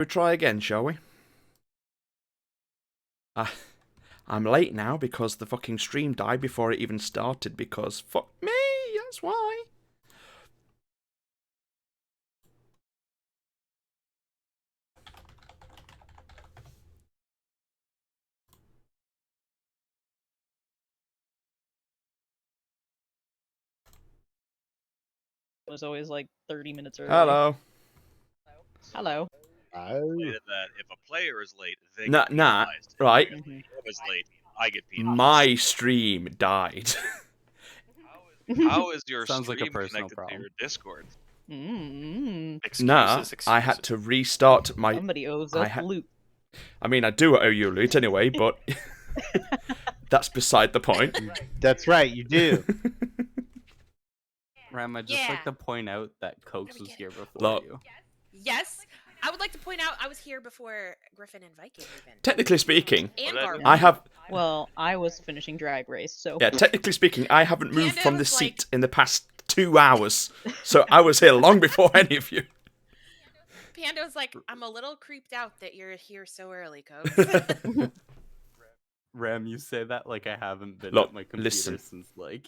We try again, shall we? I'm late now because the fucking stream died before it even started because fuck me, that's why. Was always like 30 minutes early. Hello. Hello. That if a player is late, they Nah, get penalized. right. If the DM is late, I get penalized. My stream died. How is your Sounds like a stream personal connected problem. to your Discord? Excuses. I had to restart my. Somebody owes us loot. I mean, I do owe you loot anyway, but that's beside the point. That's right, you do. Ram, I'd just like to point out that Cokes was here before Look. you. Yes. I would like to point out I was here before Griffin and Viking even. Technically speaking, And Well, Garbo. I have. Well, I was finishing Drag Race, so. Yeah, technically speaking, I haven't moved Panda from the was seat in the past 2 hours, so I was here long before any of you. Panda was like, I'm a little creeped out that you're here so early, Coach. Ram, you say that like I haven't been Look, at my computer listen. since like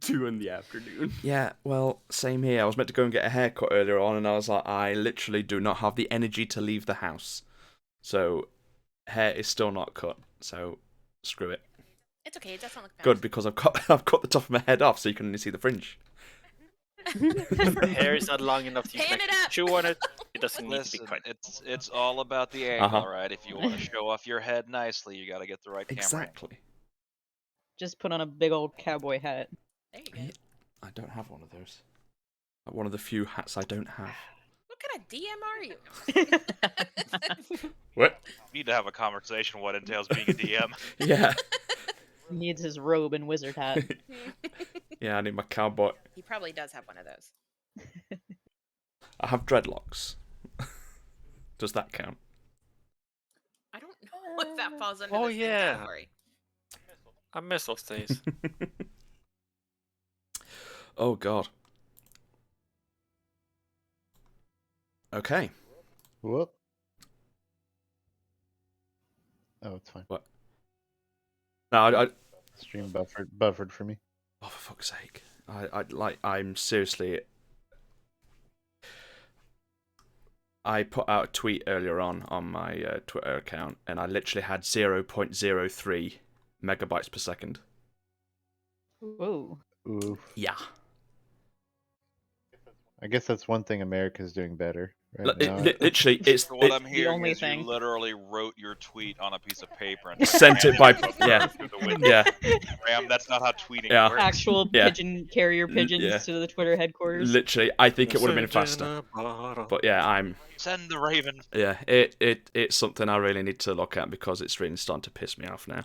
2 in the afternoon. Yeah, well, same here. I was meant to go and get a haircut earlier on, and I was like, I literally do not have the energy to leave the house. So, hair is still not cut, so screw it. It's okay, it doesn't look bad. Good, because I've cut the top of my head off so you can only see the fringe. Her hair is not long enough to Pan it up! chew on it. It doesn't need to Listen, be cut. it's all about the angle, Uh-huh. right? If you want to show off your head nicely, you got to get the right camera. Exactly. Just put on a big old cowboy hat. There you go. Yeah. I don't have one of those. One of the few hats I don't have. What kind of DM are you? What? We need to have a conversation what entails being a DM. Yeah. He needs his robe and wizard hat. Yeah, I need my cowboy. He probably does have one of those. I have dreadlocks. Does that count? I don't know if that falls under Oh, the same yeah. category. I miss those days. Oh, God. Okay. Whoop. Oh, it's fine. No, I Stream buffered for me. oh, for fuck's sake. I'm seriously... I put out a tweet earlier on my Twitter account, and I literally had 0.03 megabytes per second. Whoa. Ooh. Yeah. I guess that's one thing America's doing better right Li- now. Literally, it's So what it- I'm hearing only is thing. you literally wrote your tweet on a piece of paper and Sent it by- yeah. through the window. yeah, Ram, that's not how tweeting Yeah. works. Actual Yeah. pigeon carrier pigeons yeah. to the Twitter headquarters. literally. I think it would have been faster. But yeah, Send the raven. yeah, it's something I really need to look at because it's really starting to piss me off now.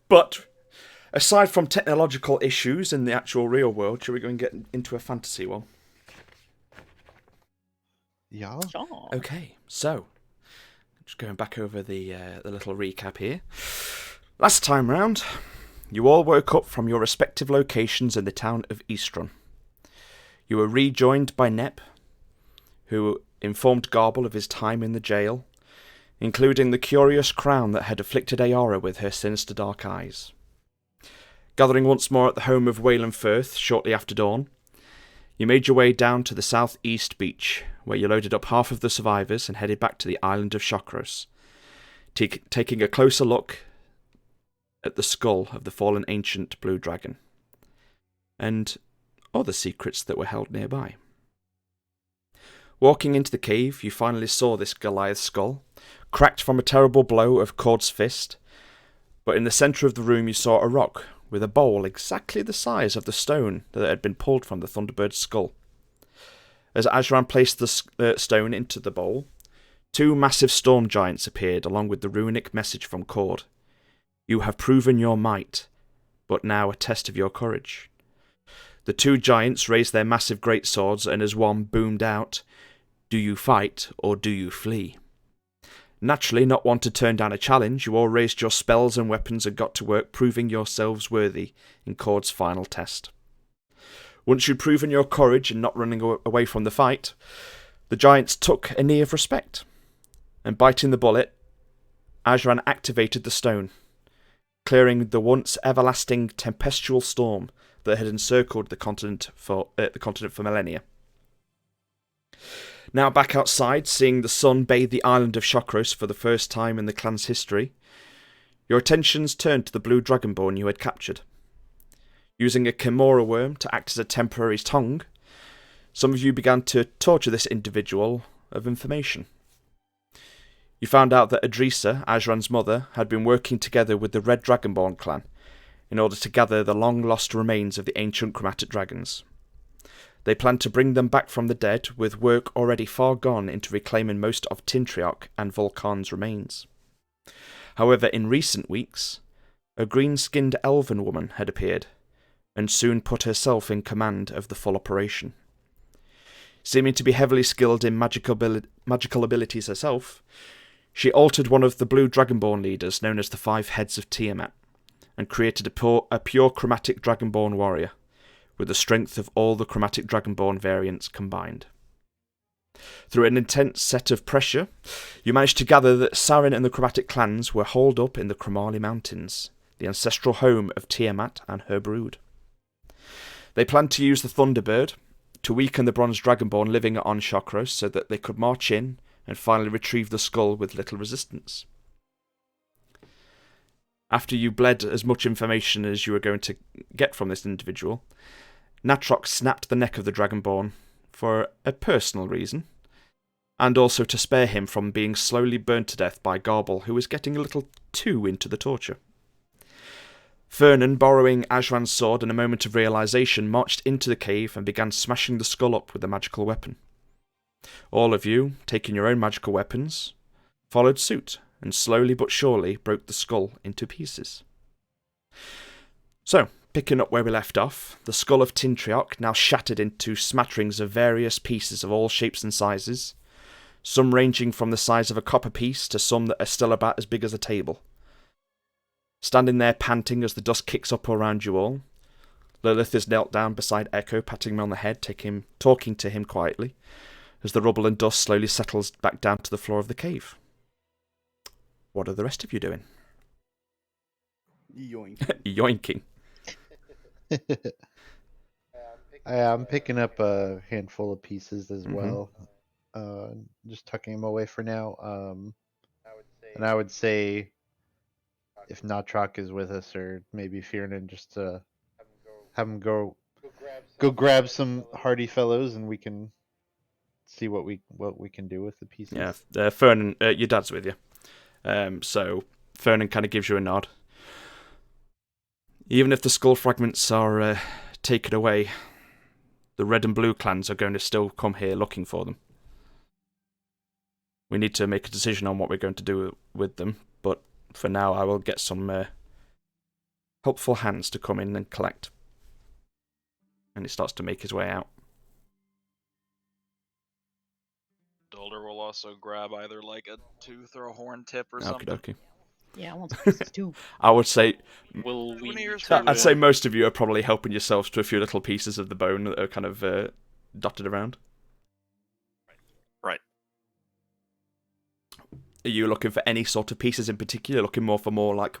But aside from technological issues in the actual real world, shall we go and get into a fantasy one? Yeah. Sure. Okay, so just going back over the little recap here. Last time round, you all woke up from your respective locations in the town of Eastron. You were rejoined by Nep, who informed Garble of his time in the jail, including the curious crown that had afflicted Ayara with her sinister dark eyes. Gathering once more at the home of Wayland Firth shortly after dawn, you made your way down to the southeast beach, where you loaded up half of the survivors and headed back to the island of Chokros, taking a closer look at the skull of the fallen ancient blue dragon, and other secrets that were held nearby. Walking into the cave, you finally saw this Goliath skull, cracked from a terrible blow of Cord's fist, but in the centre of the room you saw a rock with a bowl exactly the size of the stone that had been pulled from the Thunderbird's skull. As Ajran placed the stone into the bowl, 2 massive storm giants appeared along with the runic message from Cord. You have proven your might, but now a test of your courage. The 2 giants raised their massive great swords, and as one boomed out, "Do you fight or do you flee?" Naturally, not one to turn down a challenge, you all raised your spells and weapons and got to work proving yourselves worthy in Cord's final test. Once you'd proven your courage and not running away from the fight, the giants took a knee of respect. and biting the bullet, Ajran activated the stone, clearing the once everlasting tempestual storm that had encircled the continent for millennia. Now back outside, seeing the sun bathe the island of Chokros for the first time in the clan's history, your attentions turned to the blue dragonborn you had captured. Using a Kimura worm to act as a temporary tongue, some of you began to torture this individual of information. You found out that Adrisa, Ajran's mother, had been working together with the Red Dragonborn clan in order to gather the long-lost remains of the ancient chromatic dragons. They planned to bring them back from the dead, with work already far gone into reclaiming most of Tintriok and Volkan's remains. However, in recent weeks, a green-skinned elven woman had appeared, and soon put herself in command of the full operation. Seeming to be heavily skilled in magical abilities herself, she altered one of the blue dragonborn leaders known as the Five Heads of Tiamat, and created a pure chromatic dragonborn warrior, with the strength of all the chromatic dragonborn variants combined. Through an intense set of pressure, you managed to gather that Sarin and the chromatic clans were holed up in the Kromali Mountains, the ancestral home of Tiamat and her brood. They planned to use the Thunderbird to weaken the bronze dragonborn living on Chokros so that they could march in and finally retrieve the skull with little resistance. After you bled as much information as you were going to get from this individual, Natrok snapped the neck of the dragonborn for a personal reason, and also to spare him from being slowly burned to death by Garble, who was getting a little too into the torture. Fernan, borrowing Ajran's sword in a moment of realization, marched into the cave and began smashing the skull up with a magical weapon. All of you, taking your own magical weapons, followed suit, and slowly but surely broke the skull into pieces. So, picking up where we left off, the skull of Tintriok now shattered into smatterings of various pieces of all shapes and sizes, some ranging from the size of a copper piece to some that are still about as big as a table. Standing there panting as the dust kicks up around you all, Lilith is knelt down beside Echo, patting him on the head, talking to him quietly, as the rubble and dust slowly settles back down to the floor of the cave. What are the rest of you doing? Yoink. Yoinking. I'm picking up a handful of pieces as Mhm. well. Just tucking them away for now. And I would say if Natrok is with us, or maybe Fiernan, just to have him go grab some hardy fellows, and we can see what we can do with the pieces. Yeah, Fernan, your dad's with you. So Fernan kind of gives you a nod. Even if the skull fragments are taken away, the red and blue clans are going to still come here looking for them. We need to make a decision on what we're going to do with them, but for now I will get some helpful hands to come in and collect. And he starts to make his way out. Dolder will also grab either like a tooth or a horn tip or Okie something. dokie. Yeah, I want some pieces too. I would say, Will we Souvenirs need for to, I'd say most of you are probably helping yourselves to a few little pieces of the bone that are kind of dotted around. Right. Are you looking for any sort of pieces in particular? Looking more for like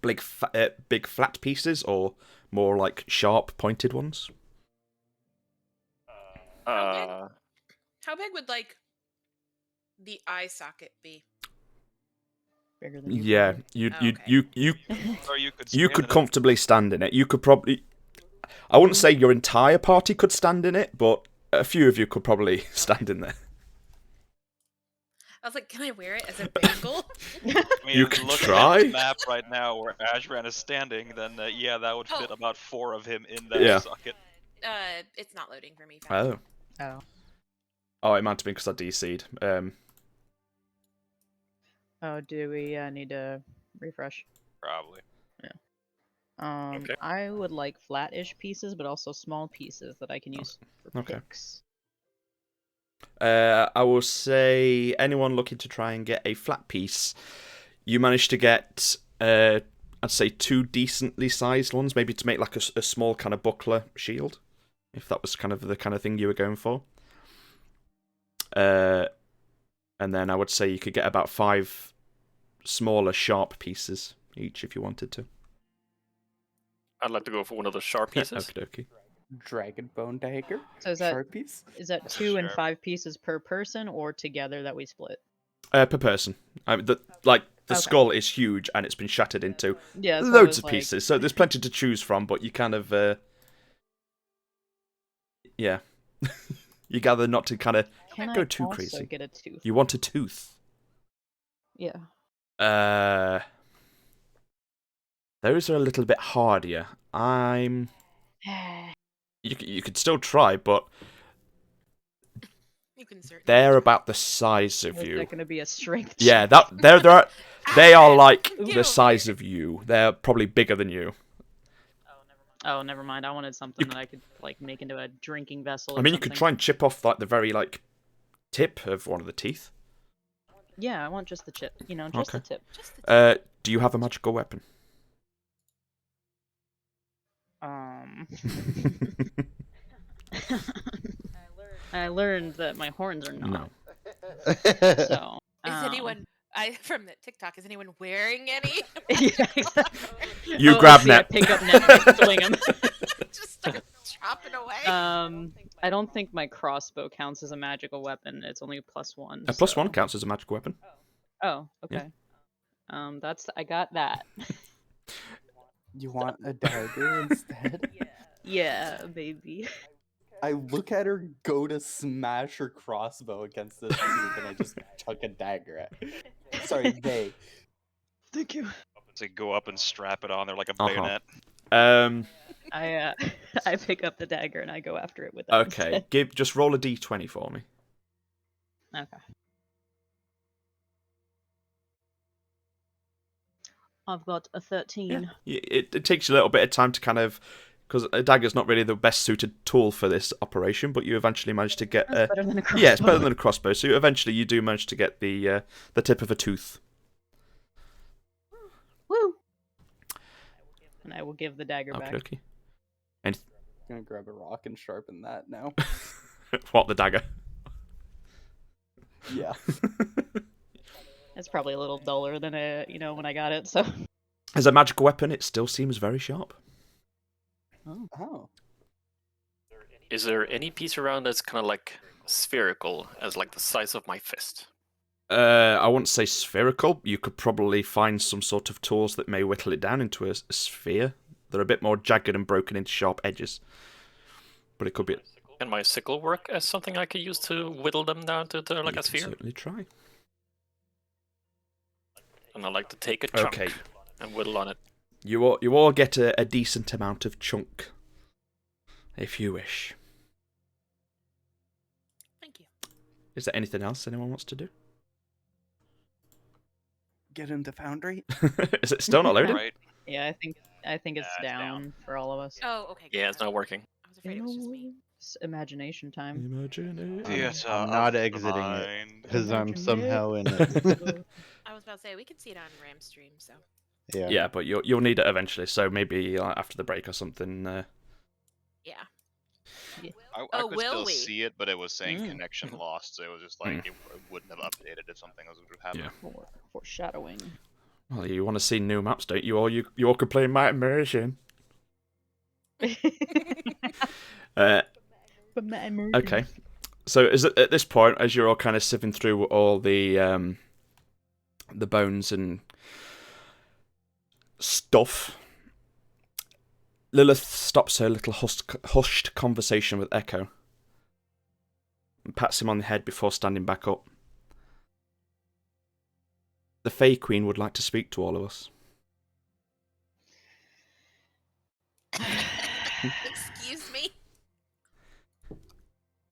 big flat pieces, or more like sharp pointed ones? uh, How big would like the eye socket be? Bigger than you. Yeah, Okay. Or you could you stand could in it. comfortably stand in it. You could probably, I wouldn't say your entire party could stand in it, but a few of you could probably stand in there. I was like, can I wear it as a bangle? I mean, You could looking try. at the map right now where Ajran is standing, then yeah, that would fit Oh. about 4 of him in that Yeah. socket. It's not loading for me. Fast. Oh, Oh. it might have been because I DC'd. Oh, do we need to refresh? Probably. Okay. I would like flat-ish pieces, but also small pieces that I can use for Okay. picks. I will say anyone looking to try and get a flat piece, you managed to get, I'd say 2 decently sized ones, maybe to make like a small kind of buckler shield, if that was kind of the kind of thing you were going for. And then I would say you could get about 5 smaller sharp pieces each if you wanted to. I'd like to go for one of the sharp pieces. Okie dokie. Dragon bone dagger. So is that Sharpies. 2 and Sure. 5 pieces per person, or together that we split? Per person. The Okay. skull is huge and it's been shattered into Yeah, so I loads was of like- pieces, so there's plenty to choose from. But you kind of, yeah, you gather not to kind of Can go I too also crazy. get a tooth? You want a tooth. Yeah. Those are a little bit hardier. You could still try, but You can certainly. they're about the size of Is you. that going to be a strength? Yeah, check? they are like Get the over size here. of you. They're probably bigger than you. Oh, never mind. I wanted something that I could like make into a drinking vessel. I mean, you could try and chip off like the very tip of one of the teeth. Yeah, I want just the chip. You know, just the Okay. tip. Just the Do you have a magical weapon? I learned that my horns are No. not. So. Is anyone? From the TikTok. Is anyone wearing any? Yeah, exactly. You grab see, I net. pick up net and swing 'em. Just start chopping away. I don't think my crossbow counts as a magical weapon. It's only +1. A plus so- 1 counts as a magical weapon. Oh, Yeah. okay. I got that. You want a dagger instead? Yeah, baby. I look at her go to smash her crossbow against this tooth, and I just chuck a dagger at her. Sorry, they. Thank you. To go up and strap it on there like a Uh-huh. bayonet. I pick up the dagger and I go after it with that. Okay, just roll a d20 for me. instead. Okay. I've got a 13. It takes you a little bit of time to kind of, because a dagger's not really the best suited tool for this operation, but you eventually manage to get. That's better than a crossbow. Yeah, it's better than a crossbow. So eventually you do manage to get the tip of a tooth. Woo! And I will give the dagger Okay, back. okay. I'm gonna grab a rock and sharpen that now. What, the dagger? Yeah. It's probably a little duller than when I got it. So. As a magical weapon, it still seems very sharp. Oh. Is there any piece around that's kind of like spherical, as like the size of my fist? I wouldn't say spherical. You could probably find some sort of tools that may whittle it down into a sphere. They're a bit more jagged and broken into sharp edges. But it could be. Can my sickle work as something I could use to whittle them down to like You a can sphere? certainly try. And I'd like to take a chunk Okay. and whittle on it. You all get a decent amount of chunk, if you wish. Thank you. Is there anything else anyone wants to do? Get into Foundry? Is it still not loaded? Right. Yeah, I think it's it's down down. for all of us. Oh, okay. Yeah, good. it's not working. I was afraid it was just me. It's imagination time. Imagine it. Theater I'm of not the exiting it. mind. Because I'm Imagine somehow in it. I was about to say we can see it on Ram stream, so Yeah. Yeah, but you'll need it eventually. So maybe after the break or something. yeah. I Oh, could will still we? see it, but it was saying Mm. connection lost, so it was just like it wouldn't have updated if something else would have happened. Yeah. Foreshadowing. Well, you want to see new maps, don't you? Or you all could play Might and Immersion. Okay. So is it at this point, as you're all kind of sieving through all the bones and stuff, Lilith stops her little hushed conversation with Echo and pats him on the head before standing back up. The Fae Queen would like to speak to all of us. Excuse me.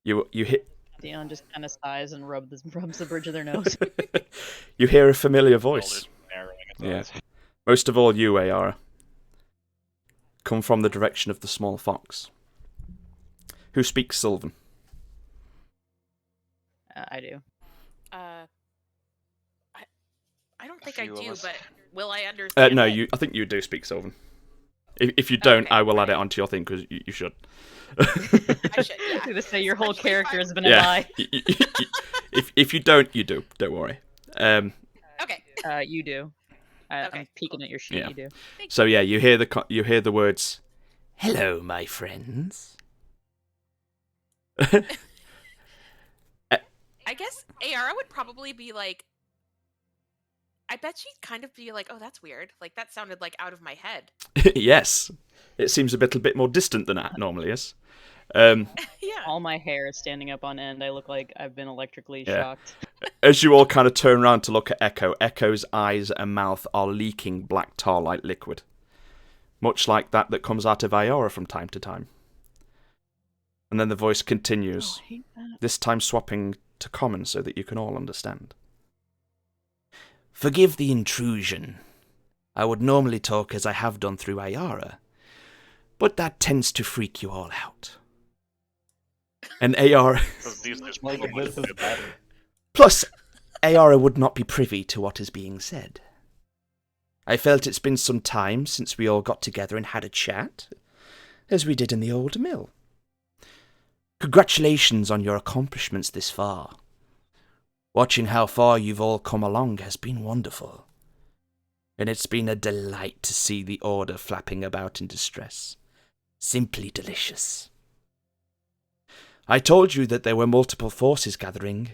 You hit. Dion just kind of sighs and rubs the bridge of their nose. You hear a familiar voice. Alder's narrowing its Yeah. eyes. Most of all you, Ayara, come from the direction of the small fox. Who speaks Sylvan? I do. I don't think I few of do, us. but will I understand? No, it? I think you do speak Sylvan. If you don't, Okay, I will add it right. onto your thing because you should. I should, I was yeah. gonna say your whole Especially character if has been Yeah. a lie. If you don't, you do. Don't worry. Okay. You do. Okay, I'm peeking cool. at your sheet. Yeah. You do. So yeah, you hear the words, "Hello, my friends." I guess Ayara would probably be like, I bet she'd kind of be like, oh, that's weird. Like, that sounded like out of my head. Yes, it seems a bit more distant than that normally is. Um, Yeah. All my hair is standing up on end. I look like I've been electrically Yeah. shocked. as you all kind of turn around to look at Echo, Echo's eyes and mouth are leaking black tar-like liquid, much like that comes out of Iora from time to time. And then the voice continues, Oh, I hate that. this time swapping to common so that you can all understand. Forgive the intrusion. I would normally talk as I have done through Ayara, but that tends to freak you all out. And Ayara... Like, this is better. Plus, Ayara would not be privy to what is being said. I felt it's been some time since we all got together and had a chat, as we did in the old mill. Congratulations on your accomplishments this far. Watching how far you've all come along has been wonderful. And it's been a delight to see the Order flapping about in distress. Simply delicious. I told you that there were multiple forces gathering,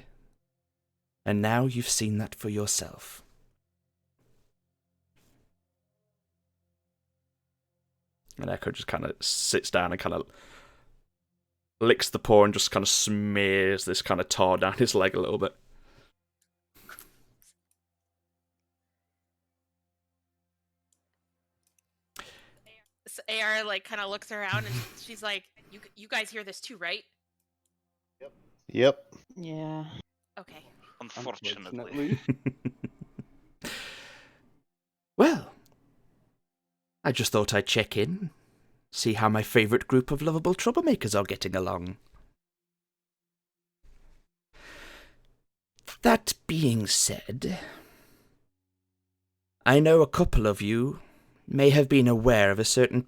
and now you've seen that for yourself. And Echo just kind of sits down and kind of licks the paw and just kind of smears this kind of tar down his leg a little bit. So Ayara, like, kind of looks around and she's like, you guys hear this too, right? Yep. Yeah. Okay. Unfortunately. Well, I just thought I'd check in, see how my favourite group of lovable troublemakers are getting along. That being said, I know a couple of you may have been aware of a certain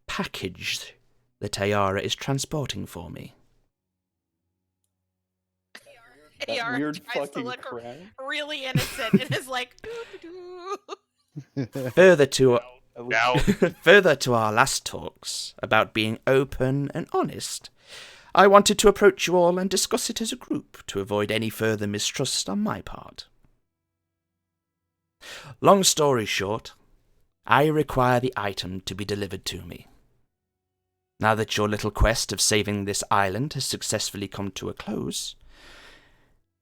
package that Ayara is transporting for me. That Ayara weird tries to fucking look cry. really innocent and is like, doo-doo-doo. Further to At least- Now, Further to our last talks about being open and honest, I wanted to approach you all and discuss it as a group to avoid any further mistrust on my part. Long story short, I require the item to be delivered to me. Now that your little quest of saving this island has successfully come to a close,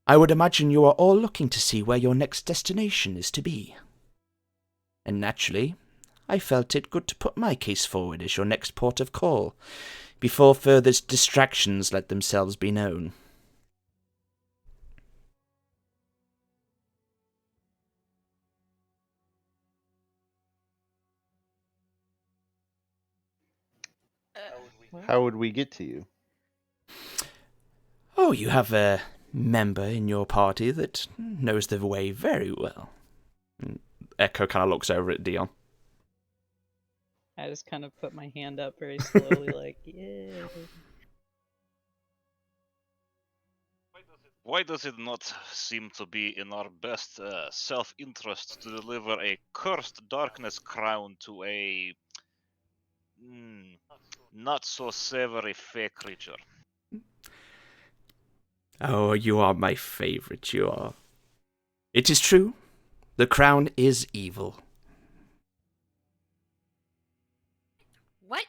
I would imagine you are all looking to see where your next destination is to be. And naturally, I felt it good to put my case forward as your next port of call, before further distractions let themselves be known. How would we get to you? Oh, you have a member in your party that knows the way very well. And Echo kind of looks over at Dion. I just kind of put my hand up very slowly, like, yeah. why does it not seem to be in our best self-interest to deliver a cursed darkness crown to a not so savory fey creature? Oh, you are my favourite, you are. It is true, the crown is evil. What?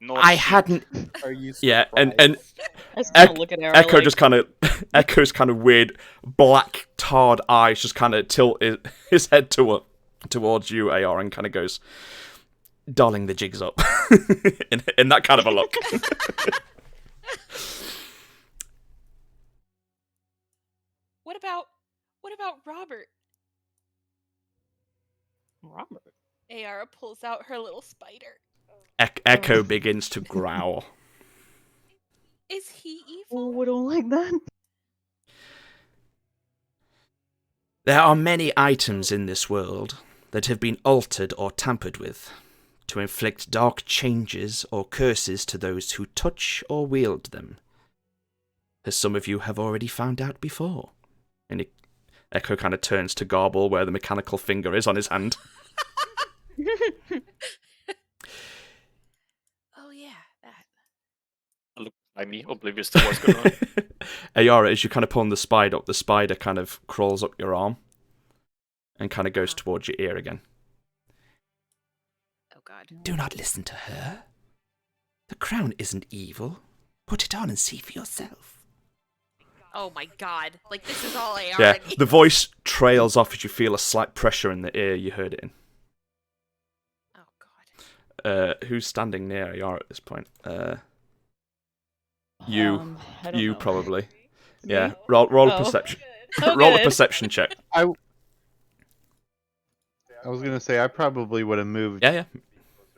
No I shit. hadn't... Are you Yeah, and surprised? I just kind of look at Arrow Echo like, just kind of... Echo's kind of weird, black, tarred eyes just kind of tilt his head towards you, AR, and kind of goes, "Darling, the jig's up." in that kind of a look. What about Robert? Robert. Ayara pulls out her little spider. Echo begins to growl. Is he evil? Oh, I don't like that. There are many items in this world that have been altered or tampered with, to inflict dark changes or curses to those who touch or wield them, as some of you have already found out before. And Echo kind of turns to Garble where the mechanical finger is on his hand. Oh yeah, that. I look at me, oblivious to what's going on. Ayara, as you kind of pulling the spider up, the spider kind of crawls up your arm and kind of goes towards your ear again. Oh god. Do not listen to her. The crown isn't evil. Put it on and see for yourself. Oh my god. Like, this is all I Yeah, already. the voice trails off as you feel a slight pressure in the ear you heard it in. Oh god. Who's standing near Ayara at this point? You. I don't You know. probably. Me? Yeah, roll a Oh. perception. Oh, roll a good. perception check. I was gonna say I probably would have moved Yeah, yeah.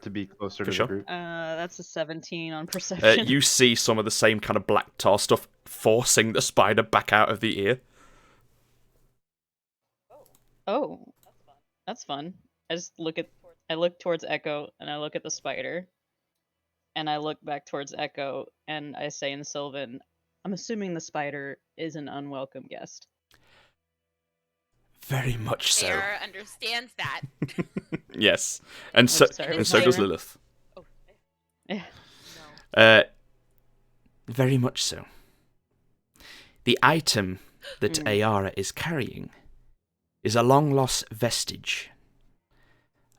to be closer For to sure. the group. That's a 17 on perception. You see some of the same kind of black tar stuff forcing the spider back out of the ear. Oh, that's fun. I look towards Echo, and I look at the spider, and I look back towards Echo, and I say in Sylvan, I'm assuming the spider is an unwelcome guest. Very much so. Sarah understands that. Yes, and so sorry, and so does Myra? Lilith. Yeah. No. Very much so. The item that Mm. Ayara is carrying is a long-lost vestige.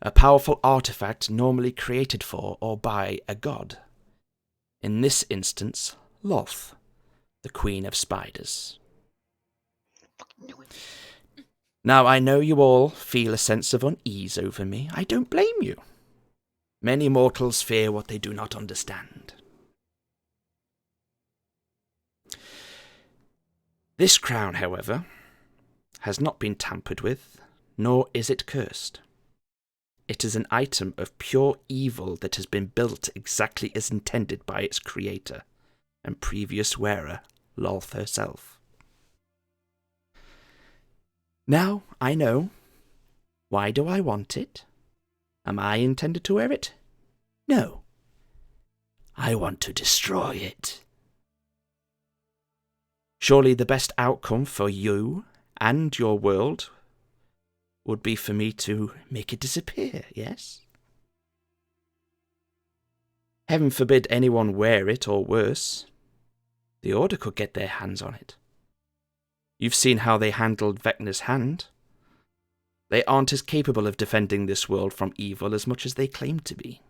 A powerful artifact normally created for or by a god. In this instance, Lolth, the Queen of Spiders. Now, I know you all feel a sense of unease over me. I don't blame you. Many mortals fear what they do not understand. This crown, however, has not been tampered with, nor is it cursed. It is an item of pure evil that has been built exactly as intended by its creator and previous wearer, Lolth herself. Now, I know. Why do I want it? Am I intended to wear it? No. I want to destroy it. Surely the best outcome for you and your world would be for me to make it disappear, yes? Heaven forbid anyone wear it, or worse, the Order could get their hands on it. You've seen how they handled Vecna's hand. They aren't as capable of defending this world from evil as much as they claim to be.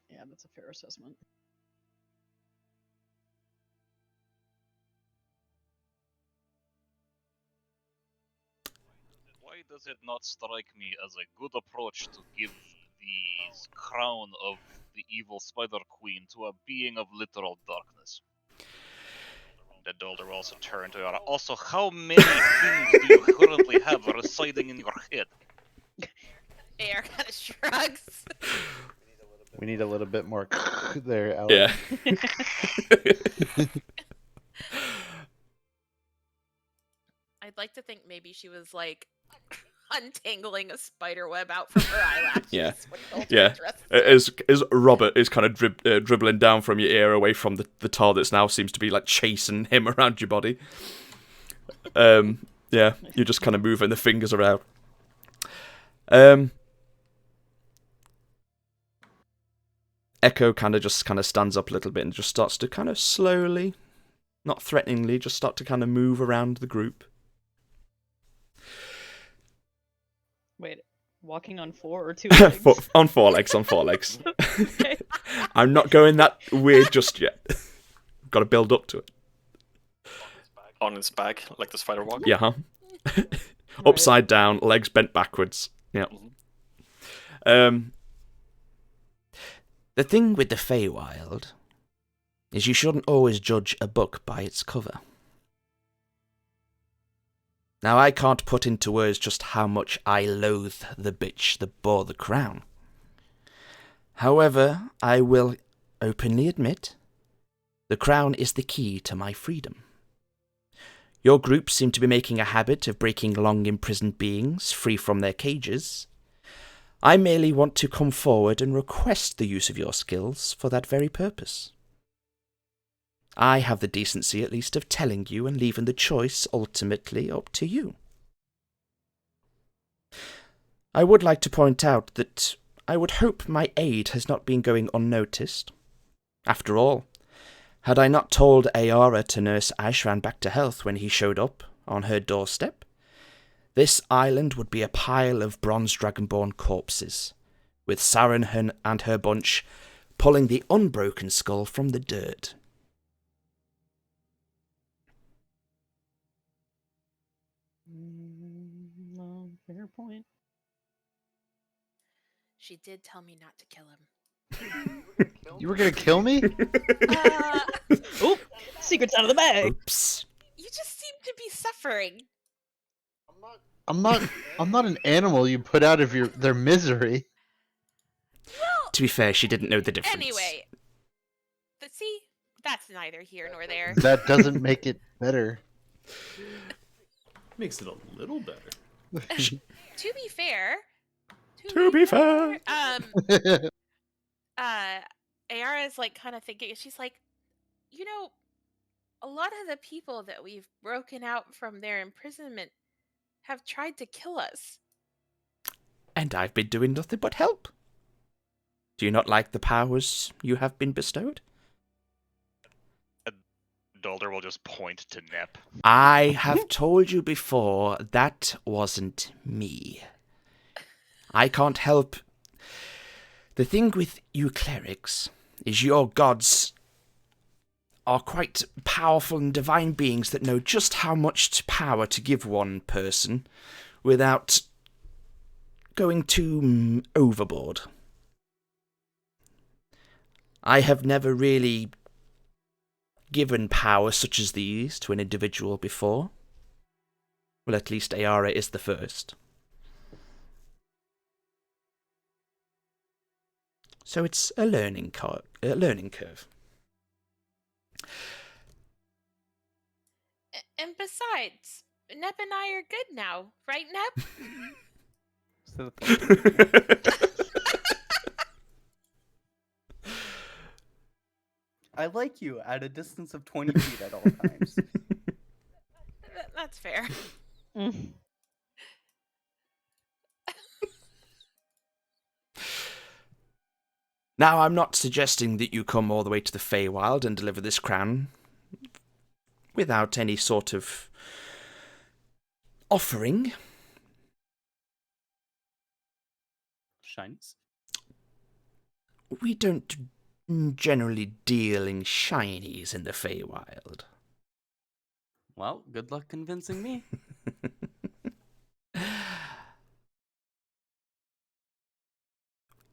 Yeah, that's a fair assessment. Why does it not strike me as a good approach to give the crown of the evil Spider Queen to a being of literal darkness? The Dolder also turned to her. Also, how many things do you currently have residing in your head? Air kind of shrugs. We need a little bit more there, Alex. Yeah. I'd like to think maybe she was like untangling a spider web out from her eyelashes. Yeah. when Dolter Yeah. addressed her. As Robert is kind of dribbling down from your ear away from the tar that's now seems to be like chasing him around your body. Yeah, you're just kind of moving the fingers around. Echo kind of stands up a little bit and just starts to kind of slowly, not threateningly, just start to kind of move around the group. Wait, walking on 4 or 2 legs? on four legs, on four legs. Okay. I'm not going that weird just yet. Got to build up to it. On its back, like the spider walk. Yeah, huh? Right. Upside down, legs bent backwards. Yeah. The thing with the Feywild is you shouldn't always judge a book by its cover. Now, I can't put into words just how much I loathe the bitch that bore the crown. However, I will openly admit, the crown is the key to my freedom. Your group seem to be making a habit of breaking long-imprisoned beings free from their cages. I merely want to come forward and request the use of your skills for that very purpose. I have the decency, at least, of telling you and leaving the choice ultimately up to you. I would like to point out that I would hope my aid has not been going unnoticed. After all, had I not told Ayara to nurse Ashran back to health when he showed up on her doorstep, this island would be a pile of bronze dragonborn corpses, with Saren and her bunch pulling the unbroken skull from the dirt. No, fair point. She did tell me not to kill him. You were gonna kill me? Oop! Secrets out of the bag! Oops. You just seem to be suffering. I'm not an animal you put out of their misery. Well, To be fair, she didn't know the difference. anyway. But see, that's neither here nor there. That doesn't make it better. Makes it a little better. To be fair. To be fair. Ayara is like kind of thinking, she's like, you know, a lot of the people that we've broken out from their imprisonment have tried to kill us. And I've been doing nothing but help. Do you not like the powers you have been bestowed? Dalder will just point to Nep. I have told you before, that wasn't me. I can't help. The thing with you clerics is your gods are quite powerful and divine beings that know just how much power to give one person without going too overboard. I have never really given power such as these to an individual before. Well, at least Ayara is the first. So it's a learning curve. And besides, Nep and I are good now, right, Nep? So I like you at a distance of 20 feet at all times. That's fair. Mm. Now, I'm not suggesting that you come all the way to the Feywild and deliver this crown without any sort of offering. Shinies? We don't generally deal in shinies in the Feywild. Well, good luck convincing me.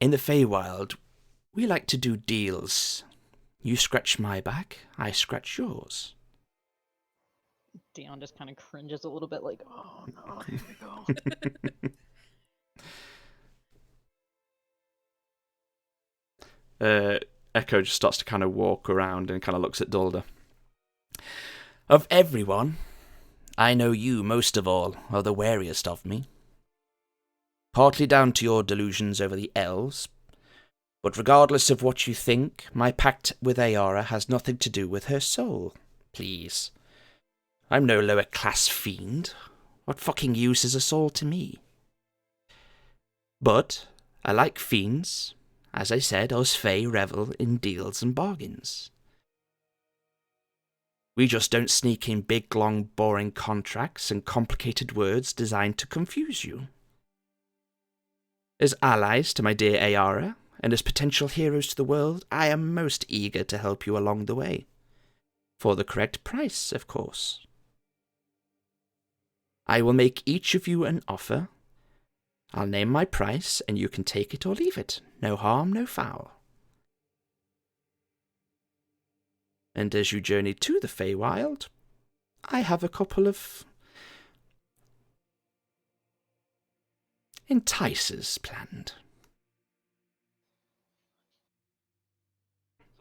In the Feywild, we like to do deals. You scratch my back, I scratch yours. Dion just kind of cringes a little bit, like, oh no, here we go. Echo just starts to kind of walk around and kind of looks at Dulder. Of everyone, I know you most of all are the wariest of me. Partly down to your delusions over the elves, but regardless of what you think, my pact with Ayara has nothing to do with her soul. Please. I'm no lower class fiend. What fucking use is a soul to me? But I like fiends. As I said, us Fey revel in deals and bargains. We just don't sneak in big, long, boring contracts and complicated words designed to confuse you. As allies to my dear Ayara, and as potential heroes to the world, I am most eager to help you along the way. For the correct price, of course. I will make each of you an offer. I'll name my price, and you can take it or leave it. No harm, no foul. And as you journey to the Feywild, I have a couple of enticers planned.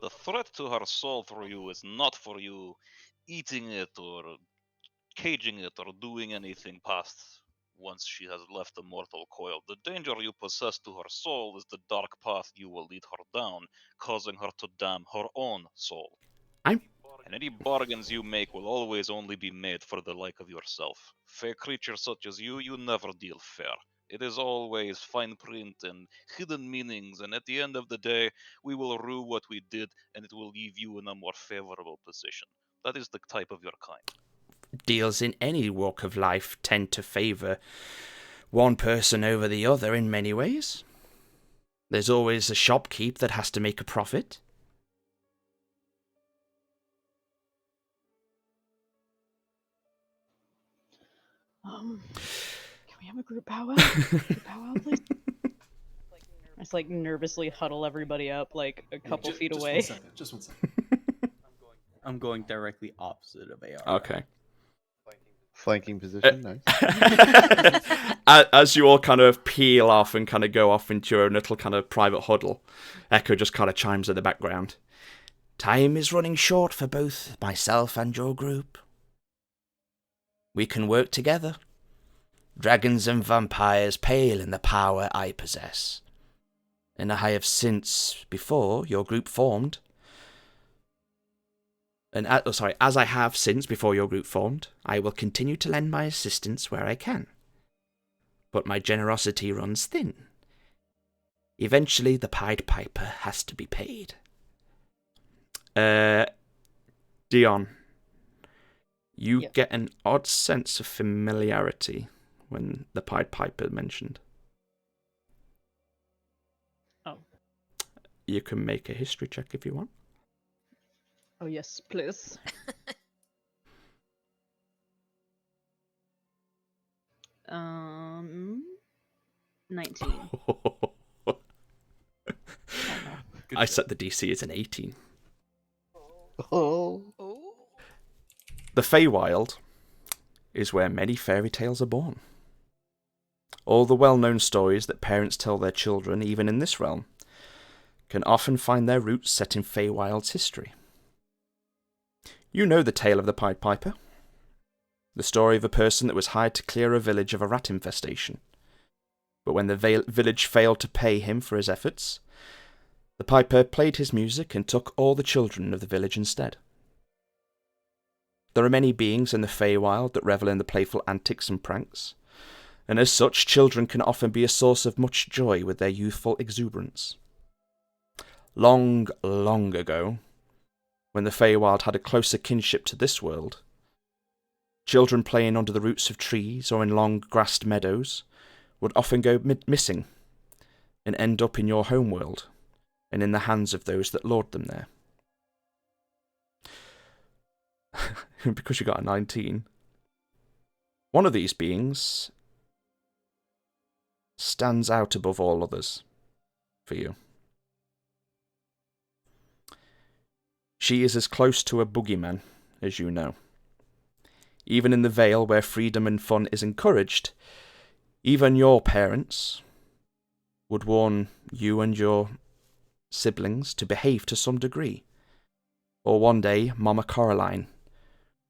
The threat to her soul through you is not for you eating it or caging it or doing anything past once she has left the mortal coil. The danger you possess to her soul is the dark path you will lead her down, causing her to damn her own soul. I'm And any bargains you make will always only be made for the like of yourself. Fair creatures such as you never deal fair. It is always fine print and hidden meanings, and at the end of the day, we will rue what we did, and it will leave you in a more favorable position. That is the type of your kind. deals in any walk of life tend to favour one person over the other in many ways. There's always a shopkeep that has to make a profit. Can we have a group powwow? Group powwow, please? I just like nervously huddle everybody up like a couple feet away. Just 1 second. I'm going directly opposite of AR. Okay. Flanking position, nice. As you all kind of peel off and kind of go off into your own little kind of private huddle, Echo just kind of chimes in the background. Time is running short for both myself and your group. We can work together. Dragons and vampires pale in the power I possess. And I have since, before your group formed, as I have since before your group formed, I will continue to lend my assistance where I can. But my generosity runs thin. Eventually, the Pied Piper has to be paid. Dion, you Yes. get an odd sense of familiarity when the Pied Piper mentioned. Oh. You can make a history check if you want. Oh yes, please. Um, 19. I set the DC as an 18. Oh. Oh. The Feywild is where many fairy tales are born. All the well-known stories that parents tell their children, even in this realm, can often find their roots set in Feywild's history. You know the tale of the Pied Piper. The story of a person that was hired to clear a village of a rat infestation. But when the village failed to pay him for his efforts, the Piper played his music and took all the children of the village instead. There are many beings in the Feywild that revel in the playful antics and pranks, and as such, children can often be a source of much joy with their youthful exuberance. Long, long ago, when the Feywild had a closer kinship to this world, children playing under the roots of trees or in long grassed meadows would often go missing and end up in your homeworld and in the hands of those that lord them there. Because you got a 19, one of these beings stands out above all others for you. She is as close to a boogeyman as you know. Even in the Vale where freedom and fun is encouraged, even your parents would warn you and your siblings to behave to some degree. Or one day, Mama Coraline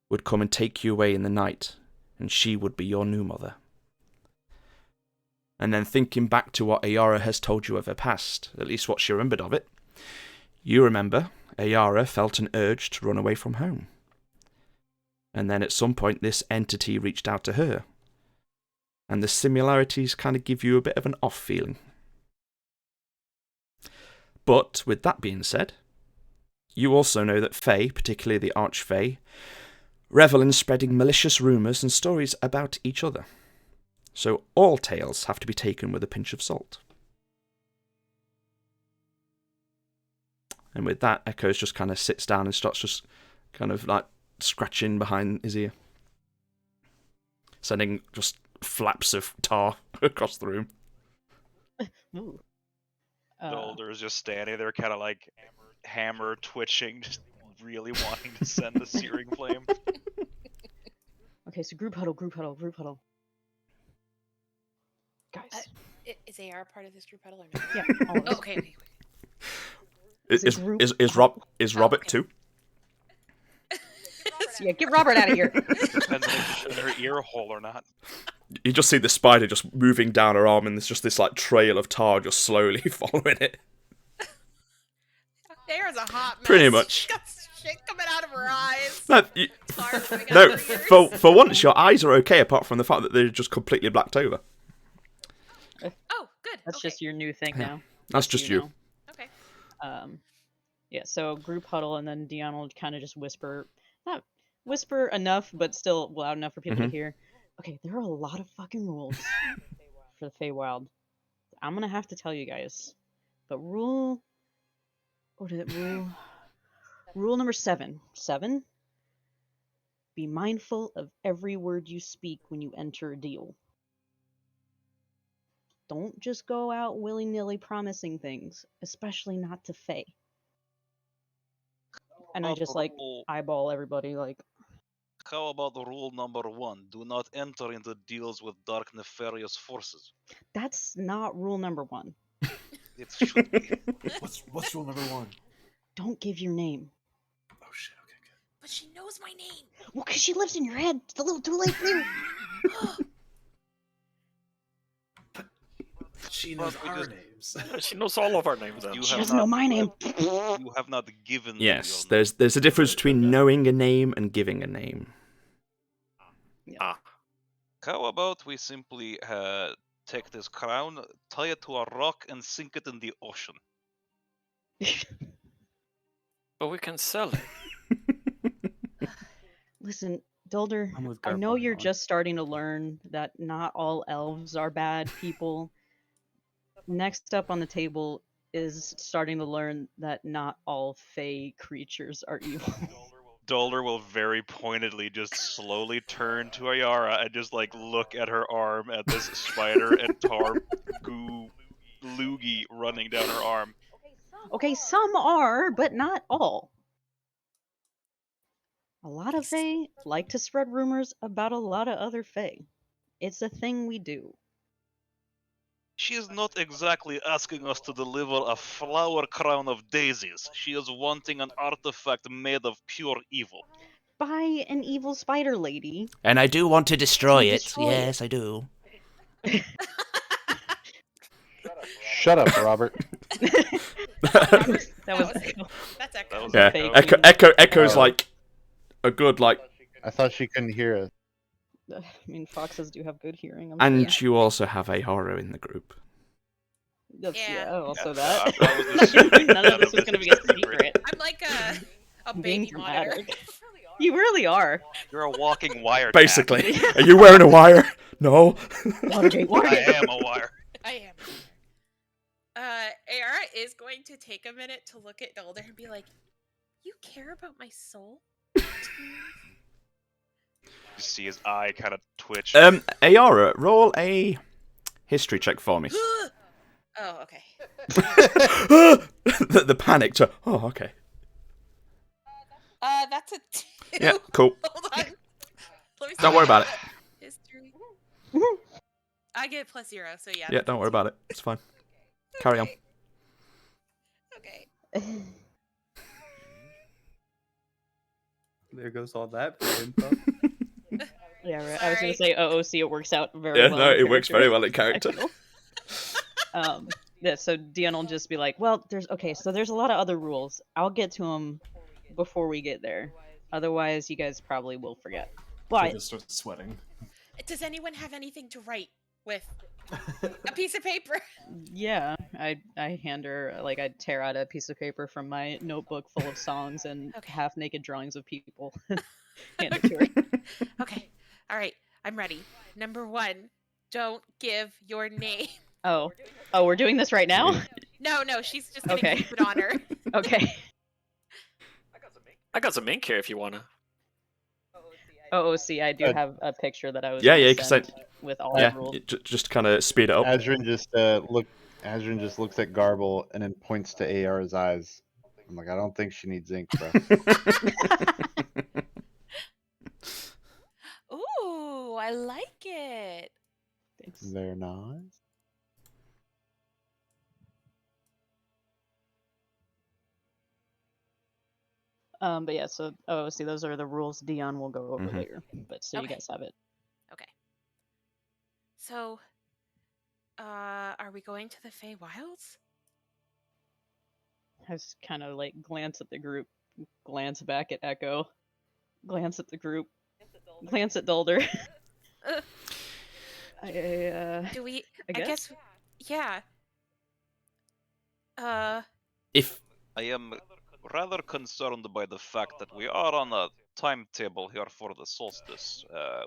would come and take you away in the night, and she would be your new mother. And then thinking back to what Ayara has told you of her past, at least what she remembered of it, you remember Ayara felt an urge to run away from home. And then at some point this entity reached out to her. And the similarities kind of give you a bit of an off feeling. But with that being said, you also know that Fae, particularly the Archfey, revel in spreading malicious rumours and stories about each other. So all tales have to be taken with a pinch of salt. And with that, Echoes just kind of sits down and starts just kind of like scratching behind his ear, sending just flaps of tar across the room. Ooh. Dolder is just standing there, kind of like hammer twitching, just really wanting to send the searing flame. Okay, so group huddle, group huddle, group huddle. Guys. Is AR part of this group huddle or not? Yeah, all of us. Oh, okay. Is Robert okay. too? Yes, yeah, get Robert out of here. Depends if it's in her ear hole or not. You just see the spider just moving down her arm, and there's just this like trail of tar just slowly following it. There's a hot mess. Pretty much. She's got shit coming out of her eyes. No, Tar coming out no, of her ears. for once, your eyes are okay, apart from the fact that they're just completely blacked over. Oh, good. That's okay. just your new thing Yeah. now. That's just you. know. Okay. Yeah, so group huddle, and then Dion will kind of just whisper, not whisper enough, but still loud enough for people to hear. Okay, there are a lot of fucking rules for the Feywild. I'm gonna have to tell you guys, but rule number 7. 7. Be mindful of every word you speak when you enter a deal. Don't just go out willy-nilly promising things, especially not to Fae. And I just like eyeball everybody like, How about rule number 1? Do not enter into deals with dark nefarious forces. that's not rule number 1. It should be. What's rule number 1? Don't give your name. Oh shit. Okay, good. But she knows my name. Well, because she lives in your head. It's a little too late for you. She knows But our because- names. She knows all of our names then. You She have doesn't know not- my name. You have not given. them Yes, your name. there's a difference between knowing a name and giving a name. Ah, How about we simply take this crown, tie it to a rock, and sink it in the ocean? but we can sell it. Listen, Dulder, I'm with I know Garbo you're on. just starting to learn that not all elves are bad people. Next up on the table is starting to learn that not all Fey creatures are evil. Dolder will very pointedly just slowly turn to Ayara and just like look at her arm at this spider and tar goo loogie running down her arm. Okay, some are, but not all. A lot of Fae like to spread rumors about a lot of other Fae. It's a thing we do. She is not exactly asking us to deliver a flower crown of daisies. She is wanting an artifact made of pure evil. By an evil spider lady. And I do want to destroy To destroy it. Yes, I do. Shut up, Robert. That was Echo. That's Echo. That was Yeah, Fake. Echo's Oh. like a good like, I thought she couldn't hear us. I mean, foxes do have good hearing. I'm and sure. you also have a horror in the group. That's, Yeah. also Yeah, that. I was assuming None of none this of was this going to was be a a secret. secret. I'm like a Being baby monitor. dramatic. You really are. You're a walking wire. Basically, are you wearing a wire? No. Watergate, I Watergate. am a wire. I am. Ayara is going to take a minute to look at Dolder and be like, "You care about my soul?" You see his eye kind of twitch. Ayara, roll a history check for me. Oh, okay. the panic to, oh, okay. That's a 2. Yeah, cool. Hold on. Let me Don't see. worry about it. History. I get +0, so yeah. Yeah, don't worry about it. It's fine. Carry on. Okay. There goes all that for info. Yeah, right. I was going to say OOC, it works out very Yeah, well. no, in it works very character. well in character. Yeah, so Dion will just be like, well, there's a lot of other rules. I'll get to them before we get there. Otherwise, you guys probably will forget. I But just start sweating. Does anyone have anything to write with? A piece of paper. yeah, I hand her, like, I tear out a piece of paper from my notebook full of songs and Okay. half-naked drawings of people. Hand it to her. Okay. All right. I'm ready. Number 1, don't give your name. Oh, we're doing this right now? No, she's just gonna Okay. keep it on her. Okay. I got some ink here if you wanna. OOC, I do Good. have a picture that I was Yeah, gonna you can send send- with all Yeah, the rules. just kind of speed it up. Adrian just looks at Garble and then points to AR's eyes. I'm like, I don't think she needs ink, bro. Ooh, I like it. Thanks. Very nice. But yeah, so see, those are the rules Dion will go over Mhm. later. But so you Okay. guys have it. Okay. So, are we going to the Feywilds? I just kind of like glance at the group, glance back at Echo, glance at the group, glance at Dulder. Do we? I guess. Yeah. If I am rather concerned by the fact that we are on a timetable here for the solstice.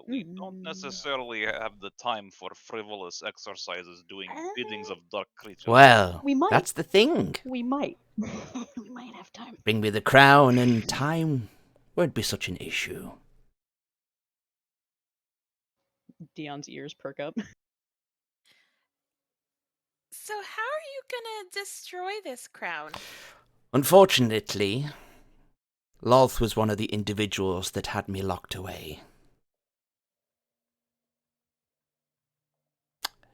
We don't necessarily have the time for frivolous exercises doing biddings of dark creatures. well, We might. that's the thing. We might. We might have time. Bring me the crown, and time won't be such an issue. Dion's ears perk up. So how are you gonna destroy this crown? Unfortunately, Lolth was one of the individuals that had me locked away.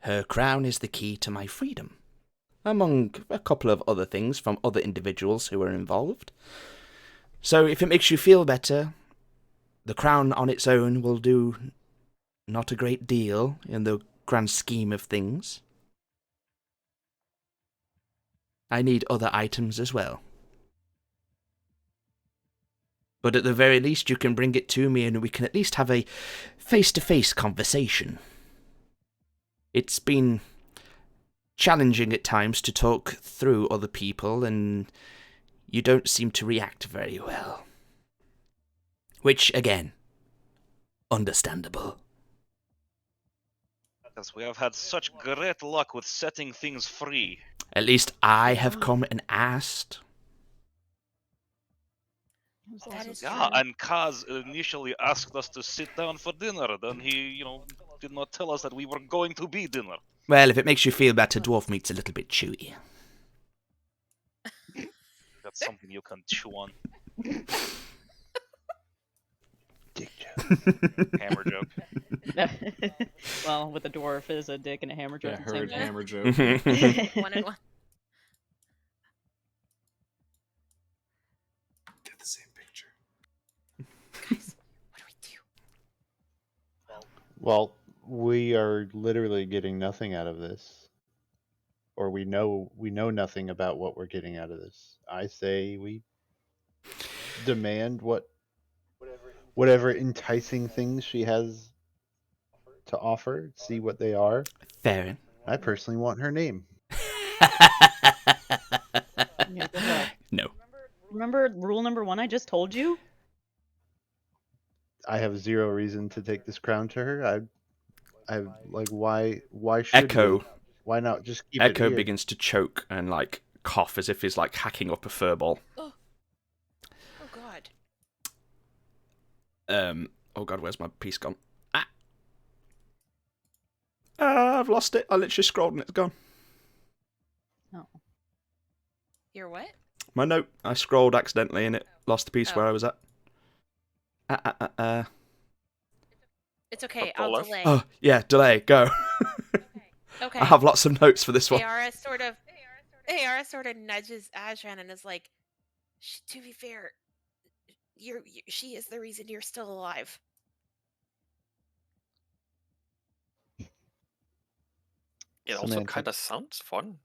Her crown is the key to my freedom, among a couple of other things from other individuals who were involved. So if it makes you feel better, the crown on its own will do not a great deal in the grand scheme of things. I need other items as well. But at the very least, you can bring it to me and we can at least have a face-to-face conversation. It's been challenging at times to talk through other people, and you don't seem to react very well. Which, again, understandable. Because we have had such great luck with setting things free. At least I have come and asked. That is Yeah, true. and Kaz initially asked us to sit down for dinner. Then he, did not tell us that we were going to be dinner. Well, if it makes you feel better, dwarf meat's a little bit chewy. That's something you can chew on. Dick joke. Hammer joke. Well, with a dwarf is a dick and a hammer joke. Yeah, at the same heard time. hammer joke. One and one. Get the same picture. Guys, what do we do? Well, we are literally getting nothing out of this, or we know nothing about what we're getting out of this. I say we demand whatever enticing things she has to offer. See what they are. Fair. I personally want her name. Yeah, go ahead. No. Remember rule number 1 I just told you? I have zero reason to take this crown to her. I like why should Echo. we? Why not just keep Echo it here? begins to choke and cough as if he's hacking up a furball. Oh God. Oh god, where's my piece gone? I've lost it. I literally scrolled and it's gone. Oh. Your what? My note. I scrolled accidentally and it lost the piece Oh. where I was at. It's okay. Up the I'll left? delay. Oh, yeah, delay, go. Okay. I have lots of notes for this one. Ayara sort of nudges Ajran and is like, "To be fair, she is the reason you're still alive." It also Semantics. kind of sounds fun.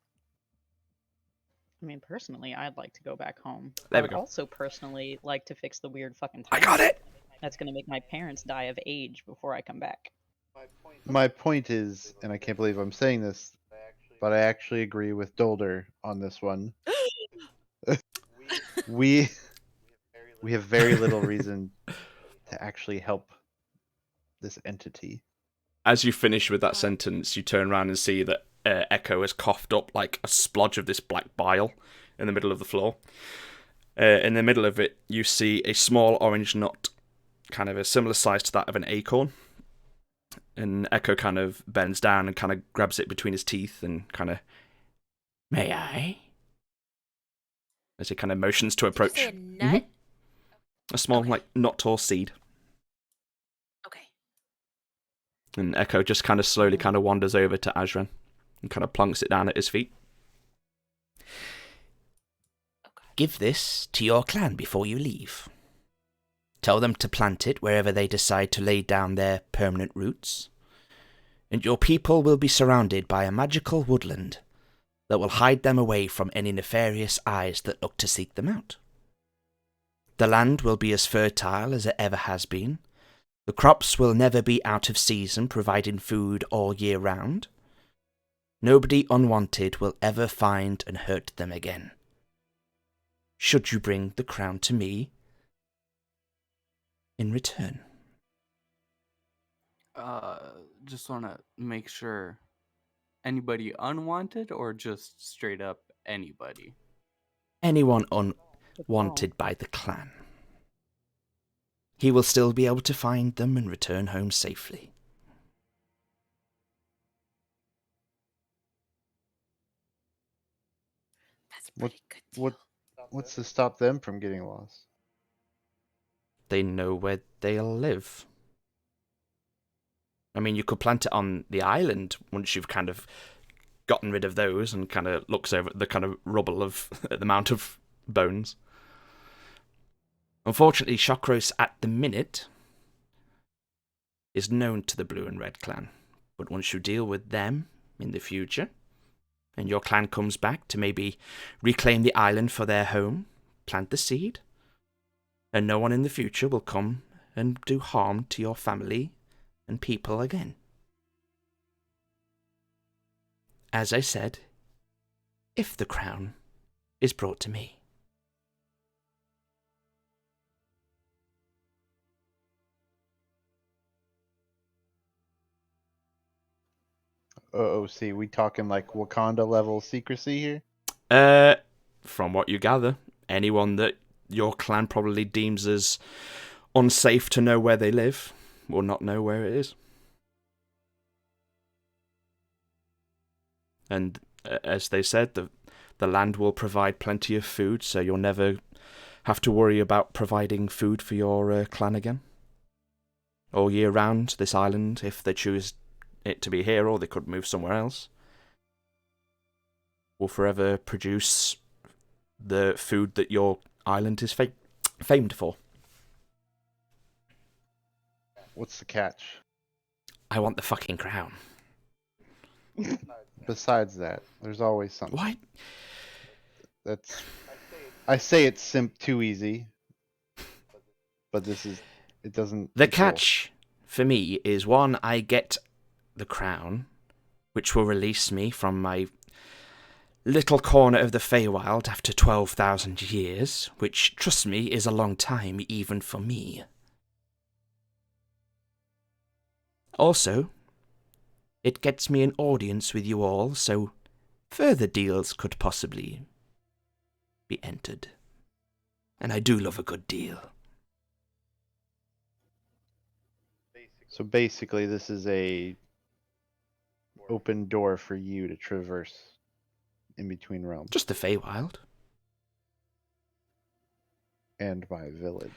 I mean, personally, I'd like to go back home. There we I'd go. also personally like to fix the weird fucking I time got it! that's gonna make my parents die of age before I come back. My point is, and I can't believe I'm saying this, but I actually agree with Dolder on this one. we have very little reason to actually help this entity. As you finish with that sentence, you turn around and see that Echo has coughed up a splodge of this black bile in the middle of the floor. In the middle of it, you see a small orange nut, kind of a similar size to that of an acorn. And Echo kind of bends down and kind of grabs it between his teeth and kind of, may I? As he kind of motions to Did you approach. say a nut? A small, Okay. nut or seed. Okay. And Echo just kind of slowly kind of wanders over to Ajran and kind of plunks it down at his feet. Oh God. Give this to your clan before you leave. Tell them to plant it wherever they decide to lay down their permanent roots. And your people will be surrounded by a magical woodland that will hide them away from any nefarious eyes that look to seek them out. The land will be as fertile as it ever has been. The crops will never be out of season, providing food all year round. Nobody unwanted will ever find and hurt them again. Should you bring the crown to me in return. Just want to make sure. Anybody unwanted or just straight up anybody? Anyone unwanted by the clan. He will still be able to find them and return home safely. That's a pretty good deal. What's to stop them from getting lost? They know where they'll live. I mean, you could plant it on the island once you've kind of gotten rid of those and kind of looks over the kind of rubble of the amount of bones. Unfortunately, Shockros at the minute is known to the Blue and Red clan. But once you deal with them in the future, and your clan comes back to maybe reclaim the island for their home, plant the seed, and no one in the future will come and do harm to your family and people again. As I said, if the crown is brought to me. OOC, we talking like Wakanda level secrecy here? From what you gather, anyone that your clan probably deems as unsafe to know where they live will not know where it is. And as they said, the land will provide plenty of food, so you'll never have to worry about providing food for your clan again. All year round, this island, if they choose it to be here or they could move somewhere else, will forever produce the food that your island is famed for. What's the catch? I want the fucking crown. Besides that, there's always something. What? That's. I say it's too easy, but this is. It doesn't. The control. catch for me is one, I get the crown, which will release me from my little corner of the Feywild after 12,000 years, which, trust me, is a long time even for me. Also, it gets me an audience with you all, so further deals could possibly be entered. And I do love a good deal. So basically, this is a open door for you to traverse in between realms Just the Feywild. and my village.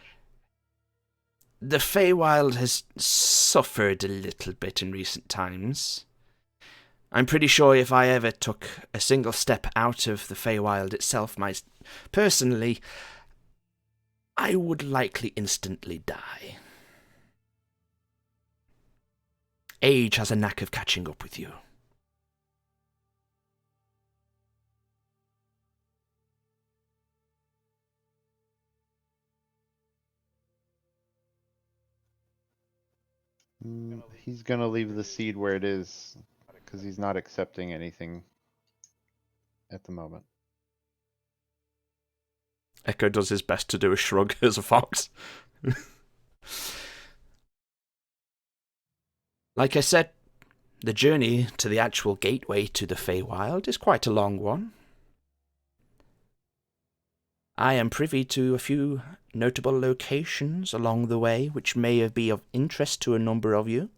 The Feywild has suffered a little bit in recent times. I'm pretty sure if I ever took a single step out of the Feywild itself, personally, I would likely instantly die. Age has a knack of catching up with you. He's gonna leave the seed where it is because he's not accepting anything at the moment. Echo does his best to do a shrug as a fox. Like I said, the journey to the actual gateway to the Feywild is quite a long one. I am privy to a few notable locations along the way which may be of interest to a number of you.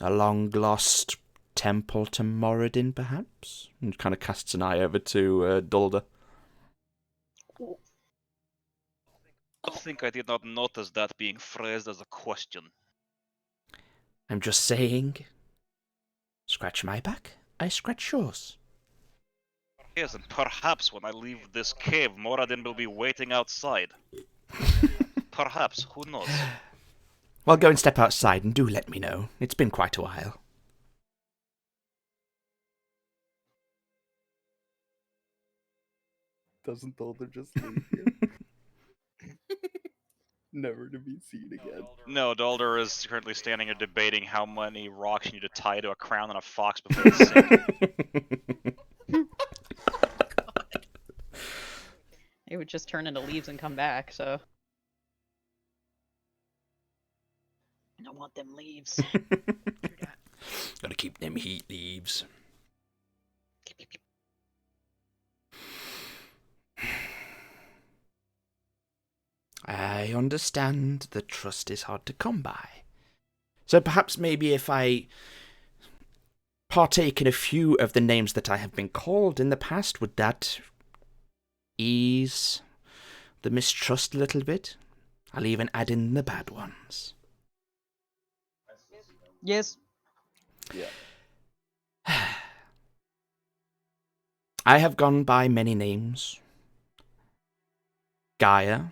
A long-lost temple to Moradin, perhaps? And kind of casts an eye over to Dulda. I think I did not notice that being phrased as a question. I'm just saying, scratch my back, I scratch yours. Yes, and perhaps when I leave this cave, Moradin will be waiting outside. Perhaps, who knows? Well, go and step outside and do let me know. It's been quite a while. Doesn't Dolder just leave you? Never to be seen again. No, Dalder is currently standing here debating how many rocks you need to tie to a crown on a fox before it's sink. It would just turn into leaves and come back, so. I don't want them leaves. Gotta keep them heat leaves. I understand that trust is hard to come by. So perhaps maybe if I partake in a few of the names that I have been called in the past, would that ease the mistrust a little bit? I'll even add in the bad ones. Yes. Yeah. I have gone by many names. Gaia,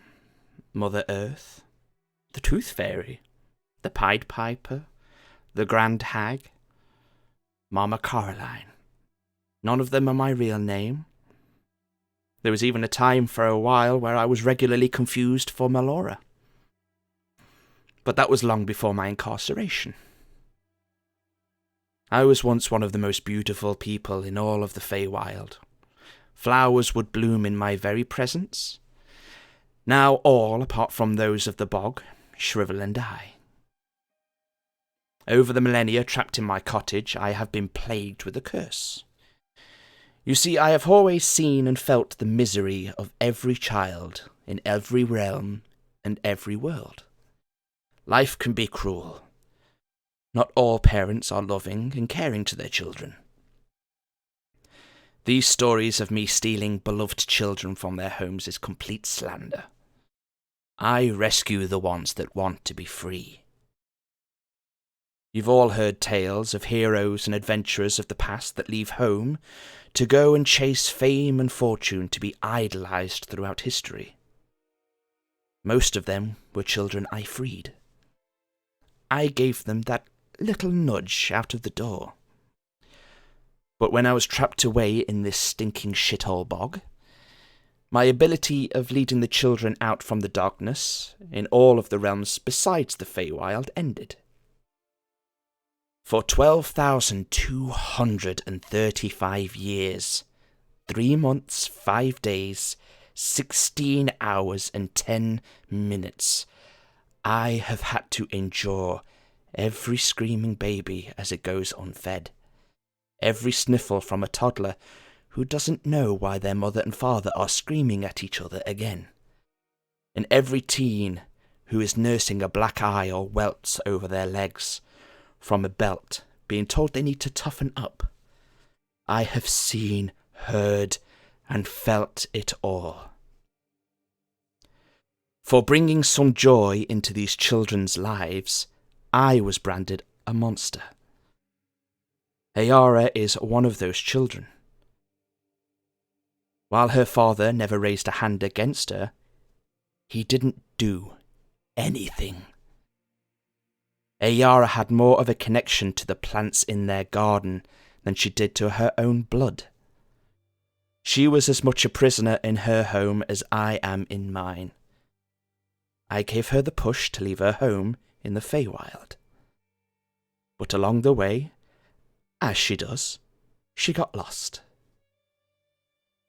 Mother Earth, the Tooth Fairy, the Pied Piper, the Grand Hag, Mama Caroline. None of them are my real name. There was even a time for a while where I was regularly confused for Melora. But that was long before my incarceration. I was once one of the most beautiful people in all of the Feywild. Flowers would bloom in my very presence. Now all, apart from those of the bog, shrivel and die. Over the millennia trapped in my cottage, I have been plagued with a curse. You see, I have always seen and felt the misery of every child in every realm and every world. Life can be cruel. Not all parents are loving and caring to their children. These stories of me stealing beloved children from their homes is complete slander. I rescue the ones that want to be free. You've all heard tales of heroes and adventurers of the past that leave home to go and chase fame and fortune to be idolized throughout history. Most of them were children I freed. I gave them that little nudge out of the door. But when I was trapped away in this stinking shithole bog, my ability of leading the children out from the darkness in all of the realms besides the Feywild ended. For 12,235 years, 3 months, 5 days, 16 hours and 10 minutes, I have had to endure every screaming baby as it goes unfed, every sniffle from a toddler who doesn't know why their mother and father are screaming at each other again, and every teen who is nursing a black eye or welts over their legs from a belt, being told they need to toughen up. I have seen, heard, and felt it all. For bringing some joy into these children's lives, I was branded a monster. Ayara is one of those children. While her father never raised a hand against her, he didn't do anything. Ayara had more of a connection to the plants in their garden than she did to her own blood. She was as much a prisoner in her home as I am in mine. I gave her the push to leave her home in the Feywild. But along the way, as she does, she got lost.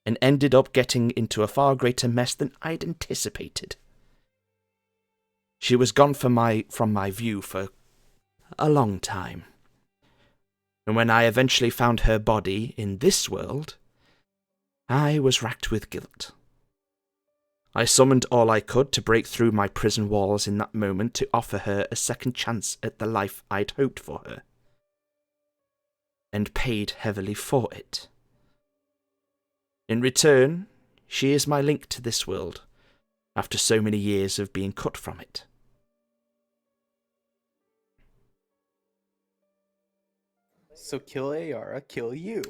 And ended up getting into a far greater mess than I'd anticipated. She was gone from my view for a long time. And when I eventually found her body in this world, I was racked with guilt. I summoned all I could to break through my prison walls in that moment to offer her a second chance at the life I'd hoped for her. And paid heavily for it. In return, she is my link to this world, after so many years of being cut from it. So kill Ayara, kill you.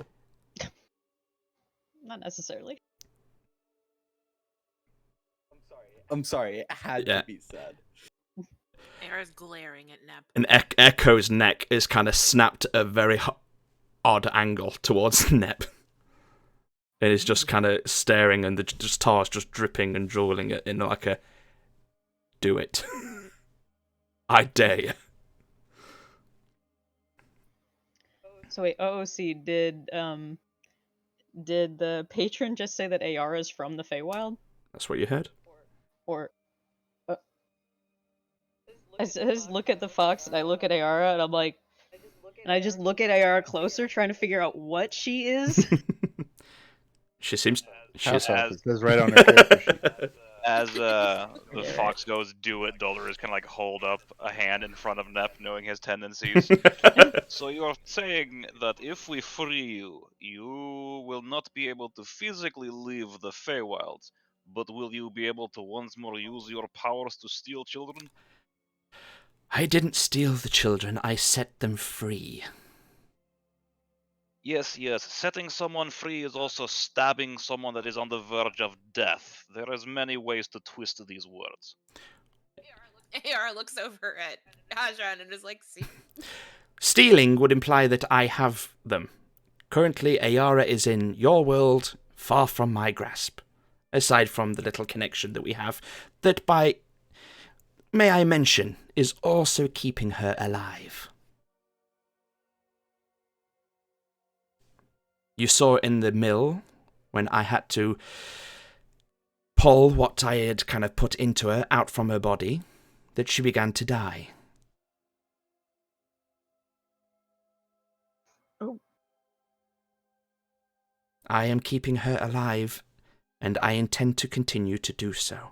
Not necessarily. I'm sorry, it had Yeah. to be said. Era's glaring at Nep. And Echo's neck is kind of snapped at a very odd angle towards Nep. And is just kind of staring, and the tar's just dripping and drooling in like a, do it. I dare you. So wait, OOC, did the patron just say that Ayara is from the Feywild? That's what you heard. Or I just look at the fox and I look at Ayara and I'm like, and I just look at Ayara closer, trying to figure out what she is. She seems. House She's. elf. It says right on her character sheet. As the Yeah. fox goes, do it, Dollar is kind of like hold up a hand in front of Nep, knowing his tendencies. So you're saying that if we free you, you will not be able to physically leave the Feywild, but will you be able to once more use your powers to steal children? I didn't steal the children, I set them free. Yes, yes. Setting someone free is also stabbing someone that is on the verge of death. There is many ways to twist these words. Era looks over at Hajan and is like, see? Stealing would imply that I have them. Currently, Ayara is in your world, far from my grasp. Aside from the little connection that we have, that may I mention, is also keeping her alive. You saw in the mill, when I had to pull what I had kind of put into her out from her body, that she began to die. Oh. I am keeping her alive, and I intend to continue to do so.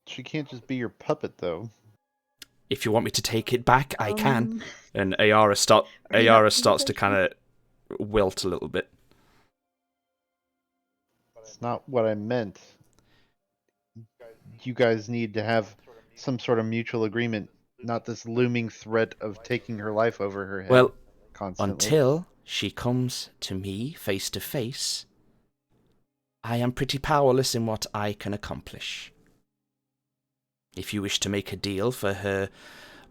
She can't just be your puppet, though. If you want me to take it back, I can. Um, And Are you not Ayara starts to paying kind of wilt a little bit. That's not what I meant. You guys need to have some sort of mutual agreement, not this looming threat of taking her life over her head Well, constantly. until she comes to me face to face, I am pretty powerless in what I can accomplish. If you wish to make a deal for her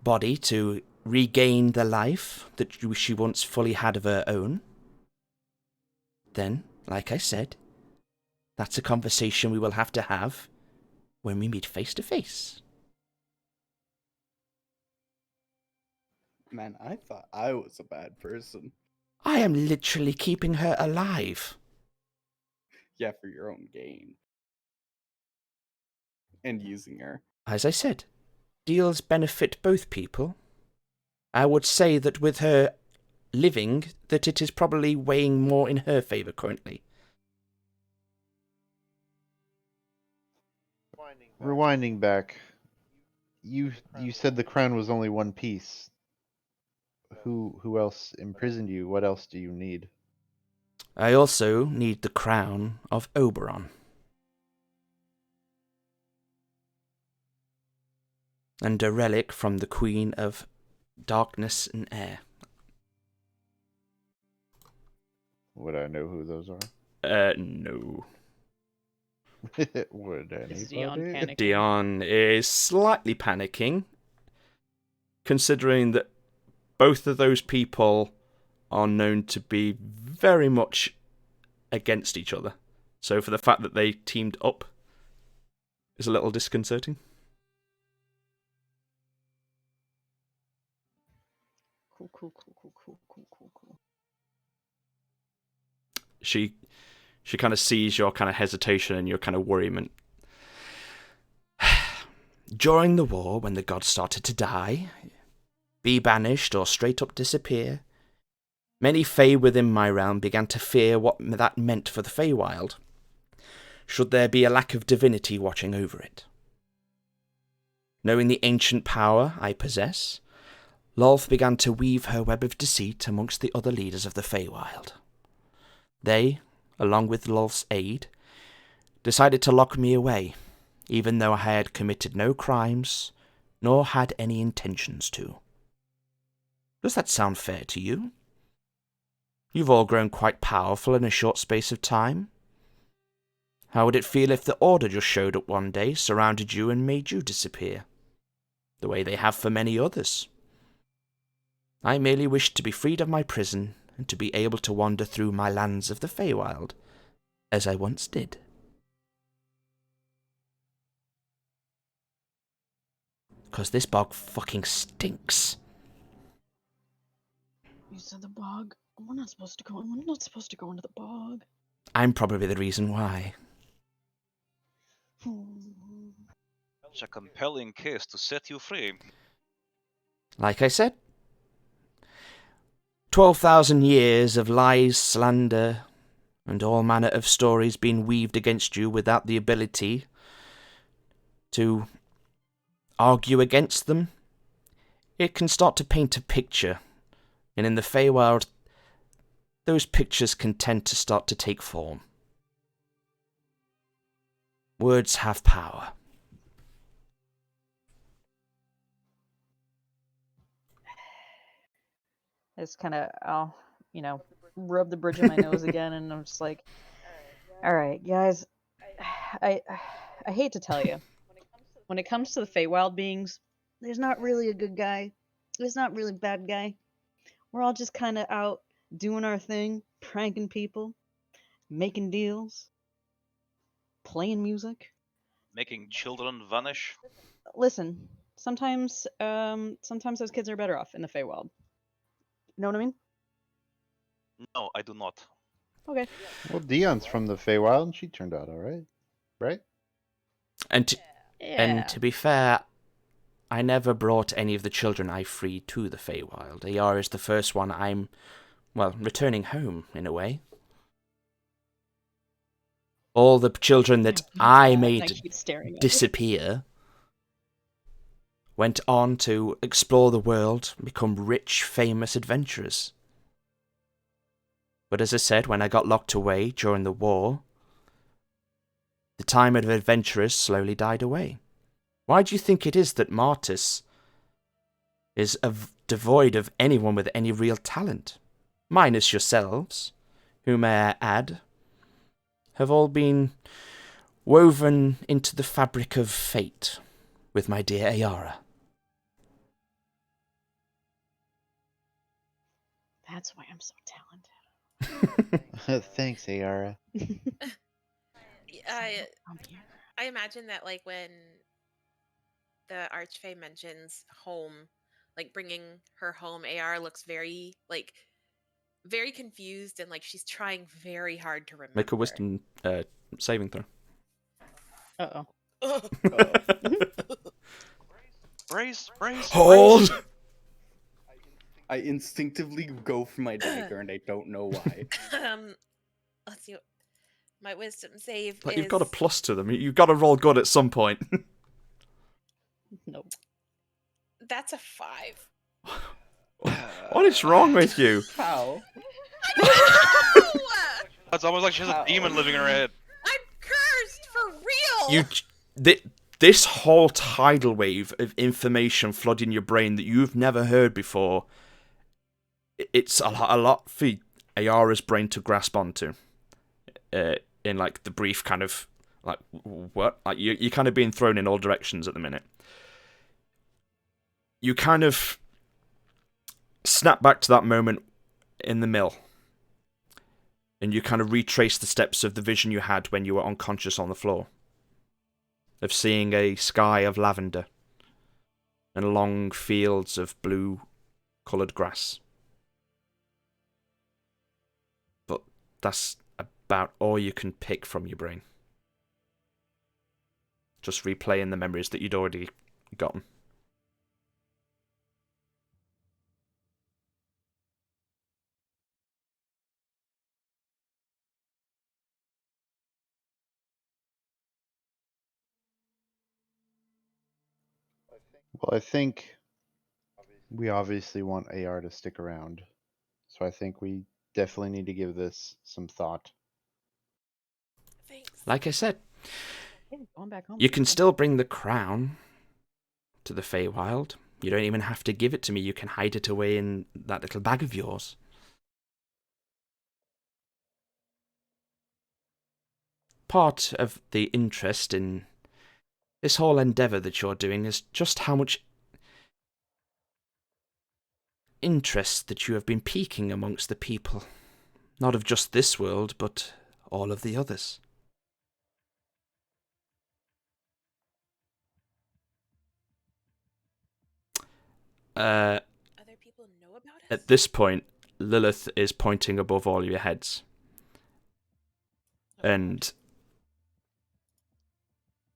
body to regain the life that she once fully had of her own, then, like I said, that's a conversation we will have to have when we meet face to face. Man, I thought I was a bad person. I am literally keeping her alive. Yeah, for your own gain. And using her. As I said, deals benefit both people. I would say that with her living, that it is probably weighing more in her favour currently. Rewinding back, you said the crown was only one piece. Who else imprisoned you? What else do you need? I also need the crown of Oberon. And a relic from the Queen of Darkness and Air. Would I know who those are? No. Would Is Dion anybody? panicking? Dion is slightly panicking, considering that both of those people are known to be very much against each other. So for the fact that they teamed up is a little disconcerting. Cool. She kind of sees your kind of hesitation and your kind of worriment. During the war, when the gods started to die, be banished or straight up disappear, many Fae within my realm began to fear what that meant for the Feywild. Should there be a lack of divinity watching over it? Knowing the ancient power I possess, Lolth began to weave her web of deceit amongst the other leaders of the Feywild. They, along with Lolth's aid, decided to lock me away, even though I had committed no crimes, nor had any intentions to. Does that sound fair to you? You've all grown quite powerful in a short space of time. How would it feel if the Order just showed up one day, surrounded you, and made you disappear? The way they have for many others. I merely wished to be freed of my prison, and to be able to wander through my lands of the Feywild, as I once did. Because this bog fucking stinks. You said the bog. We're not supposed to go. We're not supposed to go into the bog. I'm probably the reason why. Such a compelling case to set you free. Like I said, 12,000 years of lies, slander, and all manner of stories being weaved against you without the ability to argue against them. It can start to paint a picture, and in the Feywild, those pictures can tend to start to take form. Words have power. It's kind of, I'll, rub the bridge of my nose again, and I'm just like, all right, guys, I hate to tell you, when it comes to the Feywild beings, there's not really a good guy. There's not really a bad guy. We're all just kind of out doing our thing, pranking people, making deals, playing music. Making children vanish. Listen, sometimes those kids are better off in the Feywild. You know what I mean? No, I do not. Okay. Well, Dion's from the Feywild, and she turned out all right, right? And to be fair, I never brought any of the children I freed to the Feywild. Ayara is the first one I'm, returning home, in a way. All the children that I made disappear went on to explore the world, become rich, famous adventurers. But as I said, when I got locked away during the war, the time of adventurers slowly died away. Why do you think it is that Martis is devoid of anyone with any real talent? Minus yourselves, who, may I add, have all been woven into the fabric of fate with my dear Ayara. That's why I'm so talented. Thanks, Ayara. I imagine that, like, when the Archfey mentions home, like bringing her home, Ayara looks very confused, and like she's trying very hard to remember. Make a wisdom saving throw. Uh-oh. Brace. Hold! I instinctively go for my dagger, and I don't know why. Let's see. My wisdom save Like, is... you've got a plus to them. You've got to roll good at some point. Nope. That's a 5. What is wrong with you? How? It's almost like she has a demon living in her head. I'm cursed for real. This whole tidal wave of information flooding your brain that you've never heard before, it's a lot for Ayara's brain to grasp onto. In like the brief kind of like what, like you're kind of being thrown in all directions at the minute. You kind of snap back to that moment in the mill, and you kind of retrace the steps of the vision you had when you were unconscious on the floor, of seeing a sky of lavender and long fields of blue-coloured grass. But that's about all you can pick from your brain. Just replaying the memories that you'd already gotten. Well, I think we obviously want AR to stick around. So I think we definitely need to give this some thought. Thanks. Like I said, Going back home. you can still bring the crown, to the Feywild. You don't even have to give it to me. You can hide it away in that little bag of yours. Part of the interest in this whole endeavour that you're doing is just how much interest that you have been piquing amongst the people. Not of just this world, but all of the others. Other people know about us? At this point, Lilith is pointing above all your heads. And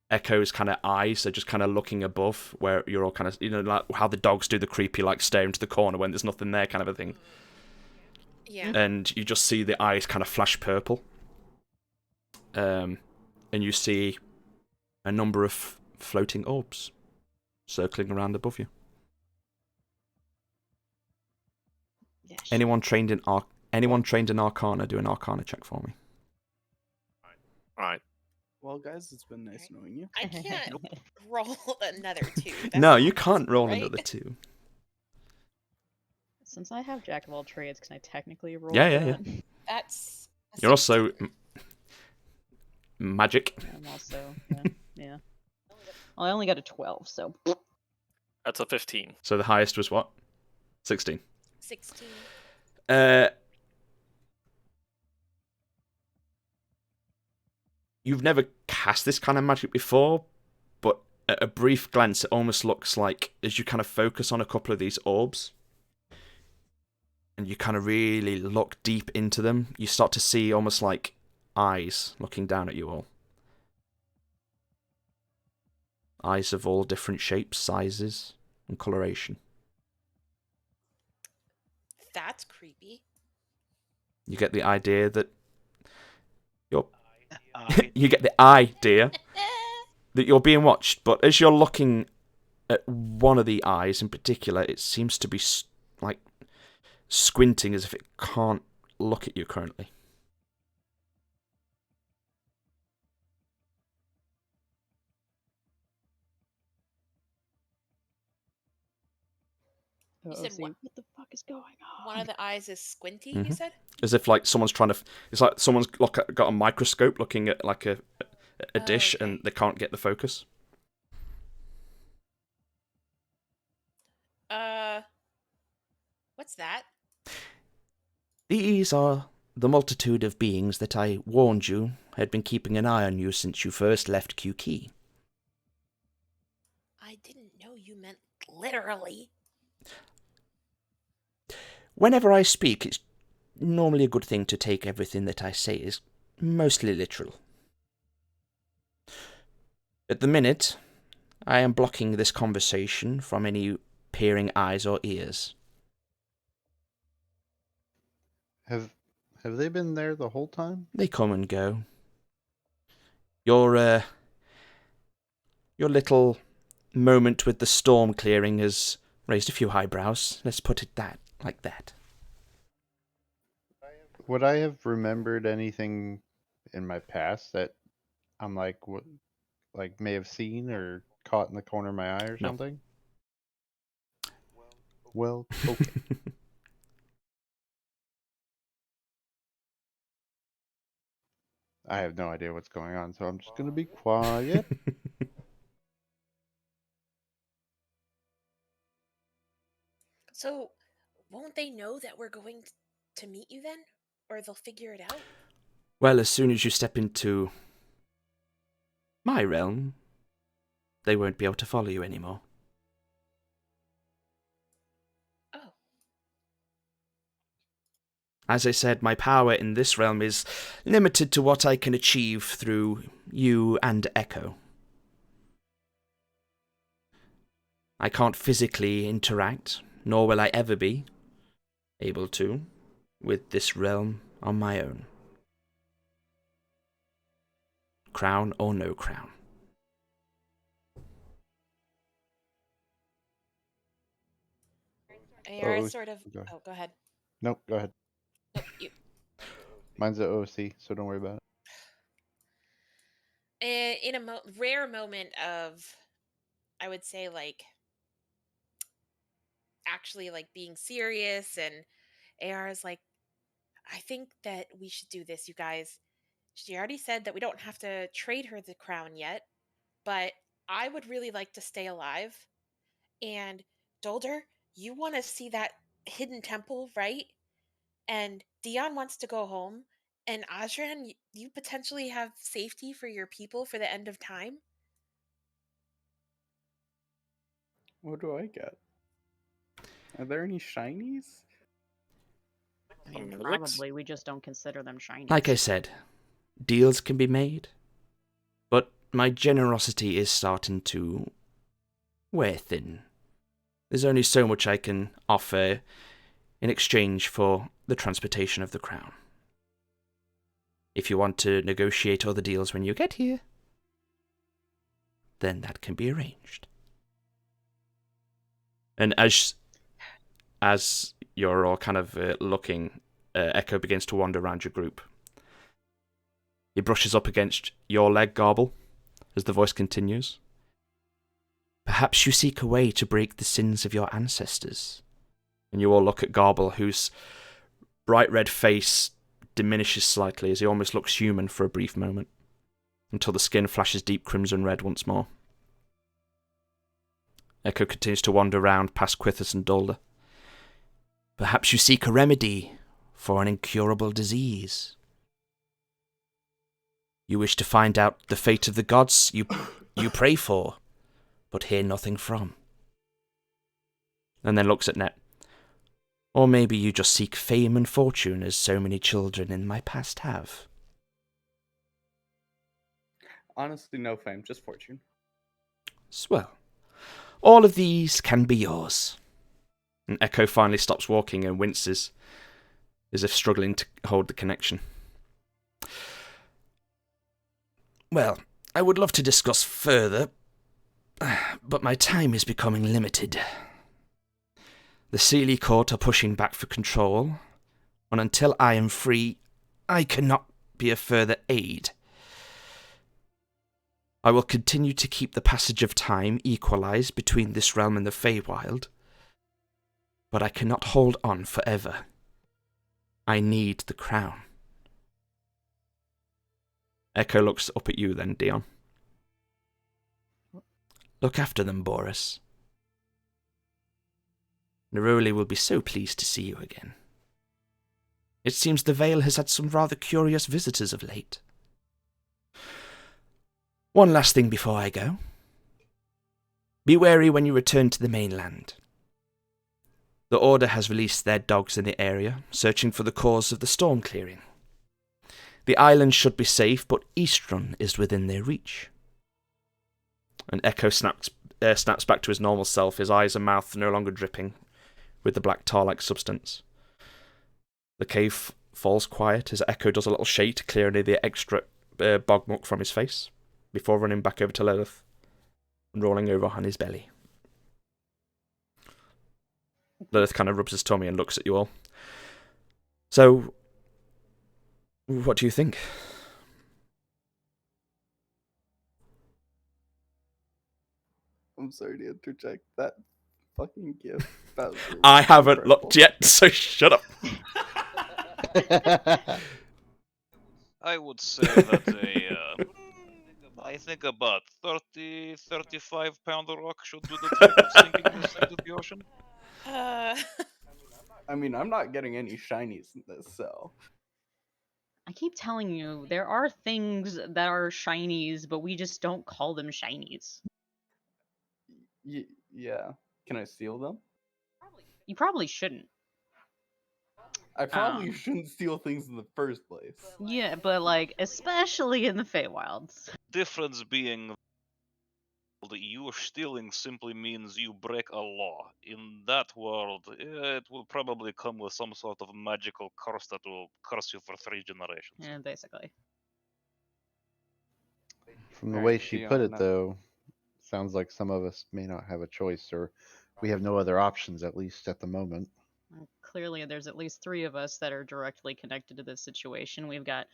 Echo's kind of eyes are just kind of looking above, where you're all kind of, like how the dogs do the creepy, like, stare into the corner when there's nothing there kind of a thing. Yeah. And you just see the eyes kind of flash purple. And you see a number of floating orbs circling around above you. Yes. Anyone trained in Arcana, do an Arcana check for me. Right. Well, guys, it's been nice knowing you. I can't roll another 2. That's No, not you can't roll right? another 2. Since I have Jack of all trades, can I technically roll? Yeah. that? That's a You're also 16. magic. I'm also yeah. Well, I only got a 12, so That's a 15. So the highest was what? 16. 16. You've never cast this kind of magic before, but at a brief glance, it almost looks like, as you kind of focus on a couple of these orbs, and you kind of really look deep into them, you start to see almost like eyes looking down at you all. Eyes of all different shapes, sizes, and coloration. That's creepy. You get the idea that you get the idea that you're being watched, but as you're looking at one of the eyes in particular, it seems to be like squinting as if it can't look at you currently. You said see, what? what the fuck is going on? One of the eyes is squinty, you Mhm. said? As if like someone's trying to. It's like someone's got a microscope looking at like a dish, okay. and they can't get the focus. What's that? These are the multitude of beings that I warned you had been keeping an eye on you since you first left Q-Key. I didn't know you meant literally. Whenever I speak, it's normally a good thing to take everything that I say is mostly literal. At the minute, I am blocking this conversation from any peering eyes or ears. Have they been there the whole time? They come and go. Your little moment with the storm clearing has raised a few eyebrows. Let's put it like that. Would I have remembered anything in my past that I'm like may have seen or caught in the corner of my eye or No. something? Well, okay. I have no idea what's going on, so I'm just gonna be quiet. So, won't they know that we're going to meet you then? Or they'll figure it out? Well, as soon as you step into my realm, they won't be able to follow you anymore. Oh. As I said, my power in this realm is limited to what I can achieve through you and Echo. I can't physically interact, nor will I ever be able to, with this realm on my own. Crown or no crown. Ayara Oh, sort of... go ahead. Oh, go ahead. Nope, go ahead. Nope, you... Mine's an OC, so don't worry about it. In a rare moment of, I would say, like, actually like being serious, and AR is like, I think that we should do this, you guys. She already said that we don't have to trade her the crown yet, but I would really like to stay alive. And Dolder, you want to see that hidden temple, right? And Dion wants to go home. And Ajran, you potentially have safety for your people for the end of time. What do I get? Are there any shinies? I mean, Some relics? probably we just don't consider them shiny. Like I said, deals can be made, but my generosity is starting to wear thin. There's only so much I can offer in exchange for the transportation of the crown. If you want to negotiate other deals when you get here, then that can be arranged. And as you're all kind of looking, Echo begins to wander around your group. He brushes up against your leg, Garble, as the voice continues. Perhaps you seek a way to break the sins of your ancestors. And you all look at Garble, whose bright red face diminishes slightly as he almost looks human for a brief moment, until the skin flashes deep crimson red once more. Echo continues to wander around past Quithus and Dolder. Perhaps you seek a remedy for an incurable disease. You wish to find out the fate of the gods you pray for, but hear nothing from. And then looks at Net. Or maybe you just seek fame and fortune as so many children in my past have. Honestly, no fame, just fortune. Swell. All of these can be yours. And Echo finally stops walking and winces, as if struggling to hold the connection. Well, I would love to discuss further, but my time is becoming limited. The Seelie Court are pushing back for control, and until I am free, I cannot be of further aid. I will continue to keep the passage of time equalized between this realm and the Feywild, but I cannot hold on forever. I need the crown. Echo looks up at you then, Dion. Look after them, Boris. Neroli will be so pleased to see you again. It seems the Vale has had some rather curious visitors of late. One last thing before I go. Be wary when you return to the mainland. The Order has released their dogs in the area, searching for the cause of the storm clearing. The island should be safe, but Eastrun is within their reach. And Echo snaps back to his normal self, his eyes and mouth no longer dripping with the black tar-like substance. The cave falls quiet as Echo does a little shake to clear any of the extra bog muck from his face, before running back over to Lilith and rolling over on his belly. Lilith kind of rubs his tummy and looks at you all. So, what do you think? I'm sorry to interject. That fucking gift. That was I haven't incredible. looked yet, so shut up. I would say that I think about 35 pound rock should do the trick of sinking this into the ocean. I mean, I'm not getting any shinies in this, so. I keep telling you, there are things that are shinies, but we just don't call them shinies. Yeah. Can I steal them? You probably shouldn't. I probably shouldn't steal things in the first place. Yeah, but like, especially in the Feywilds. Difference being you stealing simply means you break a law. In that world, it will probably come with some sort of magical curse that will curse you for 3 generations. Yeah, basically. From the Alright, way she put Dion, it, though, sounds like some of us may not have a choice, or we have no other options, at least at the moment. Clearly, there's at least 3 of us that are directly connected to this situation. We've got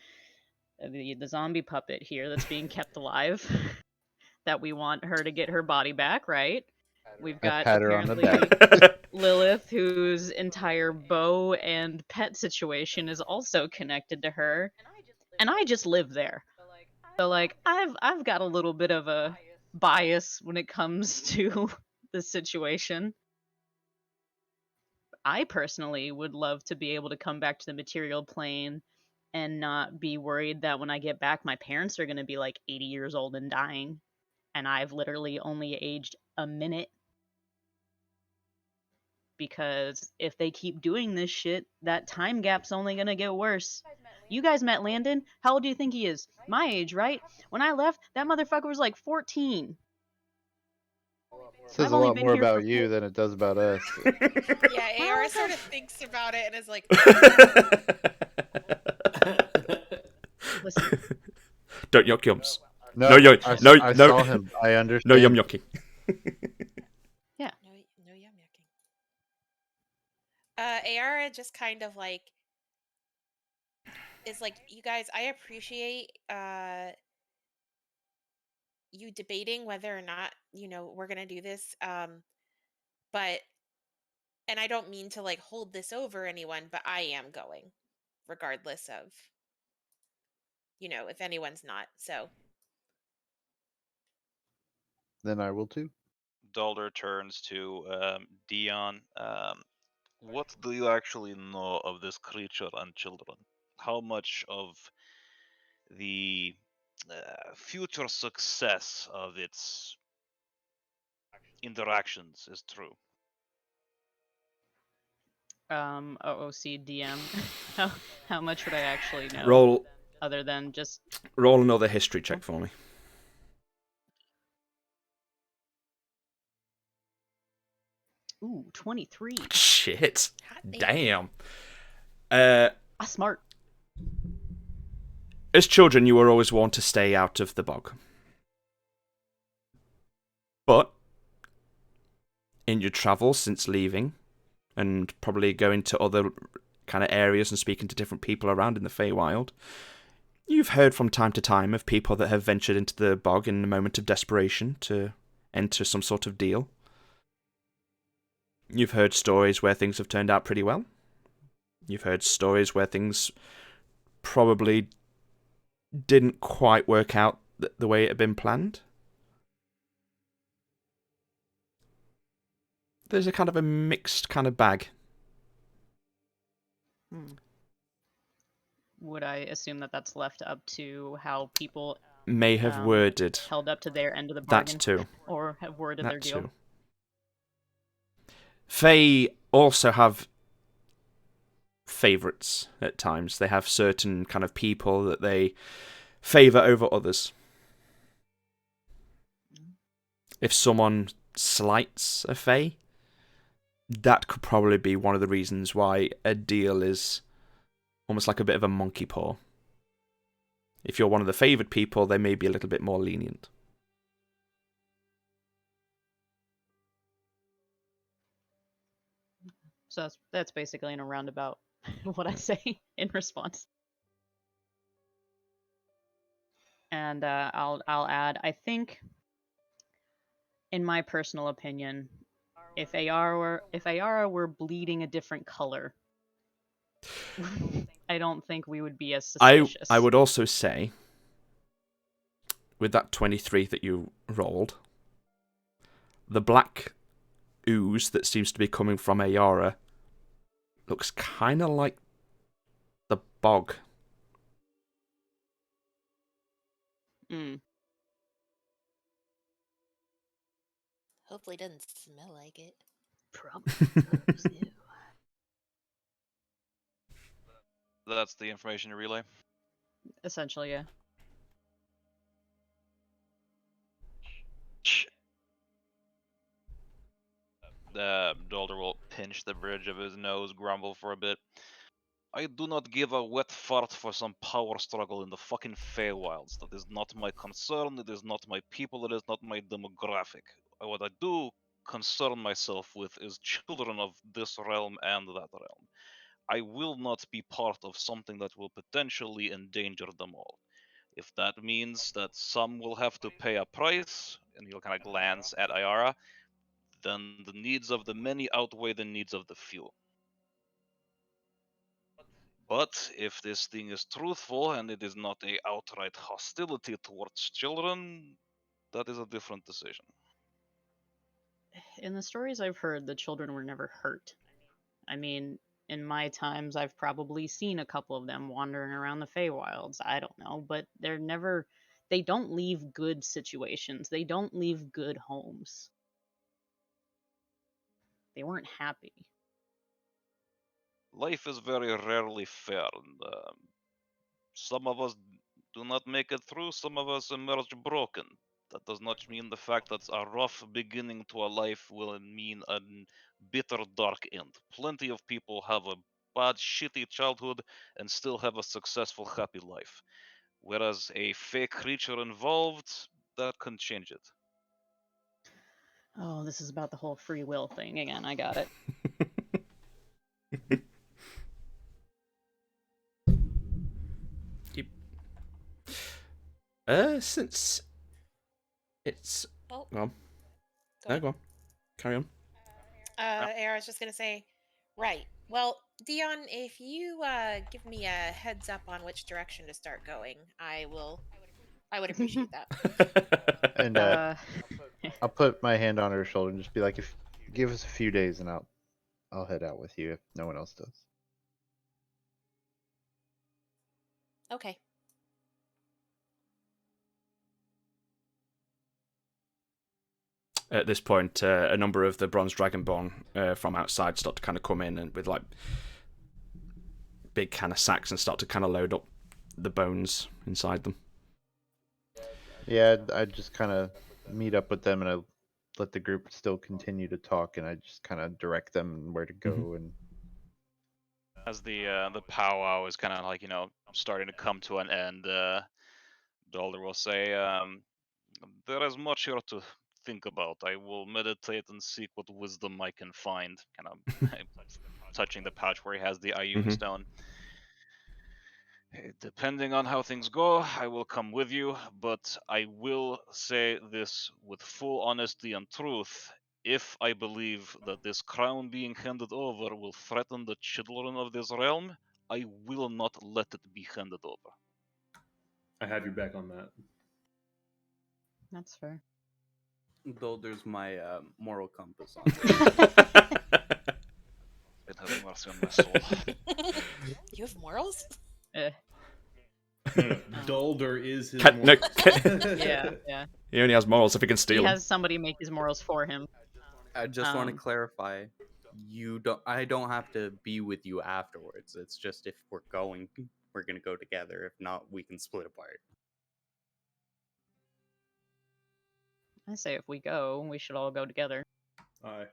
the zombie puppet here that's being kept alive. That we want her to get her body back, right? We've I got pat her on the apparently back. Lilith, whose entire bow and pet situation is also connected to her, and I just live there. So like I've got a little bit of a bias when it comes to the situation. I personally would love to be able to come back to the material plane and not be worried that when I get back my parents are going to be like 80 years old and dying and I've literally only aged a minute, because if they keep doing this shit, that time gap's only going to get worse. You guys met Landon? How old do you think he is? My age, right? When I left, that motherfucker was like 14. Says I've a only lot been more here for about you than it does about us. Yeah, Well, AR sort of thinks about it and is like, listen, Don't yuck yums. No, No, yo, I, no, I no, saw him. I no understand. yum yucking. yeah. no yum yucking. AR just kind of like is like, you guys, I appreciate you debating whether or not, we're gonna do this. But and I don't mean to like hold this over anyone, but I am going, regardless of, if anyone's not. So Then I will too. Dalder turns to Dion. What do you actually know of this creature and children? How much of the future success of its interactions is true? OOC DM. How much would I actually know? Roll Other than just another history check for me. ooh, 23. Shit. hot damn. Damn. Smart. As children, you were always warned to stay out of the bog. But in your travels since leaving, and probably going to other kind of areas and speaking to different people around in the Feywild, you've heard from time to time of people that have ventured into the bog in a moment of desperation to enter some sort of deal. You've heard stories where things have turned out pretty well. You've heard stories where things probably didn't quite work out the way it had been planned. There's a kind of a mixed kind of bag. Would I assume that that's left up to how people May have worded held up to their end of the that bargain, too. or have worded That their deal? too. Fae also have favourites at times. They have certain kind of people that they favour over others. If someone slights a Fae, that could probably be one of the reasons why a deal is almost like a bit of a monkey paw. If you're one of the favoured people, they may be a little bit more lenient. So that's basically in a roundabout what I say in response. And I'll add, I think, in my personal opinion, if Ayara were bleeding a different color, I don't think we would be as suspicious. I would also say, with that 23 that you rolled, the black ooze that seems to be coming from Ayara looks kind of like the bog. Hopefully it doesn't smell like it. Probably. That's the information you relay. Essentially, yeah. Dalder will pinch the bridge of his nose, grumble for a bit. I do not give a wet fart for some power struggle in the fucking Feywilds. That is not my concern, it is not my people, it is not my demographic. What I do concern myself with is children of this realm and that realm. I will not be part of something that will potentially endanger them all. If that means that some will have to pay a price, and he'll kind of glance at Ayara, then the needs of the many outweigh the needs of the few. But if this thing is truthful and it is not a outright hostility towards children, that is a different decision. In the stories I've heard, the children were never hurt. I mean, in my times, I've probably seen a couple of them wandering around the Feywilds. I don't know, but they don't leave good situations. They don't leave good homes. They weren't happy. Life is very rarely fair, and some of us do not make it through, some of us emerge broken. That does not mean the fact that a rough beginning to a life will mean a bitter, dark end. Plenty of people have a bad, shitty childhood and still have a successful, happy life. Whereas a fake creature involved, that can change it. Oh, this is about the whole free will thing again. I got it. Since it's Oh, go on. go No, ahead. go on. Carry on. I was just gonna say, right. Well, Dion, if you give me a heads up on which direction to start going, I would appreciate that. And I'll put my hand on her shoulder and just be like, "If give us a few days, and I'll head out with you if no one else does." Okay. At this point, a number of the Bronze Dragonborn from outside start to kind of come in and with like big kind of sacks and start to kind of load up the bones inside them. Yeah, I just kind of meet up with them, and I let the group still continue to talk, and I just kind of direct them where to go. And As the powwow is kind of like, starting to come to an end, Dalder will say, there is much here to think about. I will meditate and seek what wisdom I can find. Kind of touching the pouch where he has the Ioun stone. Depending on how things go, I will come with you, but I will say this with full honesty and truth. If I believe that this crown being handed over will threaten the children of this realm, I will not let it be handed over. I have your back on that. That's fair. Though there's my moral compass on It has mercy on my soul. You have morals? Dalder is his No, Yeah. he only has morals if he can He steal them. has somebody make his morals for him. I just want to Um, clarify. I don't have to be with you afterwards. It's just if we're going, we're gonna go together. If not, we can split apart. I say if we go, we should all go together. Aye.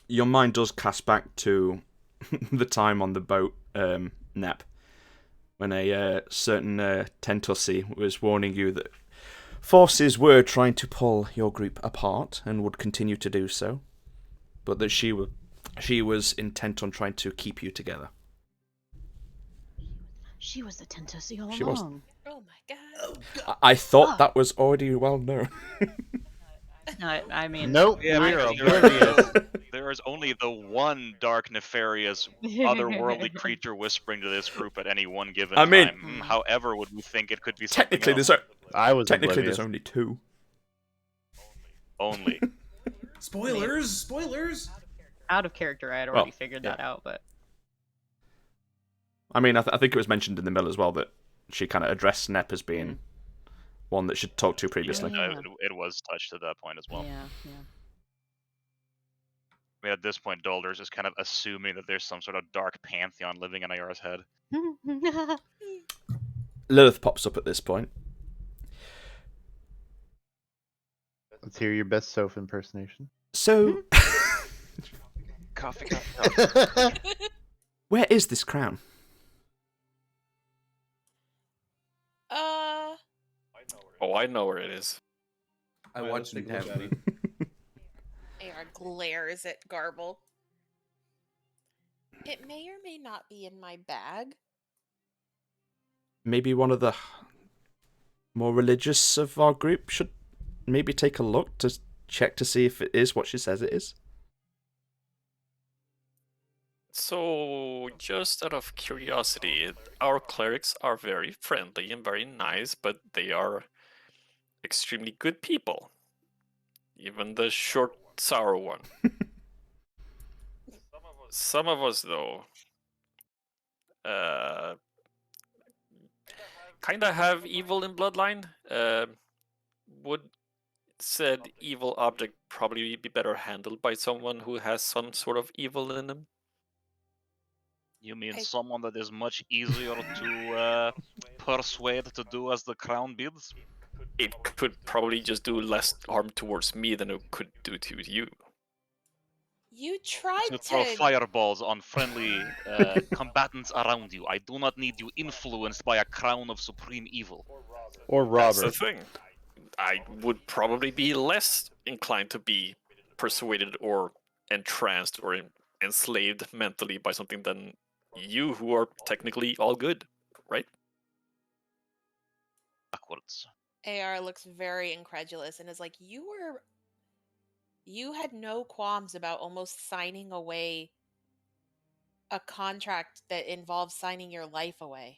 Your mind does cast back to the time on the boat, Nep, when a certain Tentussi was warning you that forces were trying to pull your group apart and would continue to do so, but that she was intent on trying to keep you together. She was the Tentussi all She was. along. Oh my god. I thought that was already well known. I mean, nope, Yeah, we're because oblivious. there is only the one dark, nefarious, otherworldly creature whispering to this group at any one given I mean- time. However, would we think it could be something Technically, else? there's I was only two. Only. Spoilers! out of character, I had already figured that out, but I mean, I think it was mentioned in the mill as well that she kind of addressed Nep as being one that she'd talked to previously. Yeah. It was touched at that point as well. yeah. I mean, at this point, Dalder's just kind of assuming that there's some sort of dark pantheon living in Ayara's head. Lilith pops up at this point. Let's hear your best Soph impersonation. So, Coffee. where is this crown? Oh, I know where it is. I Alright, watched let's him take a look at heavily. it. AR glares at Garble. It may or may not be in my bag. Maybe one of the more religious of our group should maybe take a look to check to see if it is what she says it is? So, just out of curiosity, our clerics are very friendly and very nice, but they are extremely good people. Even the short, sour one. Some of us, though, kind of have evil in bloodline. Would said evil object probably be better handled by someone who has some sort of evil in them? You mean I- someone that is much easier to persuade to do as the crown bids? It could probably just do less harm towards me than it could do to you. You tried To throw to. fireballs on friendly combatants around you. I do not need you influenced by a crown of supreme evil. Or That's the Robert. thing. I would probably be less inclined to be persuaded or entranced or enslaved mentally by something than you, who are technically all good, right? Backwards. AR looks very incredulous and is like, you had no qualms about almost signing away a contract that involves signing your life away.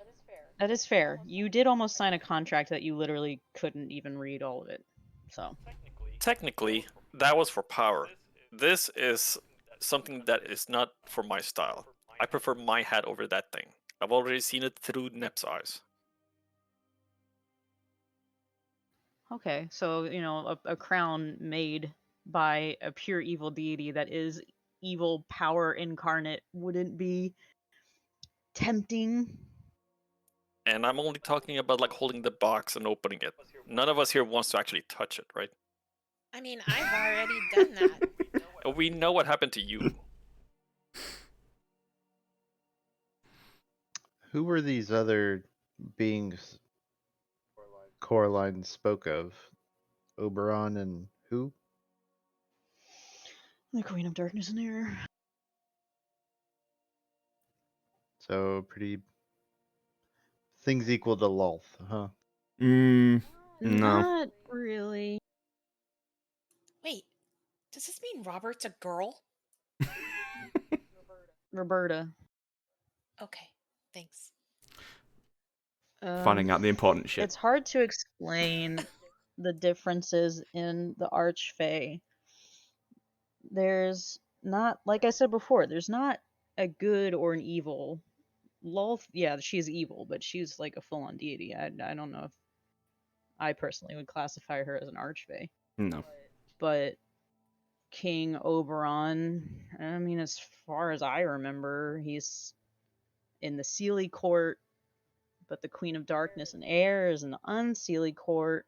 That is fair. You did almost sign a contract that you literally couldn't even read all of it. So Technically, that was for power. This is something that is not for my style. I prefer my hat over that thing. I've already seen it through Nep's eyes. okay, so a crown made by a pure evil deity that is evil power incarnate wouldn't be tempting. And I'm only talking about like holding the box and opening it. None of us here wants to actually touch it, right? I mean, I've already done that. We know what happened to you. Who were these other beings Coraline spoke of? Oberon and who? The Queen of Darkness and Air. So pretty things equal to Lolth, huh? No. Not really. Wait, does this mean Robert's a girl? Roberta. Okay, thanks. Finding out the important shit. It's hard to explain the differences in the Archfey. There's not, like I said before, there's not a good or an evil. Lolth, yeah, she's evil, but she's like a full-on deity. I don't know if I personally would classify her as an Archfey. No. But King Oberon, I mean, as far as I remember, he's in the Seelie Court, but the Queen of Darkness and Air is in the Unseelie Court.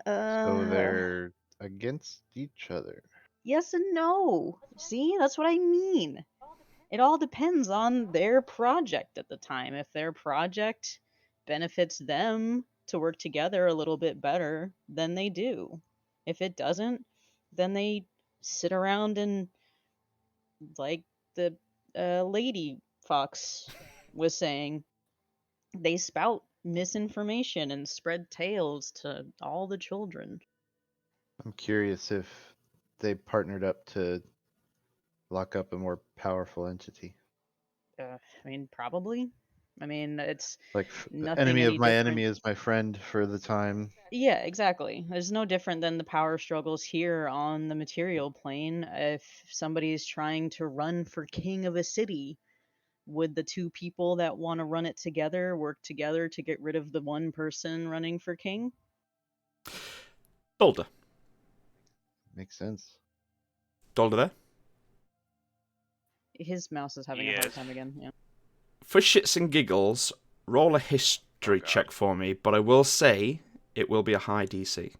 So they're against each other. Yes and no. See, that's what I mean. It all depends on their project at the time. If their project benefits them to work together a little bit better, then they do. If it doesn't, then they sit around and, like the Lady Fox was saying, they spout misinformation and spread tales to all the children. I'm curious if they partnered up to lock up a more powerful entity. I mean, probably. I mean, it's Like nothing enemy any of my different. enemy is my friend for the time. Yeah, exactly. There's no different than the power struggles here on the material plane. If somebody's trying to run for king of a city, would the two people that want to run it together work together to get rid of the one person running for king? Dolder. Makes sense. Dolder there? His mouse is having a hard Yes. time again. Yeah. For shits and giggles, roll a history check for me, but I will say it will be a high DC.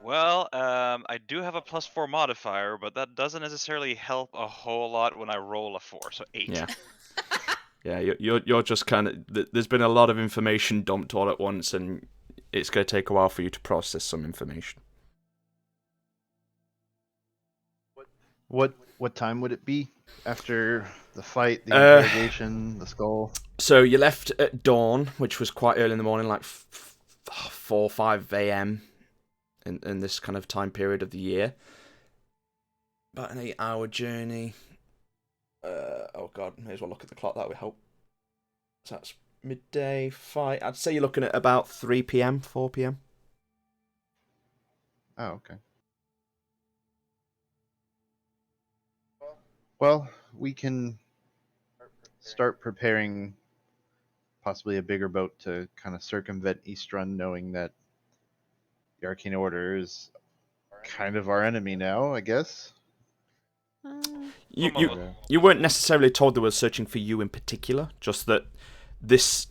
Well, I do have a +4 modifier, but that doesn't necessarily help a whole lot when I roll a 4, so 8. Yeah. Yeah, you're just kind of... There's been a lot of information dumped all at once, and it's going to take a while for you to process some information. What time would it be after the fight, the Uh, interrogation, the skull? So you left at dawn, which was quite early in the morning, like 4 5 a.m. In this kind of time period of the year. About an 8-hour journey. Oh god, may as well look at the clock. That would help. So that's midday fight. I'd say you're looking at about 3 p.m., 4 p.m. Oh, okay. Well, we can start preparing possibly a bigger boat to kind of circumvent Eastrun, knowing that the Arcane Order is kind of our enemy now, I guess. You weren't necessarily told they were searching for you in particular, just that this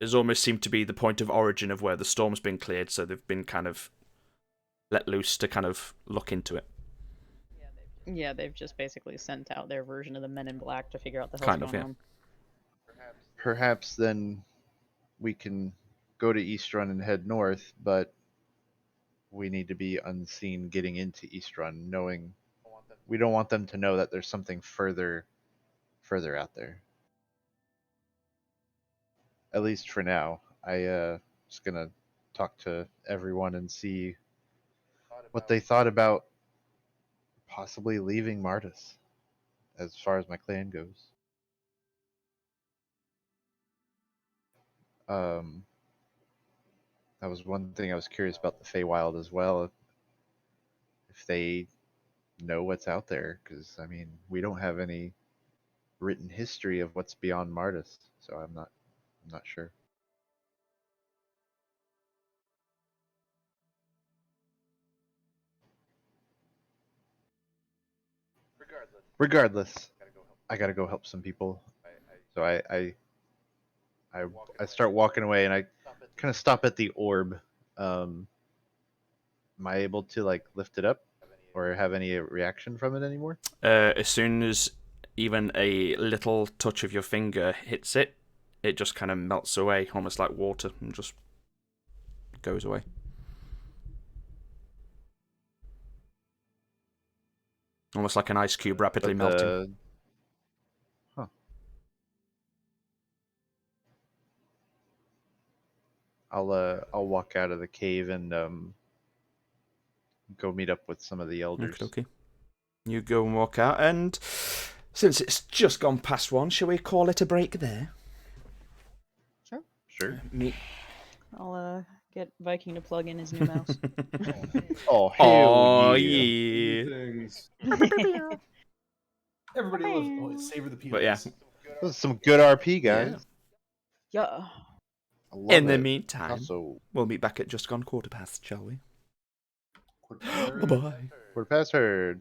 has almost seemed to be the point of origin of where the storm's been cleared, so they've been kind of let loose to kind of look into it. Yeah, they've just basically sent out their version of the Men in Black to figure out the hell's Kind of, going yeah. on. Perhaps then we can go to Eastrun and head north, but we need to be unseen getting into Eastrun, knowing we don't want them to know that there's something further out there. At least for now. I just gonna talk to everyone and see what they thought about possibly leaving Martis, as far as my clan goes. That was one thing I was curious about the Feywild as well. If they know what's out there, because I mean, we don't have any written history of what's beyond Martis, so I'm not sure. Regardless, I gotta go help some people. So I start walking away and I kind of stop at the orb. Am I able to like lift it up or have any reaction from it anymore? As soon as even a little touch of your finger hits it, it just kind of melts away, almost like water, and just goes away. Almost like an ice cube rapidly melting. Huh. I'll walk out of the cave and go meet up with some of the elders. Okay. You go and walk out, and since it's just gone past 1, shall we call it a break there? Sure. I'll get Viking to plug in his new mouse. Oh hell yeah. Things. Everybody loves savor the peelings. But yeah. This is some good RP, guys. Yeah. In the meantime, Also, we'll meet back at just gone quarter past, shall we? Bye Bye-bye. Quarter past heard.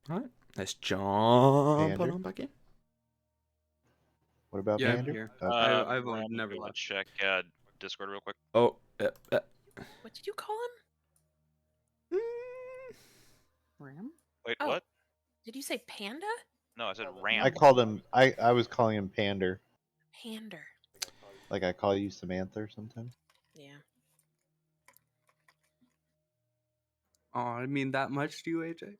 Alright, let's jump Pander? on back in. What about Yeah, I'm Pander? here. Okay. I've Ram, never gonna left. check Discord real quick. Oh, What did you call him? Ram? Wait, Oh. what? Did you say panda? No, I said Ram. I called him. I was calling him Pander, Pander. like I call you Samantha or something. Yeah. Oh, I mean that much to you, AJ?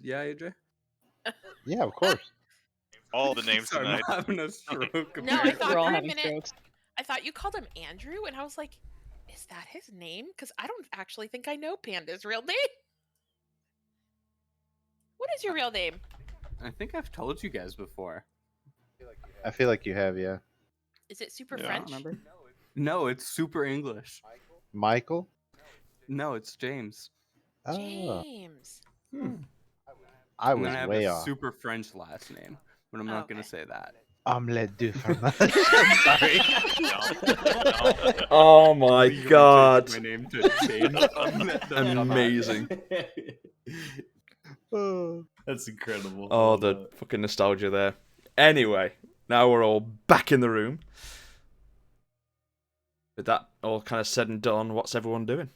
Yeah, AJ. Yeah, of course. All the names Sorry, tonight. I'm having a stroke. No, I We're thought all for a having minute. strokes. I thought you called him Andrew, and I was like, is that his name? Because I don't actually think I know Panda's real name. What is your real name? I think I've told you guys before. I feel like you have, yeah. Is it super Yeah. I don't French? remember. No, it's super English. Michael? No, it's James. Oh, James. I And was then I have way a off. super French last name, but I'm not gonna Okay. say that. Omelette du fromage. I'm sorry. oh my Legally god. changed my name to James. Amazing. Oh. That's incredible. I Oh, love the that. fucking nostalgia there. Anyway, now we're all back in the room. With that all kind of said and done, what's everyone doing?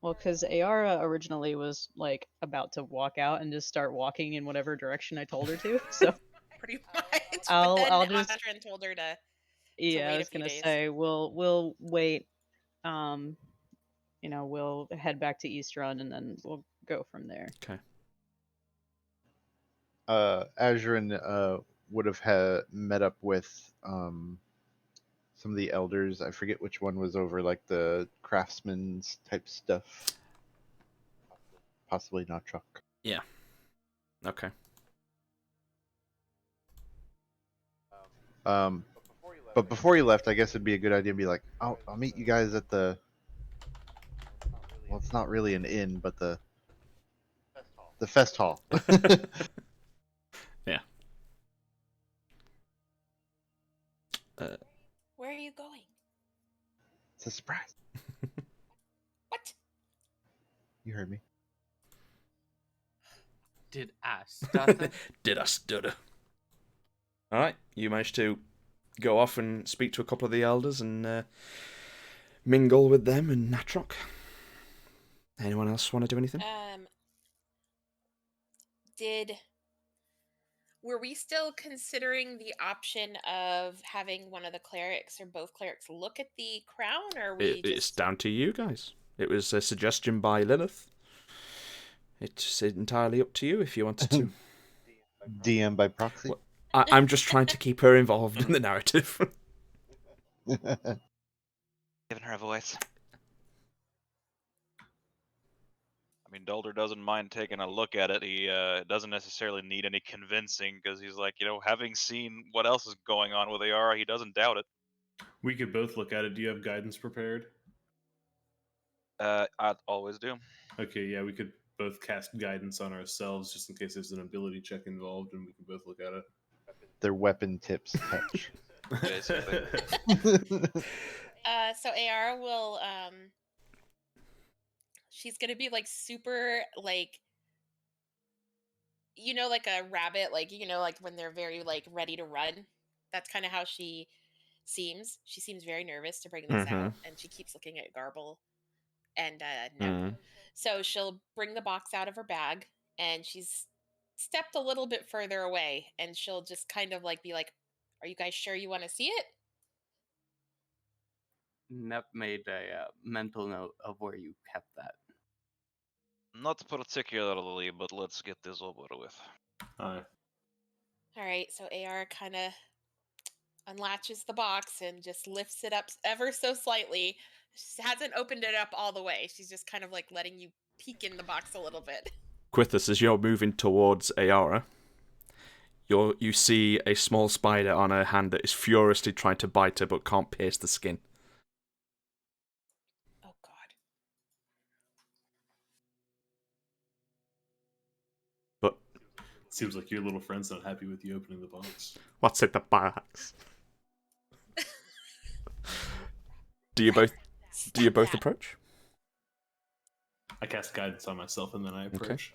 Well, because Ayara originally was like about to walk out and just start walking in whatever direction I told her to. So Pretty much. I'll- but then I'll just- Astrid told her to. yeah, wait I a was few gonna days. say we'll wait. We'll head back to East Run and then we'll go from there. Okay. Azurin would have met up with some of the elders. I forget which one was over like the craftsman's type stuff. Possibly not truck. Yeah. Okay. But before you left, I guess it'd be a good idea to be like, oh, I'll meet you guys at the. Well, it's not really an inn, but the fest hall. Yeah. Where are you going? It's a surprise. What? You heard me. Did I start Did I stutter? Alright, you managed to go off and speak to a couple of the elders and mingle with them and Natrok. Anyone else want to do anything? Were we still considering the option of having one of the clerics or both clerics look at the crown, or we It's just down to you guys. It was a suggestion by Lilith. It's entirely up to you if you wanted to. DM by proxy. What? I'm just trying to keep her involved in the narrative. Giving her a voice. I mean, Dulder doesn't mind taking a look at it. He doesn't necessarily need any convincing because he's like, having seen what else is going on with Ayara, he doesn't doubt it. We could both look at it. Do you have guidance prepared? I always do. Okay, yeah, we could both cast guidance on ourselves just in case there's an ability check involved, and we can both look at it. Their weapon tips touch. Basically. so Ayara will she's gonna be like super like like a rabbit, like like when they're very like ready to run. That's kind of how she seems. She seems very nervous to bring this out, and she keeps looking at Garble and Neb. So she'll bring the box out of her bag, and she's stepped a little bit further away, and she'll just kind of like be like, "Are you guys sure you want to see it?" Nep made a mental note of where you kept that. Not particularly, but let's get this over with. Aye. All right, so AR kind of unlatches the box and just lifts it up ever so slightly. She hasn't opened it up all the way. She's just kind of like letting you peek in the box a little bit. Quithus, as you're moving towards Ayara, you see a small spider on her hand that is furiously trying to bite her but can't pierce the skin. Oh God. But Seems like your little friend's not happy with you opening the box. what's in the box? Do you both Stop that. approach? I cast guidance on myself and then I approach.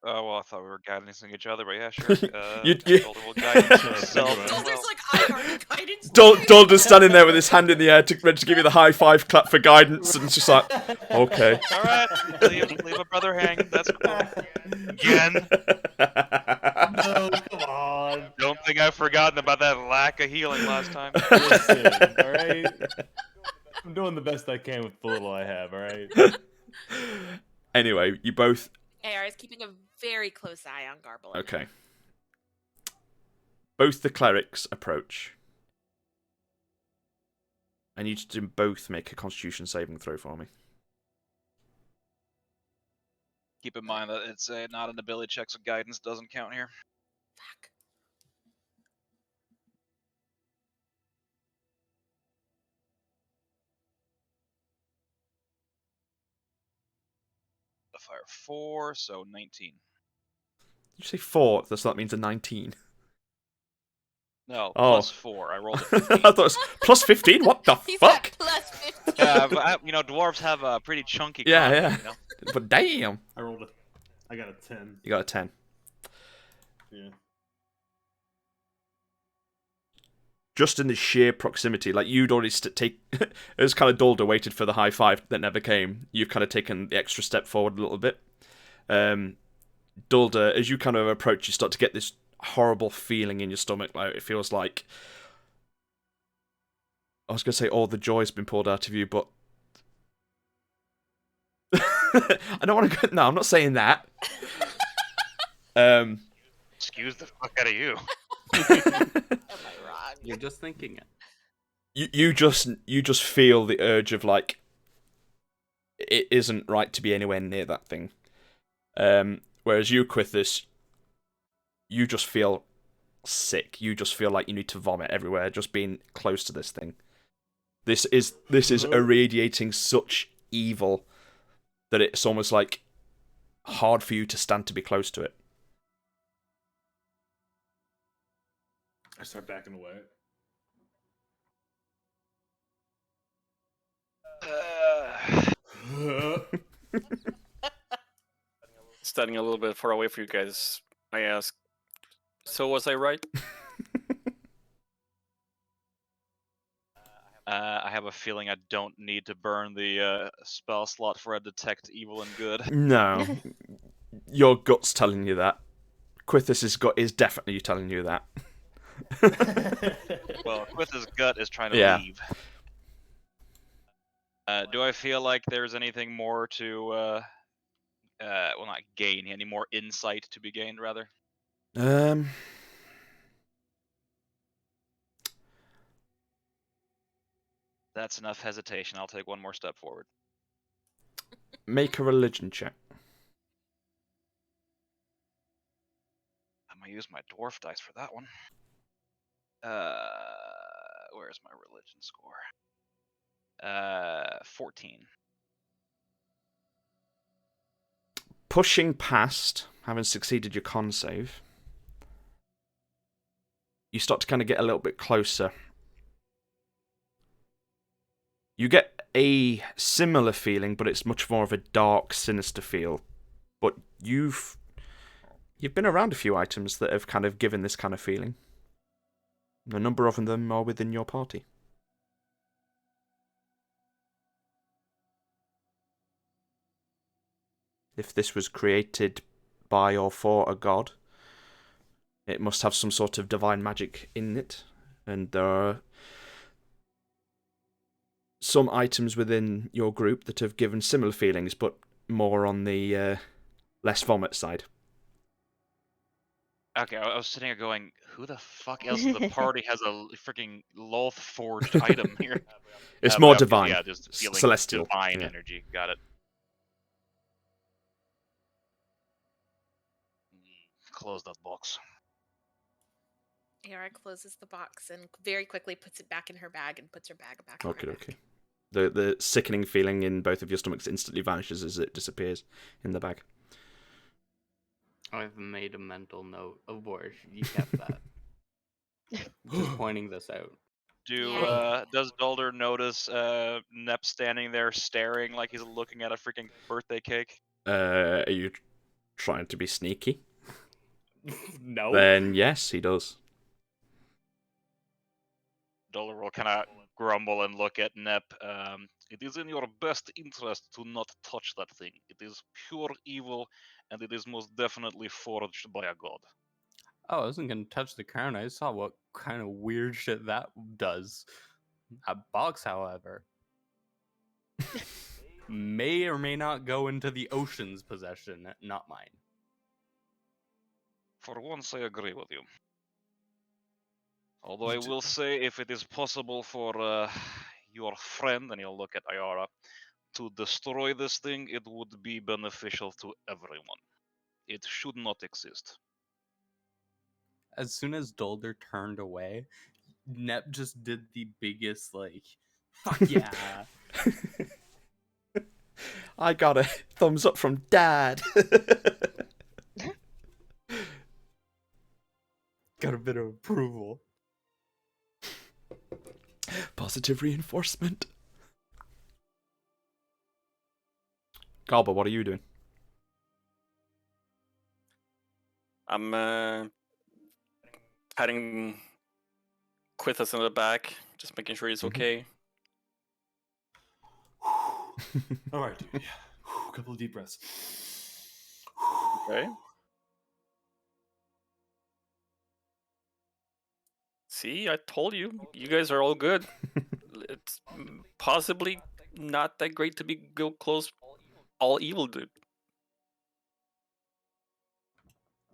Oh, well, I thought we were guidancing each other, but yeah, sure. You- Dolder will guidance himself. Think about it. as well. Dolder's like, I already guidance. Dulder's standing there with his hand in the air ready to give you the high five clap for guidance, and it's just like, okay. All right, leave a brother hanging. That's cool. Again, No, come on. don't think I've forgotten about that lack of healing last time. Listen, all right. I'm doing the best I can with the little I have. All right. Anyway, you both. AR is keeping a very close eye on Garble. Okay. Both the clerics approach. I need you to both make a Constitution saving throw for me. Keep in mind that it's not an ability check, so guidance doesn't count here. Fuck. The fire 4, so 19. Did you say 4? So that means a 19. No, Oh. plus 4. I rolled a I 15. thought it was plus 15? What the He's fuck? at plus 15. But, dwarves have a pretty chunky Yeah, con, yeah. you know? But damn. I got a 10. You got a 10. Yeah. Just in the sheer proximity, like you'd already it was kind of Dulder waited for the high five that never came. You've kind of taken the extra step forward a little bit. Dulder, as you kind of approach, you start to get this horrible feeling in your stomach. Like it feels like, I was going to say all the joy's been poured out of you, but I don't want to go. No, I'm not saying that. Excuse the fuck out of you. Am I wrong? You're just thinking it. You just feel the urge of like, it isn't right to be anywhere near that thing. Whereas you, Quithus, you just feel sick. You just feel like you need to vomit everywhere just being close to this thing. This is irradiating such evil that it's almost like hard for you to stand to be close to it. I start backing away. Standing a little bit far away from you guys, I ask, so was I right? I have a feeling I don't need to burn the spell slot for a detect evil and good. No. Your gut's telling you that. Quithus' gut is definitely telling you that. Well, Quith's gut is trying to Yeah. leave. Do I feel like there's anything more to, well, not gain, any more insight to be gained, rather? That's enough hesitation. I'll take one more step forward. Make a religion check. I'm gonna use my dwarf dice for that one. Where's my religion score? 14. Pushing past, having succeeded your con save, you start to kind of get a little bit closer. You get a similar feeling, but it's much more of a dark, sinister feel. But you've been around a few items that have kind of given this kind of feeling. A number of them are within your party. If this was created by or for a god, it must have some sort of divine magic in it. And there are some items within your group that have given similar feelings, but more on the less vomit side. Okay, I was sitting here going, who the fuck else in the party has a freaking Loth forged item here? It's more Okay, divine. Yeah, just feeling Celestial. divine Yeah. energy. Got it. Close that box. Yara closes the box and very quickly puts it back in her bag and puts her bag back on Okay, her back. okay. The sickening feeling in both of your stomachs instantly vanishes as it disappears in the bag. I've made a mental note. Oh boy, you kept that. Just pointing this out. Does Dulder notice Nep standing there staring like he's looking at a freaking birthday cake? Are you trying to be sneaky? No. Then yes, he does. Dollar will kind of grumble and look at Nep. It is in your best interest to not touch that thing. It is pure evil, and it is most definitely forged by a god. Oh, I wasn't gonna touch the crown. I saw what kind of weird shit that does. That box, however, may or may not go into the ocean's possession, not mine. For once, I agree with you. Although I will say, if it is possible for your friend, and he'll look at Ayara, to destroy this thing, it would be beneficial to everyone. It should not exist. As soon as Dolder turned away, Nep just did the biggest, like, fuck yeah. I got a thumbs up from Dad. Got a bit of approval. Positive reinforcement. Galba, what are you doing? I'm patting Quithus in the back, just making sure he's okay. All right, dude. Yeah. A couple of deep breaths. Okay. See, I told you, you guys are all good. It's possibly not that great to be go close all evil, dude.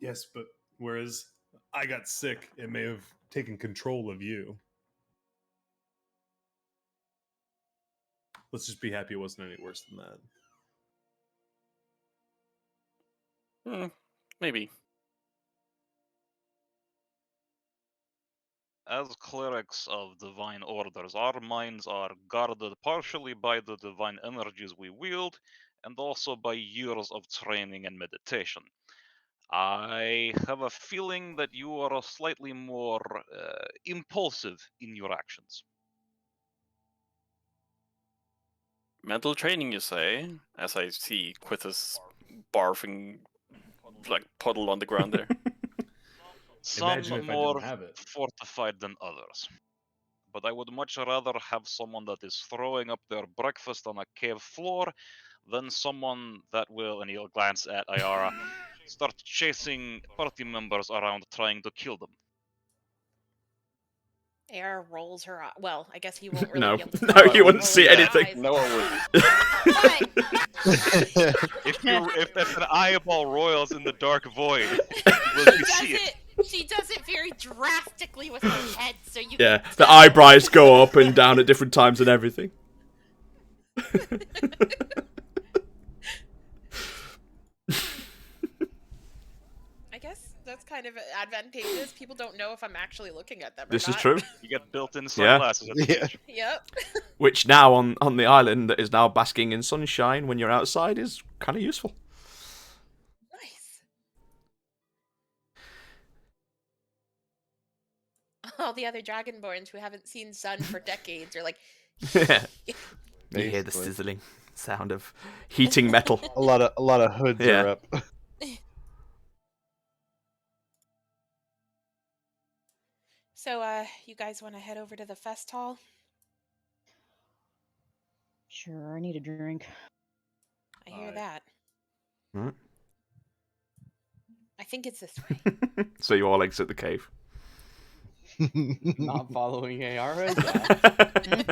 Yes, but whereas I got sick, it may have taken control of you. Let's just be happy it wasn't any worse than that. Maybe. As clerics of divine orders, our minds are guarded partially by the divine energies we wield, and also by years of training and meditation. I have a feeling that you are slightly more impulsive in your actions. Mental training, you say? As I see Quithus barfing like puddle on the ground there. Some Imagine if I more didn't have it. fortified than others. But I would much rather have someone that is throwing up their breakfast on a cave floor than someone that will, and he'll glance at Ayara, start chasing party members around trying to kill them. AR rolls her eye. Well, I guess he won't really No. be able to. No, tell you her wouldn't rolling see her anything. eyes. No one would. But If that's an eyeball roils in the dark void, will you see it? she does it very drastically with her head, so you Yeah, can the tell. eyebrows go up and down at different times and everything. I guess that's kind of advantageous. People don't know if I'm actually looking at them. This or is not. true. You get built-in Yeah. sunglasses at the Yeah. beach. Yep. Which now on the island that is now basking in sunshine when you're outside is kind of useful. Nice. All the other Dragonborns who haven't seen sun for decades are like, You hear the Basically. sizzling sound of heating metal. A lot of hoods Yeah. are up. so you guys want to head over to the fest hall? Sure, I need a drink. I hear Aye. that. Right. I think it's this way. So you all exit the cave. Not following Ayara. Yeah.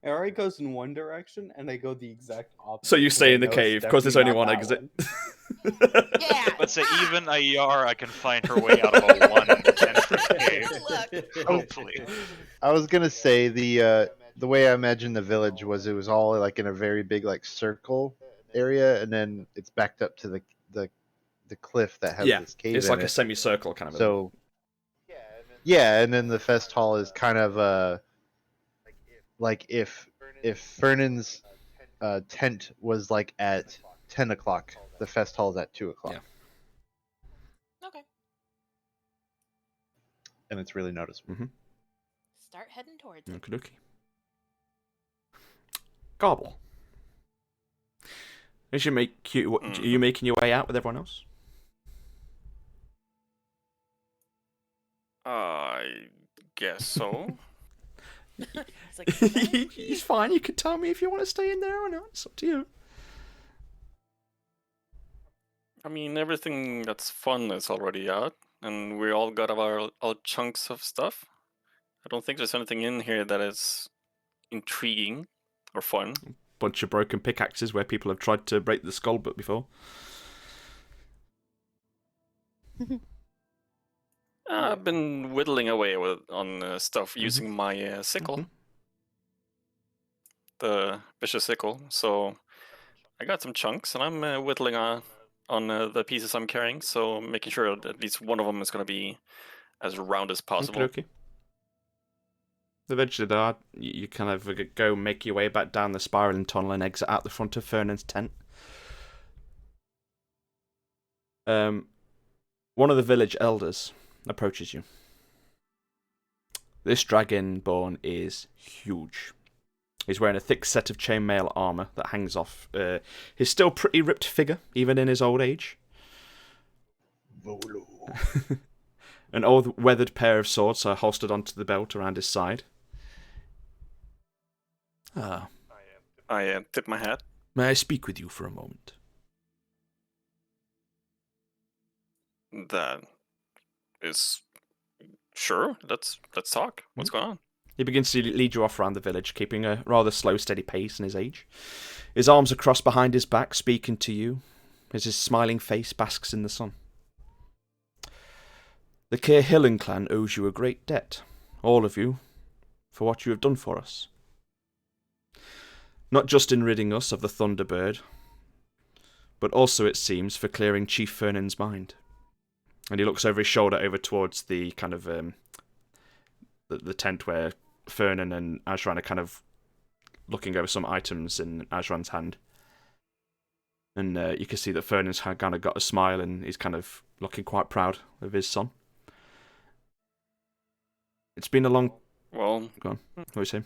Ayara goes in one direction, and I go the exact opposite. So you because stay I in the know it's cave because there's only definitely one not that exit. Yeah. But say even Ayara can find her way out of a one entrance cave. Look. Hopefully. I was gonna say the way I imagined the village was it was all like in a very big like circle area, and then it's backed up to the cliff that has Yeah, this cave it's in like a it. semicircle kind of. So yeah, and then the fest hall is kind of like if Fernand's tent was like at 10 o'clock, the fest hall is at 2 o'clock. Yeah. Okay. And it's really noticeable. Start heading towards it. Okie dokie. Garble. They should make you. Are you making your way out with everyone else? I guess so. It's like, "Okay." He's fine. You can tell me if you want to stay in there or not. It's up to you. I mean, everything that's fun is already out, and we all got our chunks of stuff. I don't think there's anything in here that is intriguing or fun. Bunch of broken pickaxes where people have tried to break the skull book before. I've been whittling away on stuff using my sickle, the vicious sickle. So I got some chunks, and I'm whittling on the pieces I'm carrying. So making sure that at least one of them is going to be as round as possible. Okay. Eventually, though, you kind of go make your way back down the spiraling tunnel and exit out the front of Fernand's tent. One of the village elders approaches you. This dragonborn is huge. He's wearing a thick set of chainmail armor that hangs off his still pretty ripped figure, even in his old age. Volo. An old weathered pair of swords are holstered onto the belt around his side. I tip my hat. May I speak with you for a moment? That is sure. Let's talk. What's going on? He begins to lead you off around the village, keeping a rather slow, steady pace in his age. His arms are crossed behind his back, speaking to you, as his smiling face basks in the sun. The Caerhillen clan owes you a great debt, all of you, for what you have done for us. Not just in ridding us of the Thunderbird, but also, it seems, for clearing Chief Fernand's mind. And he looks over his shoulder over towards the kind of the tent where Fernan and Ajran are kind of looking over some items in Ajran's hand. And you can see that Fernan's kind of got a smile and he's kind of looking quite proud of his son. It's been a long... Well... Go on. What are you saying?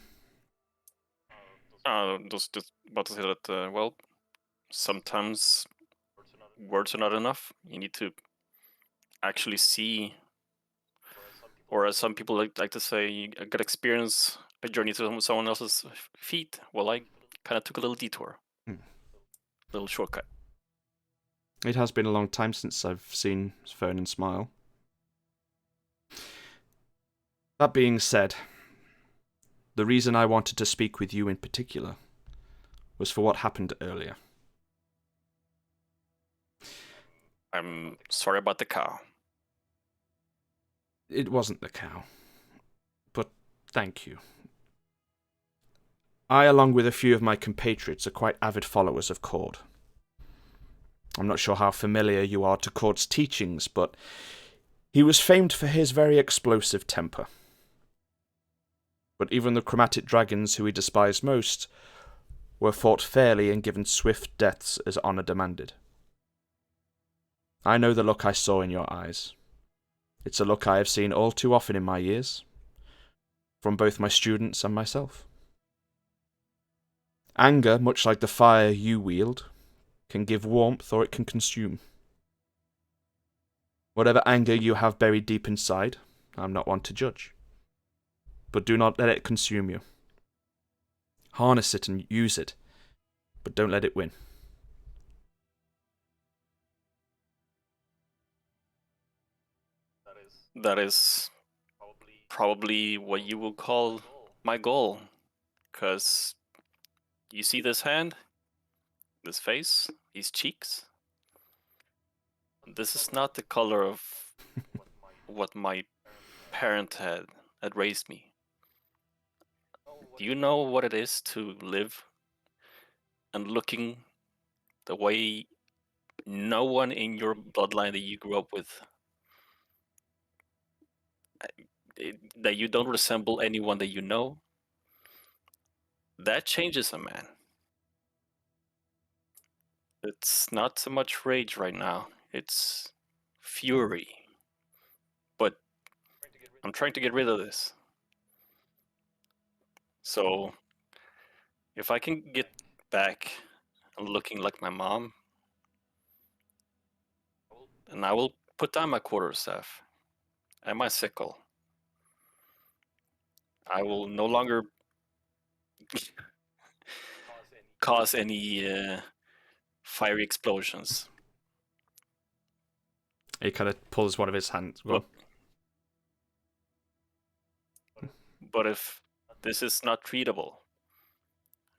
Just about to say that, well, sometimes words are not enough. You need to actually see, or as some people like to say, you gotta experience a journey to someone else's feet. Well, I kind of took a little detour. Little shortcut. It has been a long time since I've seen Fernan smile. That being said, the reason I wanted to speak with you in particular was for what happened earlier. I'm sorry about the cow. It wasn't the cow. But thank you. I, along with a few of my compatriots, are quite avid followers of Cord. I'm not sure how familiar you are to Cord's teachings, but he was famed for his very explosive temper. But even the chromatic dragons who he despised most were fought fairly and given swift deaths as honour demanded. I know the look I saw in your eyes. It's a look I have seen all too often in my years, from both my students and myself. Anger, much like the fire you wield, can give warmth or it can consume. Whatever anger you have buried deep inside, I'm not one to judge. But do not let it consume you. Harness it and use it, but don't let it win. That is probably what you will call my goal. Because you see this hand, this face, these cheeks? This is not the color of what my parent had raised me. Do you know what it is to live and looking the way no one in your bloodline that you grew up with, that you don't resemble anyone that you know? That changes a man. It's not so much rage right now, it's fury. But I'm trying to get rid of this. So, if I can get back and looking like my mom. And I will put down my quarterstaff and my sickle. I will no longer cause any fiery explosions. He kind of pulls one of his hands. Go on. But if this is not treatable,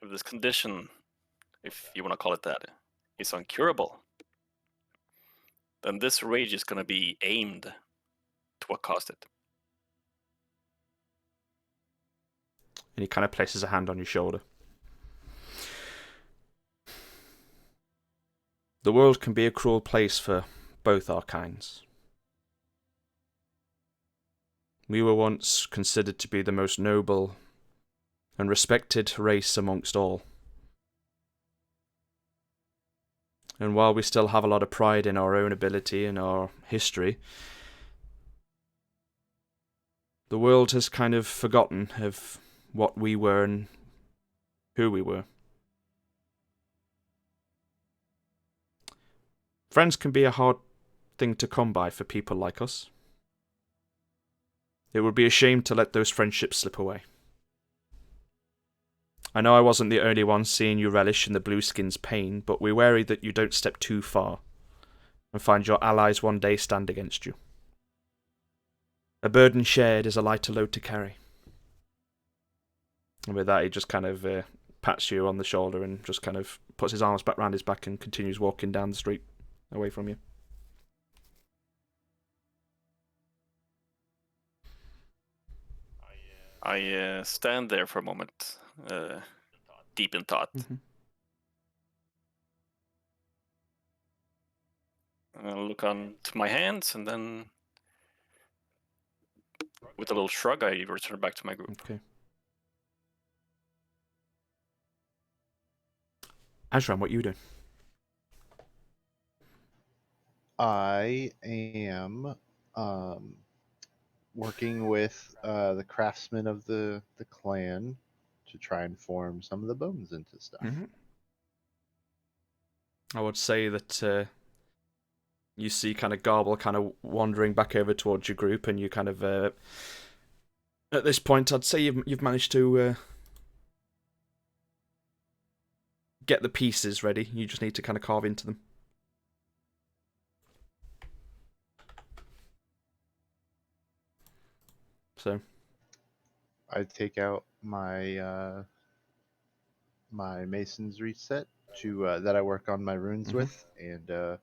if this condition, if you want to call it that, is uncurable, then this rage is going to be aimed to what caused it. And he kind of places a hand on your shoulder. The world can be a cruel place for both our kinds. We were once considered to be the most noble and respected race amongst all. And while we still have a lot of pride in our own ability and our history, the world has kind of forgotten of what we were and who we were. Friends can be a hard thing to come by for people like us. It would be a shame to let those friendships slip away. I know I wasn't the only one seeing you relish in the Blueskins' pain, but we're wary that you don't step too far and find your allies one day stand against you. A burden shared is a lighter load to carry. And with that, he just kind of pats you on the shoulder and just kind of puts his arms back round his back and continues walking down the street away from you. I stand there for a moment, deep in thought. Mm-hmm. I look on to my hands, and then, with a little shrug, I return back to my group. Okay. Ashram, what are you doing? I am working with the craftsmen of the clan to try and form some of the bones into stuff. Mm-hmm. I would say that you see kind of Garble kind of wandering back over towards your group, and you kind of at this point, I'd say you've managed to get the pieces ready. You just need to kind of carve into them. So I take out my my masonry set to that I work on my runes Mhm. with, and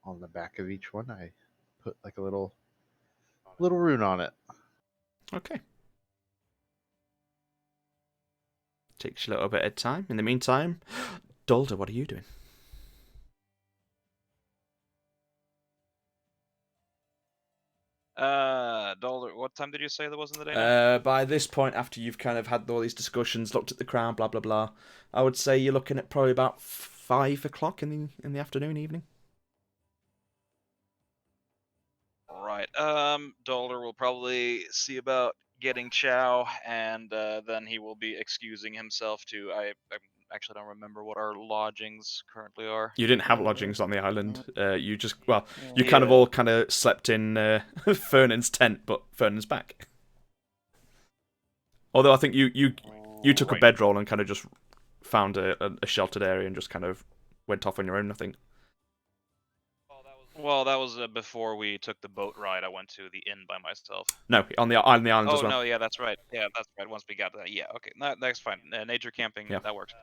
on the back of each one I put like a little rune on it. okay. Takes you a little bit of time. In the meantime, Dolder, what are you doing? Dollar, what time did you say that was in the day now? By this point, after you've kind of had all these discussions, looked at the crown, blah blah blah, I would say you're looking at probably about 5 o'clock in the afternoon, evening. Right. Dollar will probably see about getting chow, and then he will be excusing himself to. I actually don't remember what our lodgings currently are. You didn't have lodgings on the island. You just you kind of Yeah. all kind of slept in Fernan's tent, but Fernan's back. Although I think you took a Right. bedroll and kind of just found a sheltered area and just kind of went off on your own. I think. Well, that was before we took the boat ride. I went to the inn by myself. No, on the island Oh as well. no, yeah, that's right. Yeah, that's right. Once we got to that, yeah, okay, that's fine. Nature camping, Yeah. that works.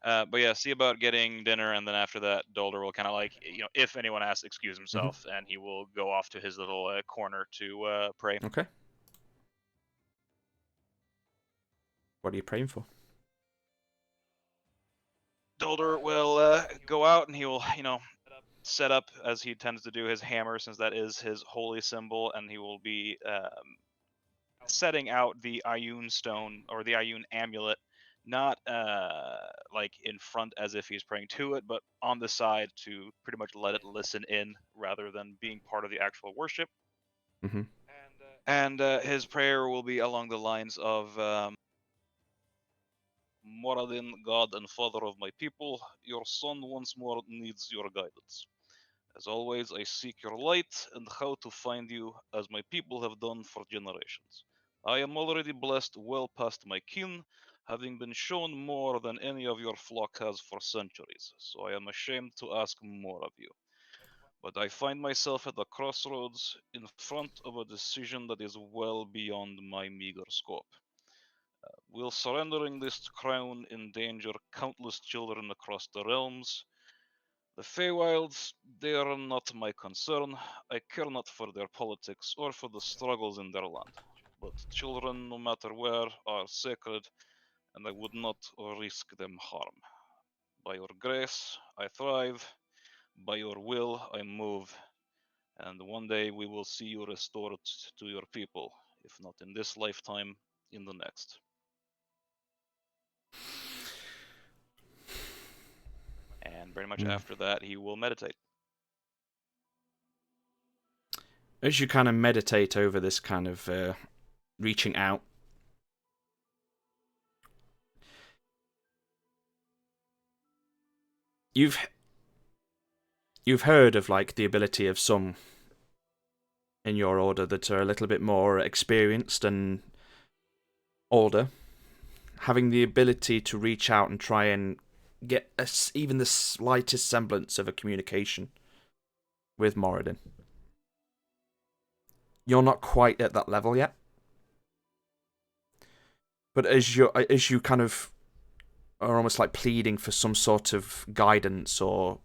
But yeah, see about getting dinner, and then after that, Dolder will kind of like, if anyone asks, excuse himself, and he will go off to his little corner to pray. Okay. What are you praying for? Dolder will go out, and he will, set up, as he tends to do, his hammer, since that is his holy symbol, and he will be setting out the Ioun stone, or the Ioun amulet, not like in front as if he's praying to it, but on the side to pretty much let it listen in rather than being part of the actual worship. Mm-hmm. And his prayer will be along the lines of Moradin, God and Father of my people, your son once more needs your guidance. As always, I seek your light and how to find you, as my people have done for generations. I am already blessed well past my kin, having been shown more than any of your flock has for centuries, so I am ashamed to ask more of you. But I find myself at a crossroads in front of a decision that is well beyond my meager scope. Will surrendering this crown endanger countless children across the realms? The Feywilds, they are not my concern. I care not for their politics or for the struggles in their land. But children, no matter where, are sacred, and I would not risk them harm. By your grace, I thrive. By your will, I move. And one day we will see you restored to your people, if not in this lifetime, in the next. And very much after that, he will meditate. As you kind of meditate over this kind of reaching out, you've heard of like the ability of some in your order that are a little bit more experienced and older, having the ability to reach out and try and get even the slightest semblance of a communication with Moradin. You're not quite at that level yet, but as you kind of are almost like pleading for some sort of guidance or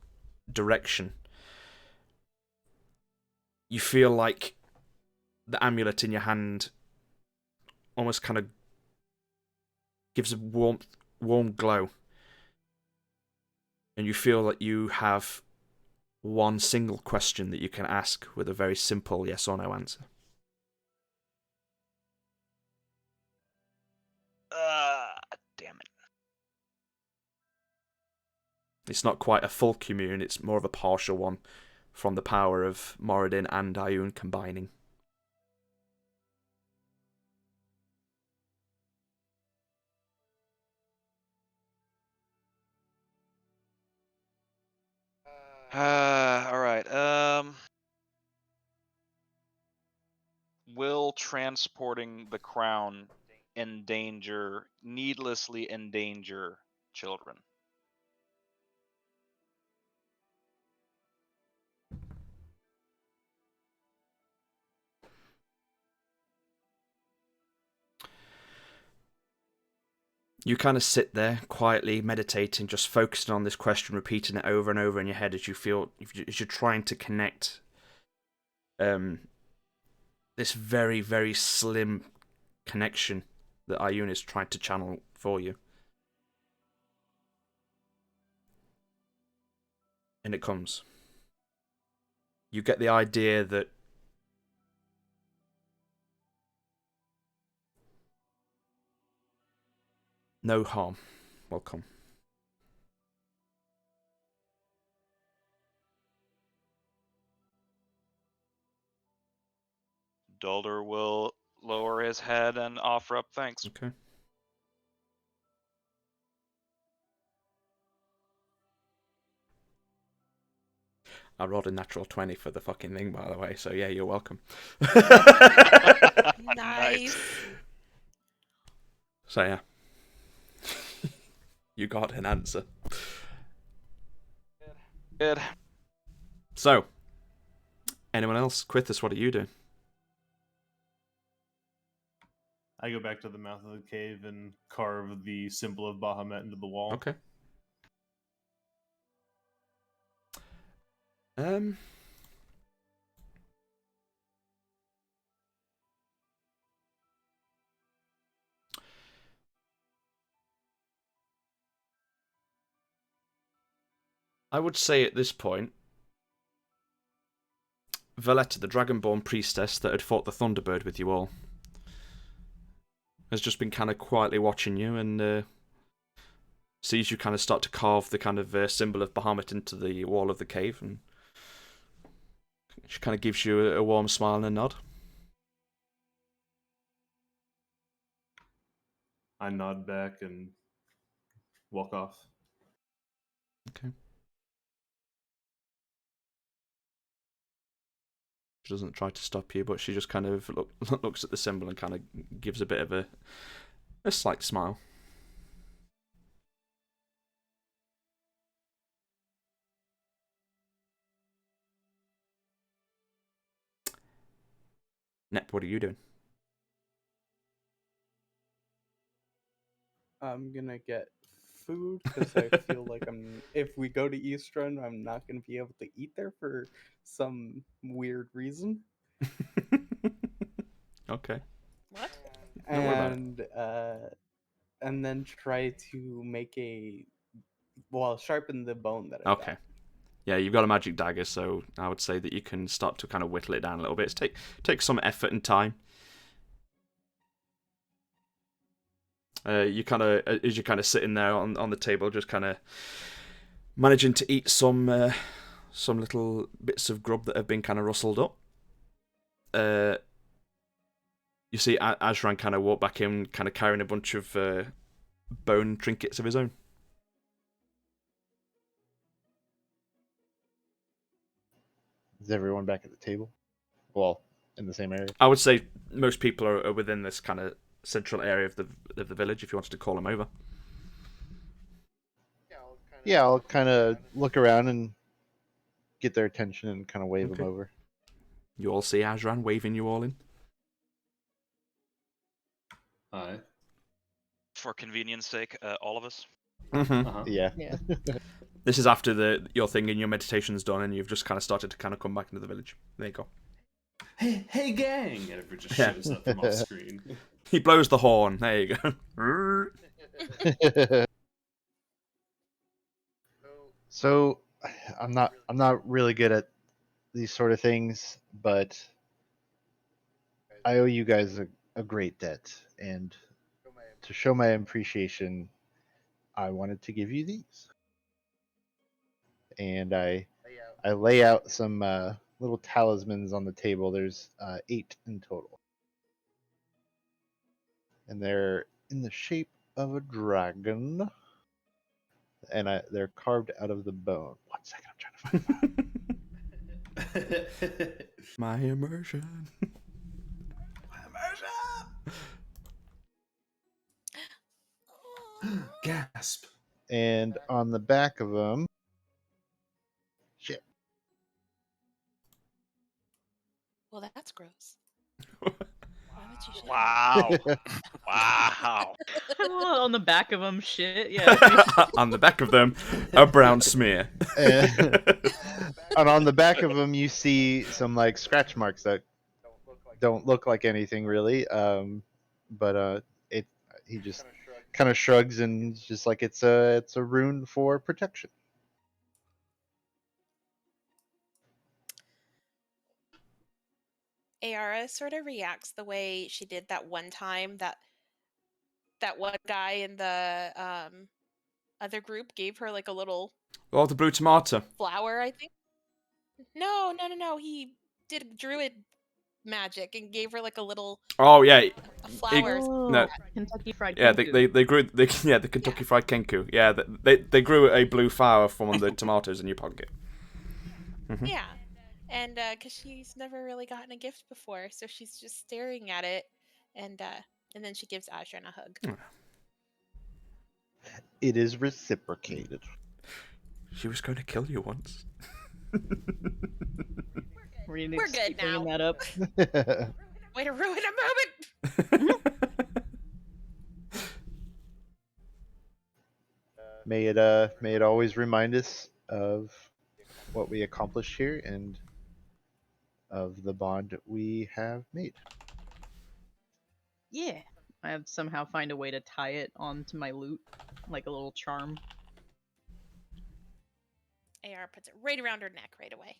direction, you feel like the amulet in your hand almost kind of gives a warm glow, and you feel that you have one single question that you can ask with a very simple yes or no answer. Damn it. It's not quite a full commune, it's more of a partial one from the power of Moradin and Ioun combining. Alright, will transporting the crown needlessly endanger children? You kind of sit there quietly meditating, just focusing on this question, repeating it over and over in your head as you're trying to connect this very, very slim connection that Ioun is trying to channel for you. And it comes. You get the idea that no harm will come. Dulder will lower his head and offer up thanks. Okay. I rolled a natural 20 for the fucking thing, by the way, so yeah, you're welcome. Nice. So yeah. You got an answer. Good. So, anyone else? Quithus, what are you doing? I go back to the mouth of the cave and carve the symbol of Bahamut into the wall. Okay. I would say at this point, Valletta, the Dragonborn priestess that had fought the Thunderbird with you all, has just been kind of quietly watching you and sees you kind of start to carve the kind of symbol of Bahamut into the wall of the cave, and she kind of gives you a warm smile and a nod. I nod back and walk off. Okay. She doesn't try to stop you, but she just kind of looks at the symbol and kind of gives a bit of a slight smile. Nep, what are you doing? I'm gonna get food because I feel like if we go to East Run, I'm not gonna be able to eat there for some weird reason. Okay. What? Don't worry about it. And then try to make sharpen the bone that I Okay. got. Yeah, you've got a magic dagger, so I would say that you can start to kind of whittle it down a little bit. Take some effort and time. You kind of, as you're kind of sitting there on the table, just kind of managing to eat some little bits of grub that have been kind of rustled up. You see Azran kind of walk back in, kind of carrying a bunch of bone trinkets of his own. Is everyone back at the table? Well, in the same area. I would say most people are within this kind of central area of the village, if you wanted to call them over. Yeah, I'll kind of look around and get their attention and kind of wave Okay. them over. You all see Azran waving you all in. Hi. For convenience sake, all of us. Mm-hmm. Uh-huh. Yeah. Yeah. This is after your thing and your meditation's done, and you've just kind of started to kind of come back into the village. There you go. Hey, gang! And everyone just Yeah. shows up from off screen. He blows the horn. There you go. So, I'm not really good at these sort of things, but I owe you guys a great debt, and to show my appreciation, I wanted to give you these. And I lay out some little talismans on the table. There's 8 in total, and they're in the shape of a dragon, and they're carved out of the bone. 1 second, I'm trying to find them. My immersion. Gasp. And on the back of them, shit. Well, that's gross. Why would you shit? Wow. Wow. On the back of them, shit. Yeah. On the back of them, a brown smear. And on the back of them, you see some like scratch marks that don't look like anything really. But he just kind of shrugs and it's just like it's a rune for protection. Ayara sort of reacts the way she did that one time that one guy in the other group gave her like a little Oh, the blue tomato. flower, I think. No. He did druid magic and gave her like a little Oh yeah, a flower. no. Kentucky Fried Yeah, Kenku. they grew the Kentucky Fried Kenku. Yeah, they grew a blue flower from the tomatoes in your pocket. Mhm. Yeah. And because she's never really gotten a gift before, so she's just staring at it, and then she gives Ajran a hug. It is reciprocated. She was going to kill you once. We're good now. Bringing that up. Way to ruin a moment. May it always remind us of what we accomplished here and of the bond we have made. Yeah. I have somehow find a way to tie it onto my loot, like a little charm. AR puts it right around her neck right away.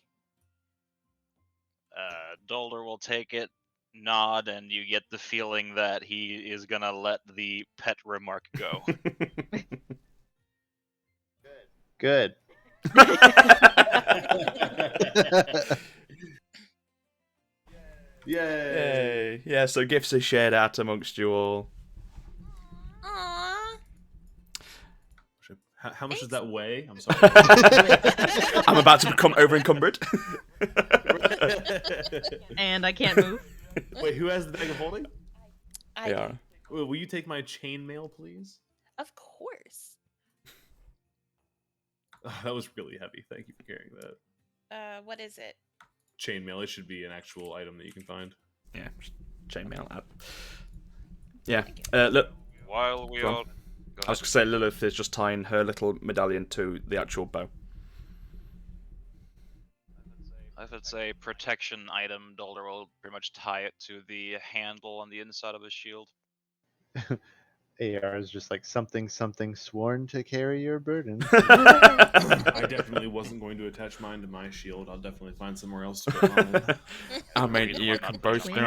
Dolder will take it, nod, and you get the feeling that he is gonna let the pet remark go. Good. Yay! Yeah, so gifts are shared out amongst you all. Aww. How much does that weigh? I'm sorry. I'm about to become over encumbered. And I can't move. Wait, who has the bag of holding? I Yeah. do. Will you take my chainmail, please? Of course. Oh, that was really heavy. Thank you for carrying that. What is it? Chainmail. It should be an actual item that you can find. Yeah, chainmail out. Yeah, look. While we Go on. are. I was going to say Lilith is just tying her little medallion to the actual bow. If it's a protection item, Dolder will pretty much tie it to the handle on the inside of his shield. AR is just like something sworn to carry your burden. I definitely wasn't going to attach mine to my shield. I'll definitely find somewhere else to put mine. I mean, Reason you why can not both put do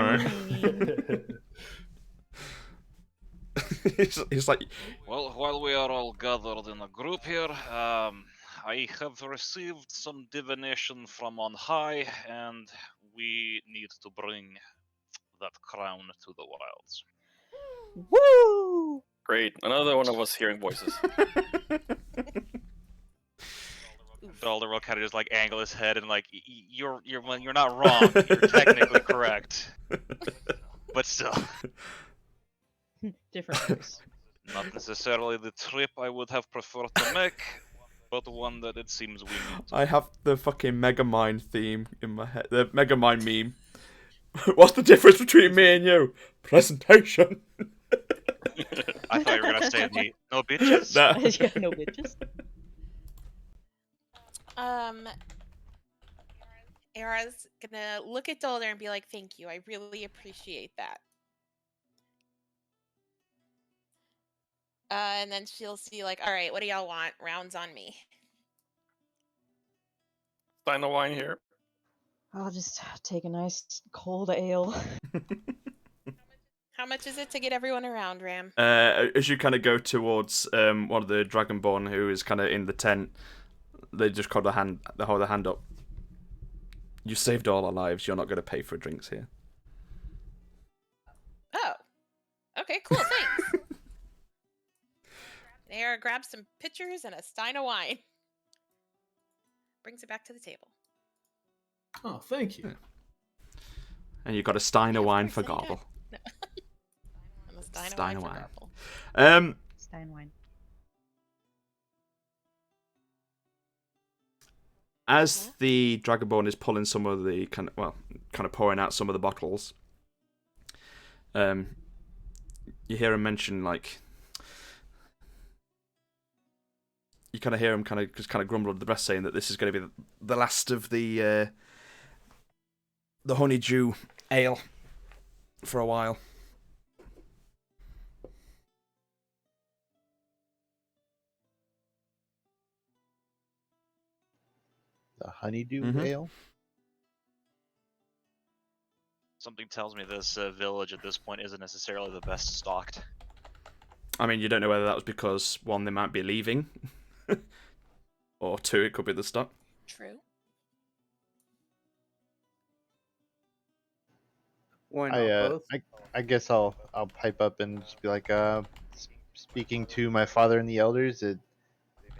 it. He's like, Well, while we are all gathered in a group here, I have received some divination from on high, and we need to bring that crown to the wilds. Woo! Great. Another one of us hearing voices. Dolder will kind of just like angle his head and like, you're not wrong. You're technically correct, but still, Different voice. not necessarily the trip I would have preferred to make, but one that it seems we need to. I have the fucking Megamind theme in my head. The Megamind meme. What's the difference between me and you? Presentation. I thought you were gonna say the no bitches. Nah. Yeah, no bitches. Era's gonna look at Dolder and be like, "Thank you. I really appreciate that." And then she'll see like, "All right, what do y'all want? Rounds on me." Stein of wine here. I'll just take a nice cold ale. How much is it to get everyone around, Ram? As you kind of go towards one of the Dragonborn who is kind of in the tent, they just hold their hand up. You saved all our lives. You're not going to pay for drinks here. Oh. Okay, cool, thanks. Era grabs some pitchers and a stein of wine. Brings it back to the table. Oh, thank you. And you got a stein of Yeah, of wine course, for anytime. Garble. And a stein Stein of of wine for wine. Garble. Stein wine. As the Dragonborn is pulling some of the kind of pouring out some of the bottles, you hear him mention like, you kind of hear him kind of grumble under the breath, saying that this is going to be the last of the honeydew ale for a while. The honeydew Mhm. ale. Something tells me this village at this point isn't necessarily the best stocked. I mean, you don't know whether that was because, one, they might be leaving, or two, it could be the stock. True. Why not both? I guess I'll pipe up and just be like, speaking to my father and the elders, it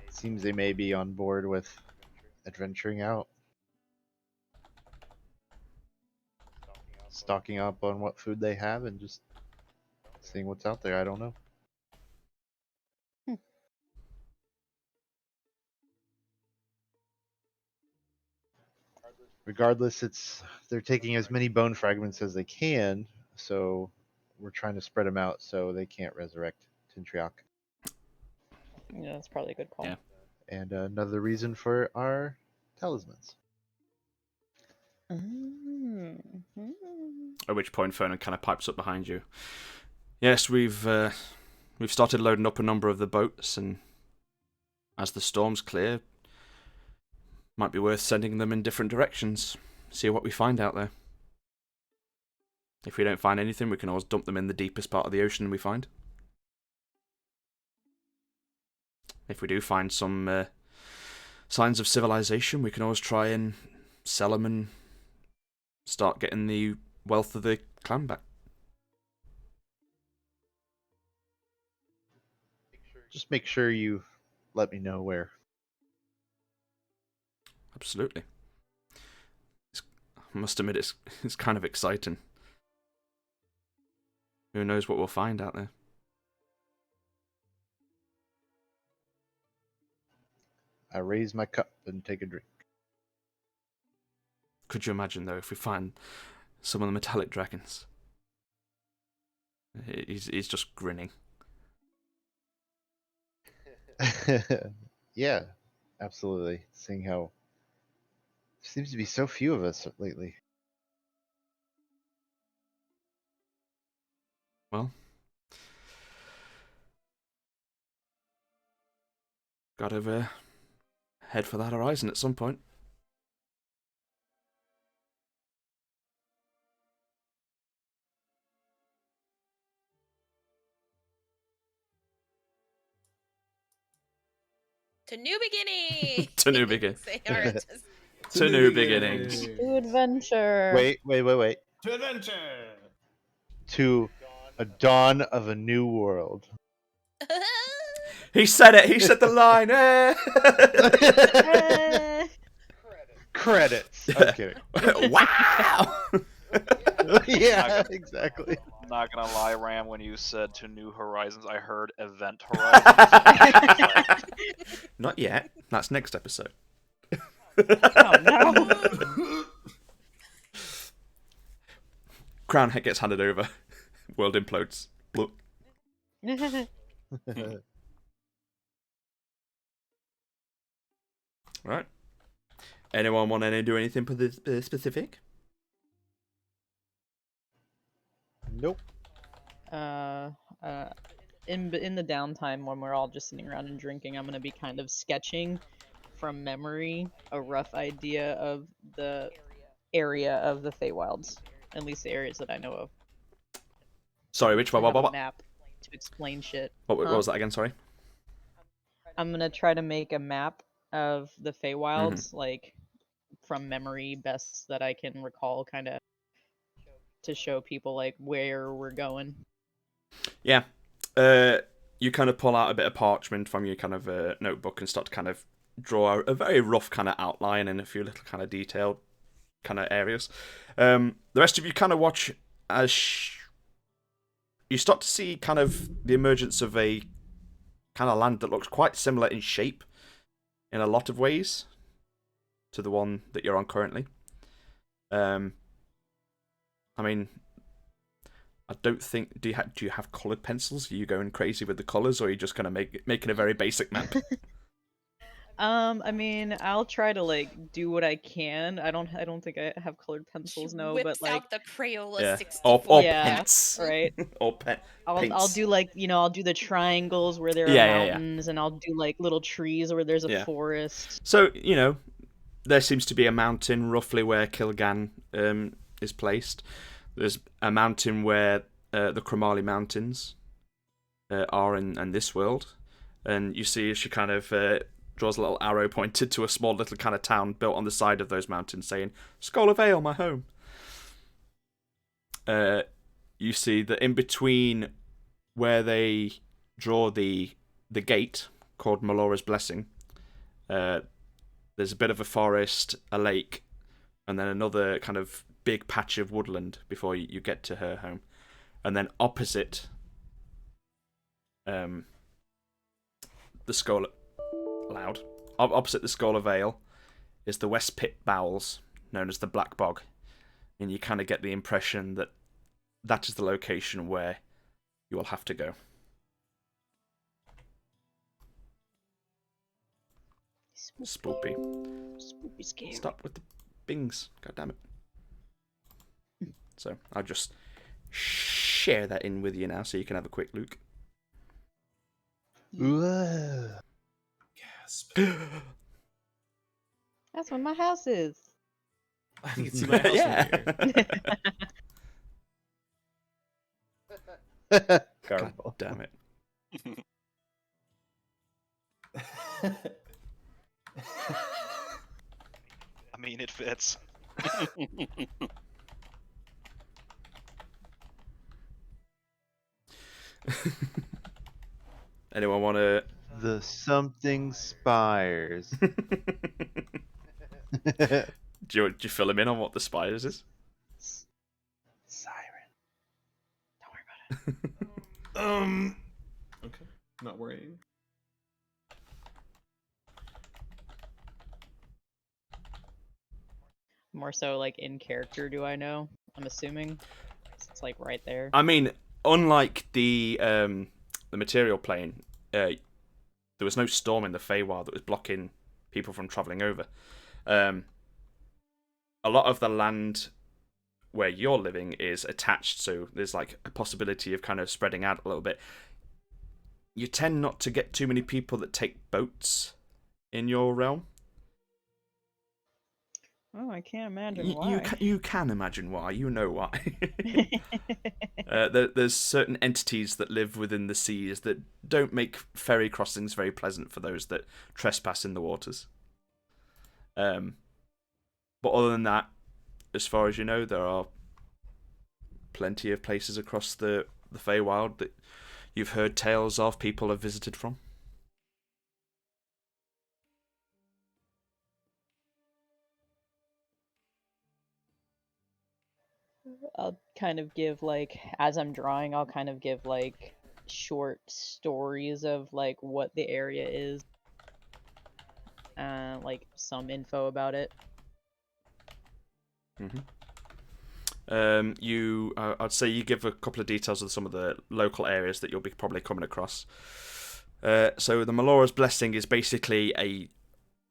seems they may be on board with adventuring out, stocking up on what food they have, and just seeing what's out there. I don't know. Regardless, they're taking as many bone fragments as they can, so we're trying to spread them out so they can't resurrect Tintriok. Yeah, that's probably a good call. Yeah. And another reason for our talismans. Mm-hmm. At which point, Fernan kind of pipes up behind you. Yes, we've started loading up a number of the boats, and as the storms clear, might be worth sending them in different directions. See what we find out there. If we don't find anything, we can always dump them in the deepest part of the ocean we find. If we do find some signs of civilization, we can always try and sell them and start getting the wealth of the clan back. Just make sure you let me know where. Absolutely. I must admit, it's kind of exciting. Who knows what we'll find out there? I raise my cup and take a drink. Could you imagine, though, if we find some of the metallic dragons? He's just grinning. Yeah, absolutely. Seeing how there seems to be so few of us lately. Well, gotta head for that horizon at some point. To new beginnings. To new beginnings. They are just To new beginnings. To adventure. Wait. To adventure! To a dawn of a new world. He said it. He said the line. Eh. Eh. Credits. I'm kidding. Wow. Yeah, exactly. I'm not gonna lie, Ram, when you said to New Horizons, I heard Event Horizons. Not yet. That's next episode. Oh no. Crown gets handed over. World implodes. Bloop. Right. Anyone want to do anything specific? Nope. In the downtime when we're all just sitting around and drinking, I'm gonna be kind of sketching from memory a rough idea of the area of the Feywilds, at least the areas that I know of. Sorry, which one? I have a What map to explain shit. was that again? Sorry. I'm gonna try to make a map of the Feywilds, like from memory, best that I can recall, kind of to show people like where we're going. Yeah. You kind of pull out a bit of parchment from your kind of notebook and start to kind of draw a very rough kind of outline and a few little kind of detailed kind of areas. The rest of you kind of watch as you start to see kind of the emergence of a kind of land that looks quite similar in shape in a lot of ways to the one that you're on currently. I mean, I don't think. Do you have coloured pencils? Are you going crazy with the colours, or are you just gonna making a very basic map? I mean, I'll try to like do what I can. I don't think I have colored pencils, no, whips but like out the Crayola Yeah. 64. Or Yeah, pence. right. Or I'll paints. do like I'll do the triangles where there are Yeah. mountains, and I'll do like little trees where there's a Yeah. forest. So there seems to be a mountain roughly where Kilgan is placed. There's a mountain where the Kramali Mountains are in this world, and you see she kind of draws a little arrow pointed to a small little kind of town built on the side of those mountains, saying "Skull of Ale, my home." You see that in between where they draw the gate called Melora's Blessing, there's a bit of a forest, a lake, and then another kind of big patch of woodland before you get to her home. And then opposite the Skull... Loud. Opposite the Skull of Ale is the West Pit Bowels, known as the Black Bog. And you kind of get the impression that that is the location where you will have to go. Spoopy. Spoopy scary. Stop with the bings. God damn it. So I'll just share that in with you now so you can have a quick look. Ooh. Gasp. That's where my house is. I can see my house from here. God damn it. I mean, it fits. Anyone want to The something spires. Do you fill him in on what the spires is? Siren. Don't worry about it. Okay. Not worrying. More so like in character, do I know? I'm assuming. It's like right there. I mean, unlike the material plane, there was no storm in the Feywild that was blocking people from travelling over. A lot of the land where you're living is attached, so there's like a possibility of kind of spreading out a little bit. You tend not to get too many people that take boats in your realm. Oh, I can't imagine why. You can imagine why. You know why. There's certain entities that live within the seas that don't make ferry crossings very pleasant for those that trespass in the waters. But other than that, as far as you know, there are plenty of places across the Feywild that you've heard tales of, people have visited from. I'll kind of give like, as I'm drawing, I'll kind of give like short stories of like what the area is, like some info about it. I'd say you give a couple of details of some of the local areas that you'll be probably coming across. So the Melora's Blessing is basically a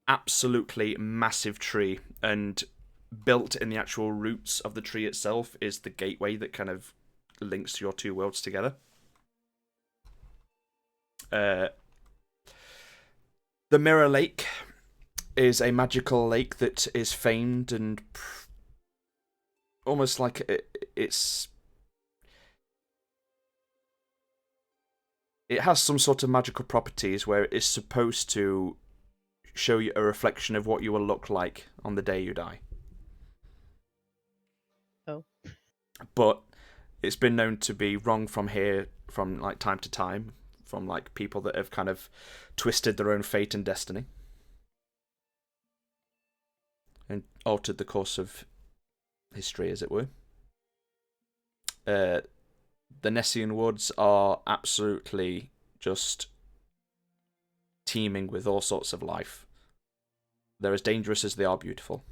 absolutely massive tree, and built in the actual roots of the tree itself is the gateway that kind of links your two worlds together. The Mirror Lake is a magical lake that is famed and almost like it has some sort of magical properties where it is supposed to show you a reflection of what you will look like on the day you die. Oh. But it's been known to be wrong from like time to time, from like people that have kind of twisted their own fate and destiny and altered the course of history, as it were. The Nessian Woods are absolutely just teeming with all sorts of life. They're as dangerous as they are beautiful.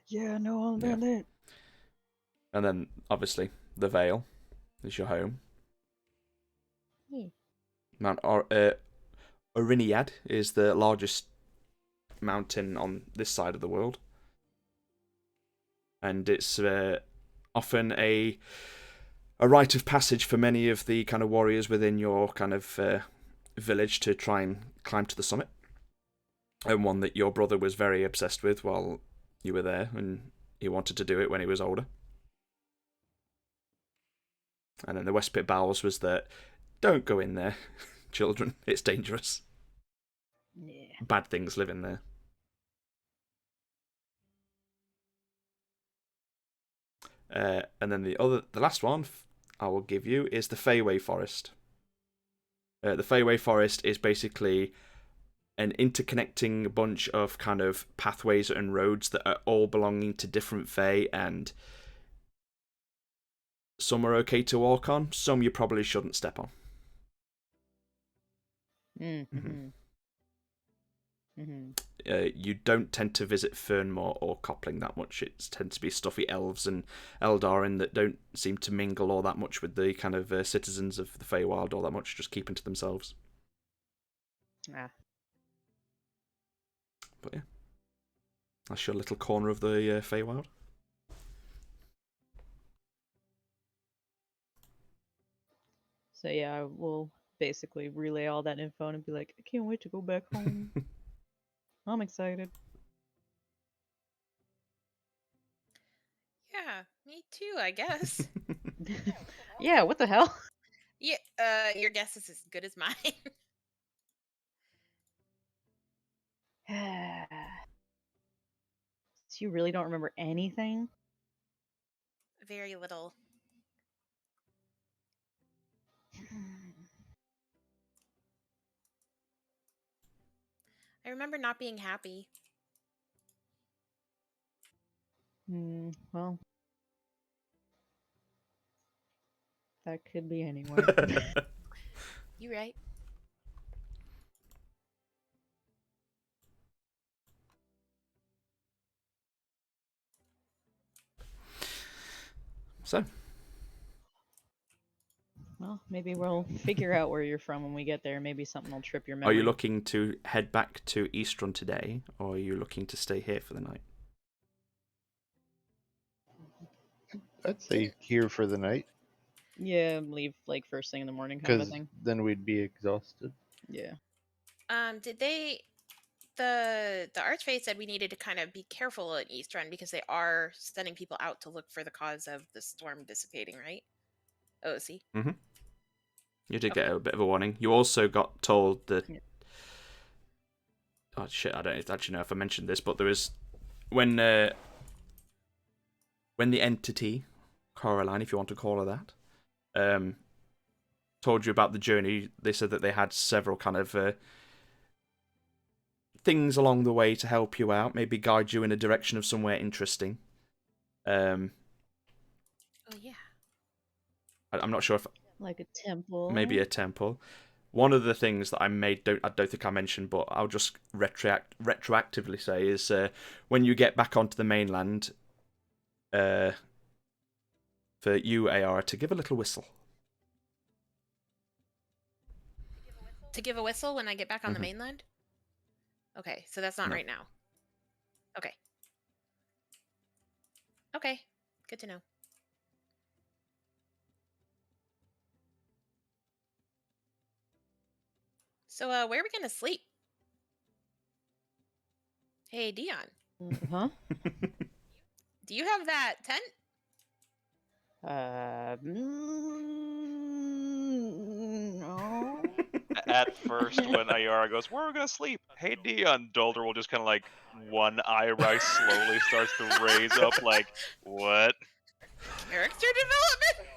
Yeah, no, all about it. And then, obviously, the Vale is your home. Mount Oriniad is the largest mountain on this side of the world. And it's often a rite of passage for many of the kind of warriors within your kind of village to try and climb to the summit. And one that your brother was very obsessed with while you were there, and he wanted to do it when he was older. And then the West Pit Bowels was that, don't go in there, children, it's dangerous. Yeah. Bad things live in there. And then the last one I will give you is the Feyway Forest. The Feyway Forest is basically an interconnecting bunch of kind of pathways and roads that are all belonging to different Fey, and some are okay to walk on, some you probably shouldn't step on. You don't tend to visit Fernmoor or Copling that much. It tends to be stuffy elves and Eldarin that don't seem to mingle all that much with the kind of citizens of the Feywild all that much, just keeping to themselves. Ah. But yeah, that's your little corner of the Feywild. So yeah, I will basically relay all that info and be like, I can't wait to go back home. I'm excited. Yeah, me too, I guess. Yeah, what the hell? Yeah, your guess is as good as mine. So you really don't remember anything? Very little. I remember not being happy. Well, that could be anywhere. You right. So, Well, maybe we'll figure out where you're from when we get there. Maybe something will trip your are memory. you looking to head back to Eastron today, or are you looking to stay here for the night? I'd say here for the night, Yeah, leave like first thing in the morning kind of a because thing. then we'd be exhausted. Yeah. Did they? The Archfey said we needed to kind of be careful at East Run because they are sending people out to look for the cause of the storm dissipating, right? OC. You did get a bit of a warning. You also got told that. Yeah. Oh shit! I don't actually know if I mentioned this, but there was when the entity, Coraline, if you want to call her that, told you about the journey. They said that they had several kind of things along the way to help you out, maybe guide you in a direction of somewhere interesting. Oh yeah. I'm not sure if Like a temple. maybe a temple. One of the things that I don't think I mentioned, but I'll just retroactively say is when you get back onto the mainland, for you, AR, to give a little whistle. To give a whistle when I get back on the mainland? Okay, so that's not No. right now. Okay. Okay, good to know. So, where are we gonna sleep? Hey, Dion, Huh? do you have that tent? No. At first, when Ayara goes, "Where are we gonna sleep?" Hey, Dion, Dolder will just kind of like one eyebrow slowly starts to raise up, like, "What?" Character development?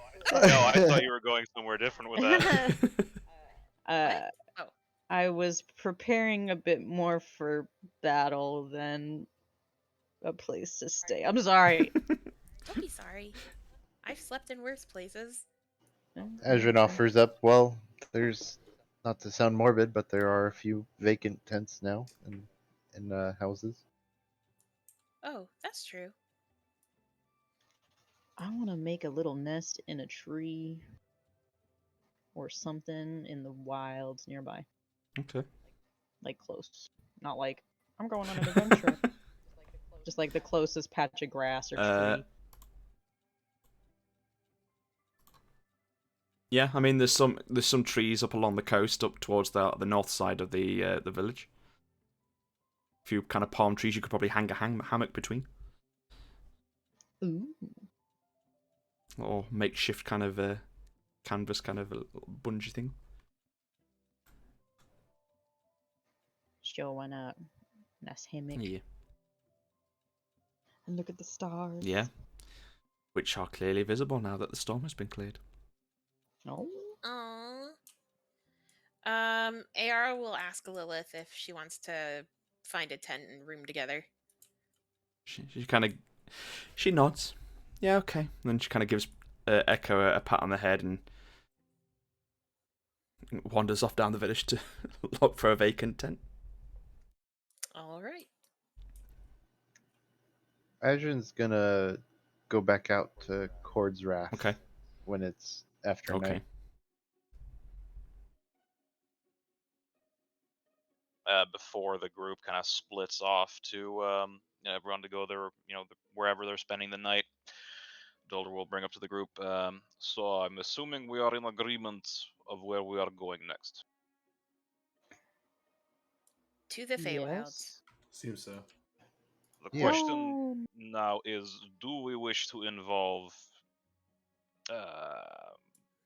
No, I thought you were going somewhere different with that. What? Oh. I was preparing a bit more for battle than a place to stay. I'm sorry. Don't be sorry. I've slept in worse places. Adrian offers up, well, there's, not to sound morbid, but there are a few vacant tents now in houses. Oh, that's true. I want to make a little nest in a tree or something in the wilds nearby. Okay. Like close. Not like I'm going on an adventure. Just like the closest patch of grass or tree. Yeah, I mean, there's some trees up along the coast, up towards the north side of the village. A few kind of palm trees you could probably hang a hammock between, Ooh. or makeshift kind of canvas kind of a bungee thing. Sure, why not? Nice hammock. Yeah. And look at the stars. Yeah. Which are clearly visible now that the storm has been cleared. Oh. Aww. AR will ask Lilith if she wants to find a tent and room together. She kind of she nods. Yeah, okay. And then she kind of gives Echo a pat on the head and wanders off down the village to look for a vacant tent. All right. Adrian's gonna go back out to Cord's Wrath. Okay. When it's after Okay. night. Before the group kind of splits off to everyone to go there, wherever they're spending the night, Dolder will bring up to the group. So I'm assuming we are in agreement of where we are going next. To the Feywilds. Yes. Seems so. The question now is, do we wish to involve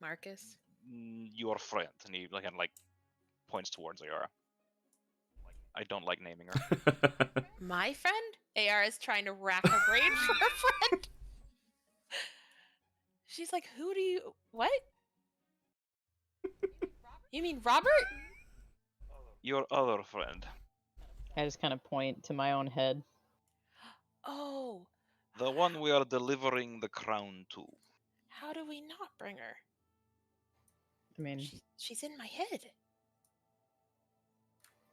Marcus? Your friend? And he like points towards Ayara. I don't like naming her. My friend? AR is trying to rack her brain for a friend. She's like, who do you... What? You mean Robert? Your other friend. I just kind of point to my own head. Oh, The one we are delivering the crown to. how do we not bring her? I mean, She's in my head.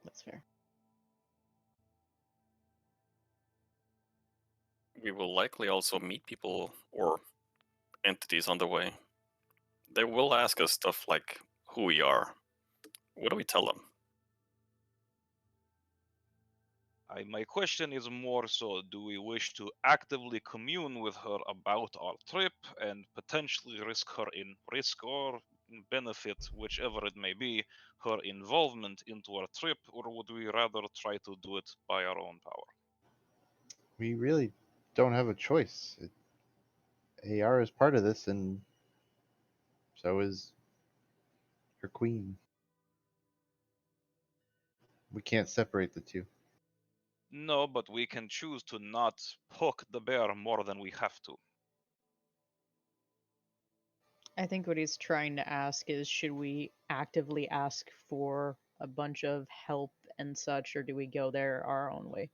that's fair. We will likely also meet people or entities on the way. They will ask us stuff like who we are. What do we tell them? My question is more so, do we wish to actively commune with her about our trip and potentially risk or benefit, whichever it may be, her involvement into our trip, or would we rather try to do it by our own power? We really don't have a choice. AR is part of this, and so is her queen. We can't separate the two. No, but we can choose to not poke the bear more than we have to. I think what he's trying to ask is, should we actively ask for a bunch of help and such, or do we go there our own way?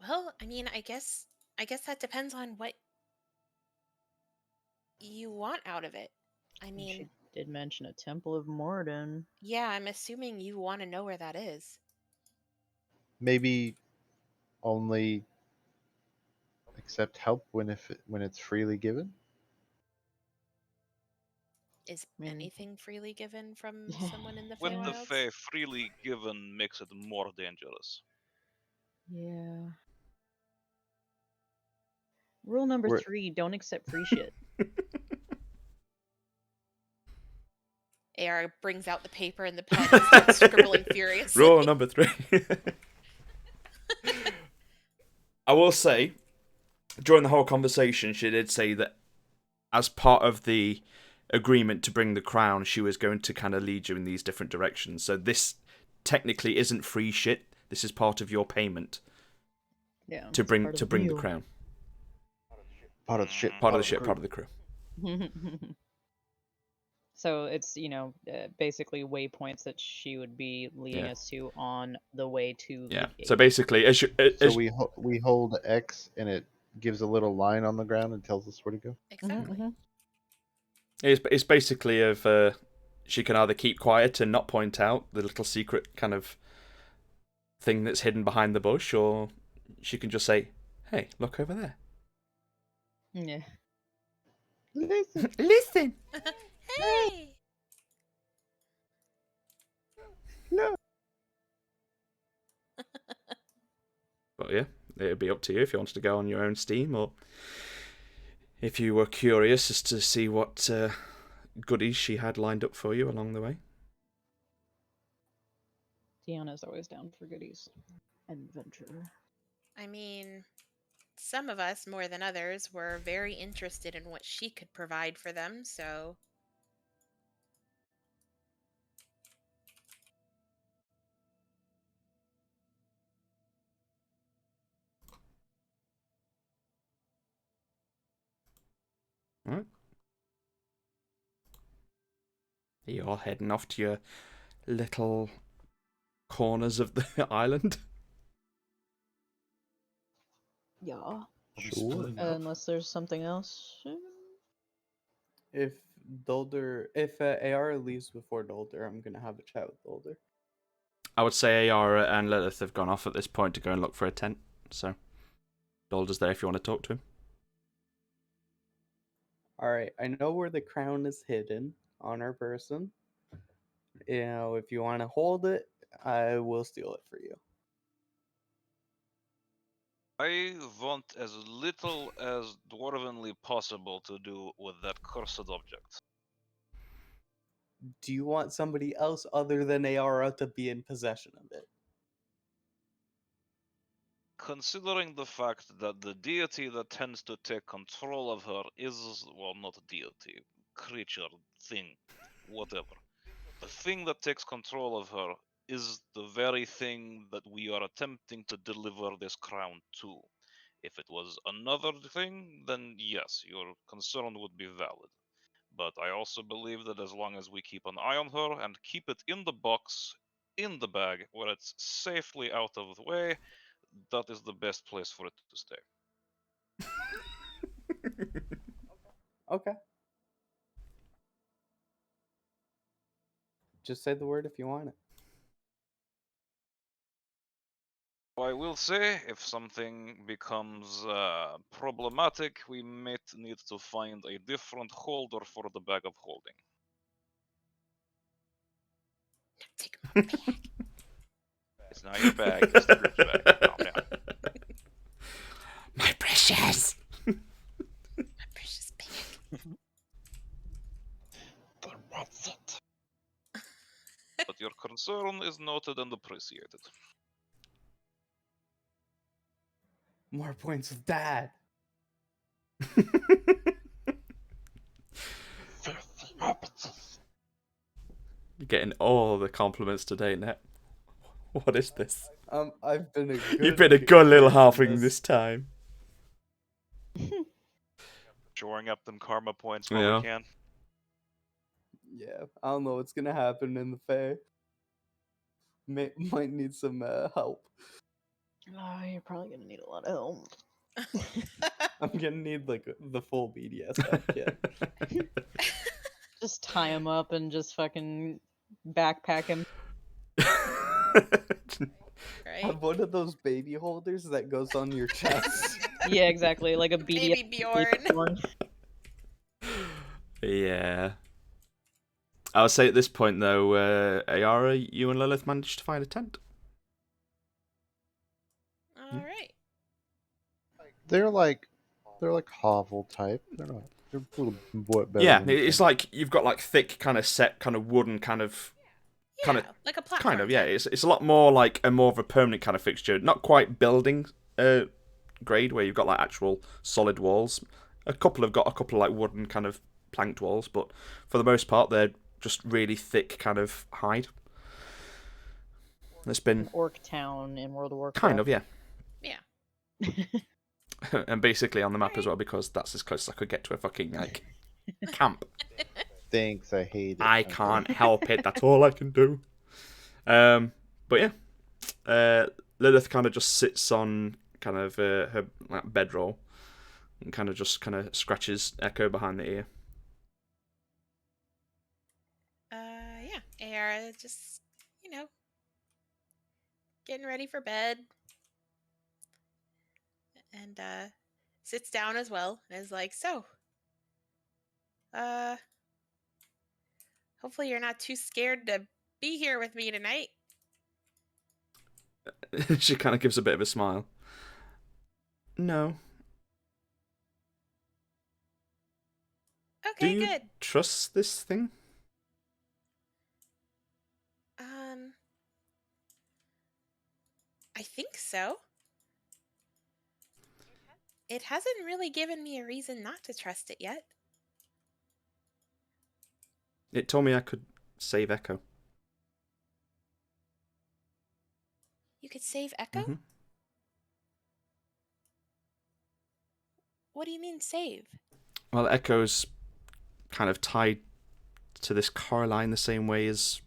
Well, I mean, I guess that depends on what you want out of it. I She mean, did mention a Temple of Morden. yeah, I'm assuming you want to know where that is. Maybe only accept help when it's freely given. Is I mean- anything freely given from someone in the With the Feywilds? Fae, freely given makes it more dangerous. Yeah. Rule number We're- 3, don't accept free shit. AR brings out the paper and the pen and starts scribbling furiously. Rule number 3. I will say, during the whole conversation, she did say that as part of the agreement to bring the crown, she was going to kind of lead you in these different directions. So this technically isn't free shit. This is part of your payment Yeah. to it's bring part of to bring the deal. crown. Part of the shit. Part of the shit, part of the crew. So it's, basically waypoints that she would be leading Yeah. us to on the way to the Yeah. gate. So basically, as you, So as, we hold X, and it gives a little line on the ground and tells us where to go. Exactly. it's basically of she can either keep quiet and not point out the little secret kind of thing that's hidden behind the bush, or she can just say, "Hey, look over there." Yeah. Listen. Listen. Hey! No. But yeah, it'd be up to you if you wanted to go on your own steam, or if you were curious as to see what goodies she had lined up for you along the way. Tiana's always down for goodies. Adventure. I mean, some of us, more than others, were very interested in what she could provide for them, so. Alright. Are you all heading off to your little corners of the island? Yeah. I'll be Sure. splitting up. Unless there's something else. If AR leaves before Dolder, I'm gonna have a chat with Dolder. I would say Ayara and Lilith have gone off at this point to go and look for a tent, so Dolder's there if you want to talk to him. Alright, I know where the crown is hidden on her person. If you want to hold it, I will steal it for you. I want as little as dwarvenly possible to do with that cursed object. Do you want somebody else other than Ayara to be in possession of it? Considering the fact that the deity that tends to take control of her is, well, not a deity, creature, thing, whatever. The thing that takes control of her is the very thing that we are attempting to deliver this crown to. If it was another thing, then yes, your concern would be valid. But I also believe that as long as we keep an eye on her and keep it in the box, in the bag where it's safely out of the way, that is the best place for it to stay. Okay. Just say the word if you want it. I will say, if something becomes problematic, we might need to find a different holder for the bag of holding. Take my bag. It's not your bag, it's the group's bag. Calm down. My precious. My precious bag. That's it. But your concern is noted and appreciated. More points with Dad. You're getting all the compliments today, Net. What is this? I've been a good. You've been a good little person halfling this time. Shoring up them karma points while Yeah. we can. Yeah, I don't know what's gonna happen in the fair. Might need some help. Oh, you're probably gonna need a lot of help. I'm gonna need like the full BDSM kit. Just tie him up and just fucking backpack him. Right? Have one of those baby holders that goes on your chest. Yeah, exactly. Like a Baby Bjorn. Yeah. I would say at this point, though, Ayara, you and Lilith managed to find a tent. All right. They're like hovel type. They're not. They're a little bit better. Yeah, than it's tent. like you've got like thick, kind of set, kind of wooden, kind of, Yeah, like a platform. kind of. Yeah, tent. it's a lot more like a more of a permanent kind of fixture. Not quite building grade where you've got like actual solid walls. A couple have got a couple of like wooden kind of planked walls, but for the most part they're just really thick kind of hide. It's been Orc town in World of Warcraft. kind of, yeah. Yeah. And basically on the map as well, because that's as close as I could get to a fucking like camp. Thanks, I hate it. I can't help it. That's all I can do. But yeah, Lilith kind of just sits on kind of her like bedroll and kind of scratches Echo behind the ear. Yeah. Ayara just, getting ready for bed. And sits down as well and is like, so, hopefully you're not too scared to be here with me tonight. She kind of gives a bit of a smile. No. Okay, Do you good. trust this thing? I think so. It hasn't really given me a reason not to trust it yet. It told me I could save Echo. You could save Echo? Mhm. What do you mean save? Well, Echo's kind of tied to this car line the same way as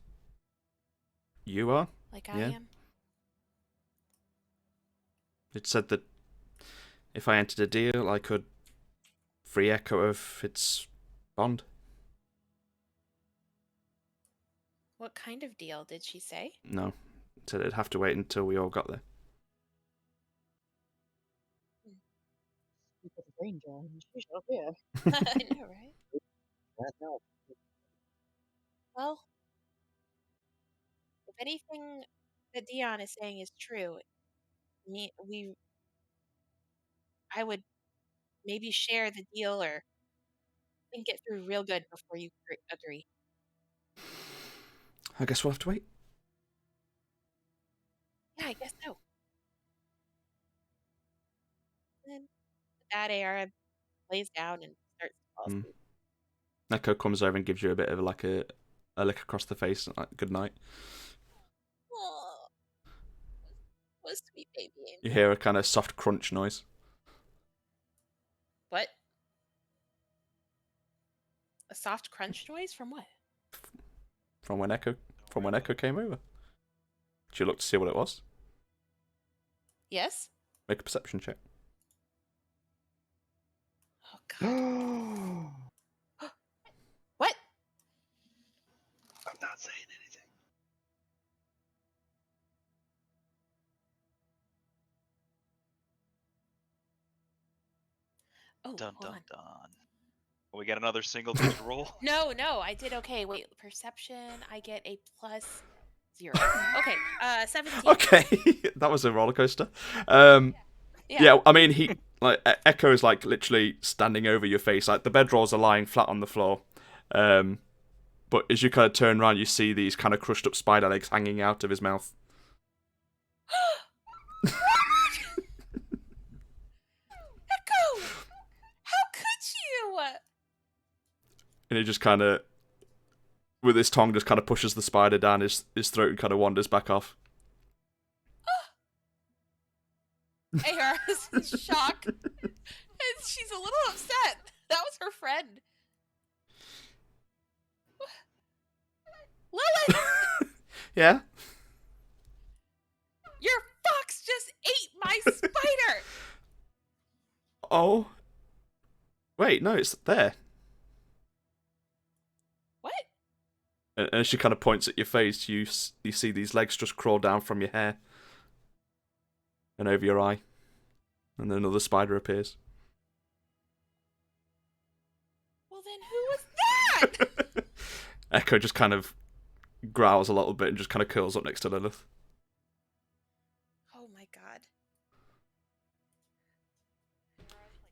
you are. Like I Yeah. am? It said that if I entered a deal, I could free Echo of its bond. What kind of deal did she say? No. It said it'd have to wait until we all got there. Yeah. I know, right? Well, if anything that Dion is saying is true, I would maybe share the deal or think it through real good before you agree. I guess we'll have to wait. Yeah, I guess so. Then with that, Ayara lays down and starts to fall Mm. asleep. Echo comes over and gives you a bit of like a lick across the face, like good night. Oh, what a sweet baby angel. You hear a kind of soft crunch noise. What? A soft crunch noise from what? From when Echo came over. Did you look to see what it was? Yes? Make a perception check. Oh, God. What? I'm not saying anything. Oh, Dun hold dun on. dun. We get another single digit roll. No, I did okay. Wait, perception, I get a plus 0. Okay, 17. Okay, that was a roller coaster. Yeah, I mean, Echo is like literally standing over your face. Like the bedrolls are lying flat on the floor. But as you kind of turn around, you see these kind of crushed up spider legs hanging out of his mouth. Echo! How could you? And he just kind of, with his tongue, just kind of pushes the spider down his throat and kind of wanders back off. AR is in shock. And she's a little upset. That was her friend. Lilith! Yeah? Your fox just ate my spider! Oh. Wait, no, it's there. What? And as she kind of points at your face, you see these legs just crawl down from your hair. And over your eye. And then another spider appears. Well, then who was that? Echo just kind of growls a little bit and just kind of curls up next to Lilith. Oh my god.